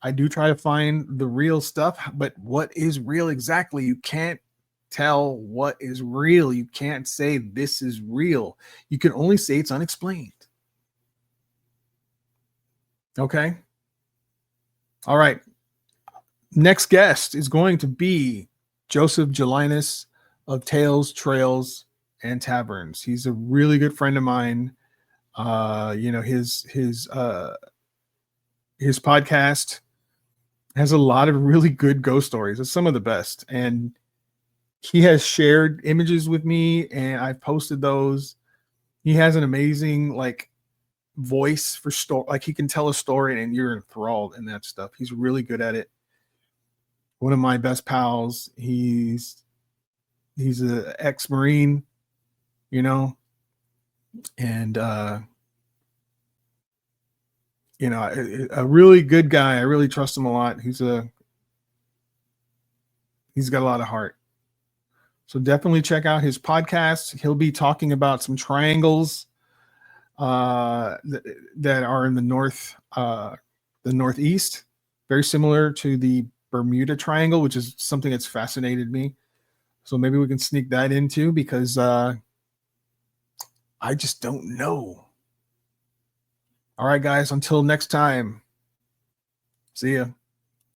I do try to find the real stuff, but what is real exactly? You can't tell what is real. You can't say this is real. You can only say it's unexplained. Okay. All right. Next guest is going to be Joseph Gelinas of Tales, Trails, and Taverns. He's a really good friend of mine. His podcast has a lot of really good ghost stories. It's some of the best. And he has shared images with me and I've posted those. He has an amazing voice for story. Like he can tell a story and you're enthralled in that stuff. He's really good at it. One of my best pals. He's an ex-Marine, and a really good guy. I really trust him a lot. He's got a lot of heart. So definitely check out his podcast. He'll be talking about some triangles that are in the northeast, very similar to the Bermuda Triangle, which is something that's fascinated me. So maybe we can sneak that in too, because I just don't know. All right, guys, until next time. See ya.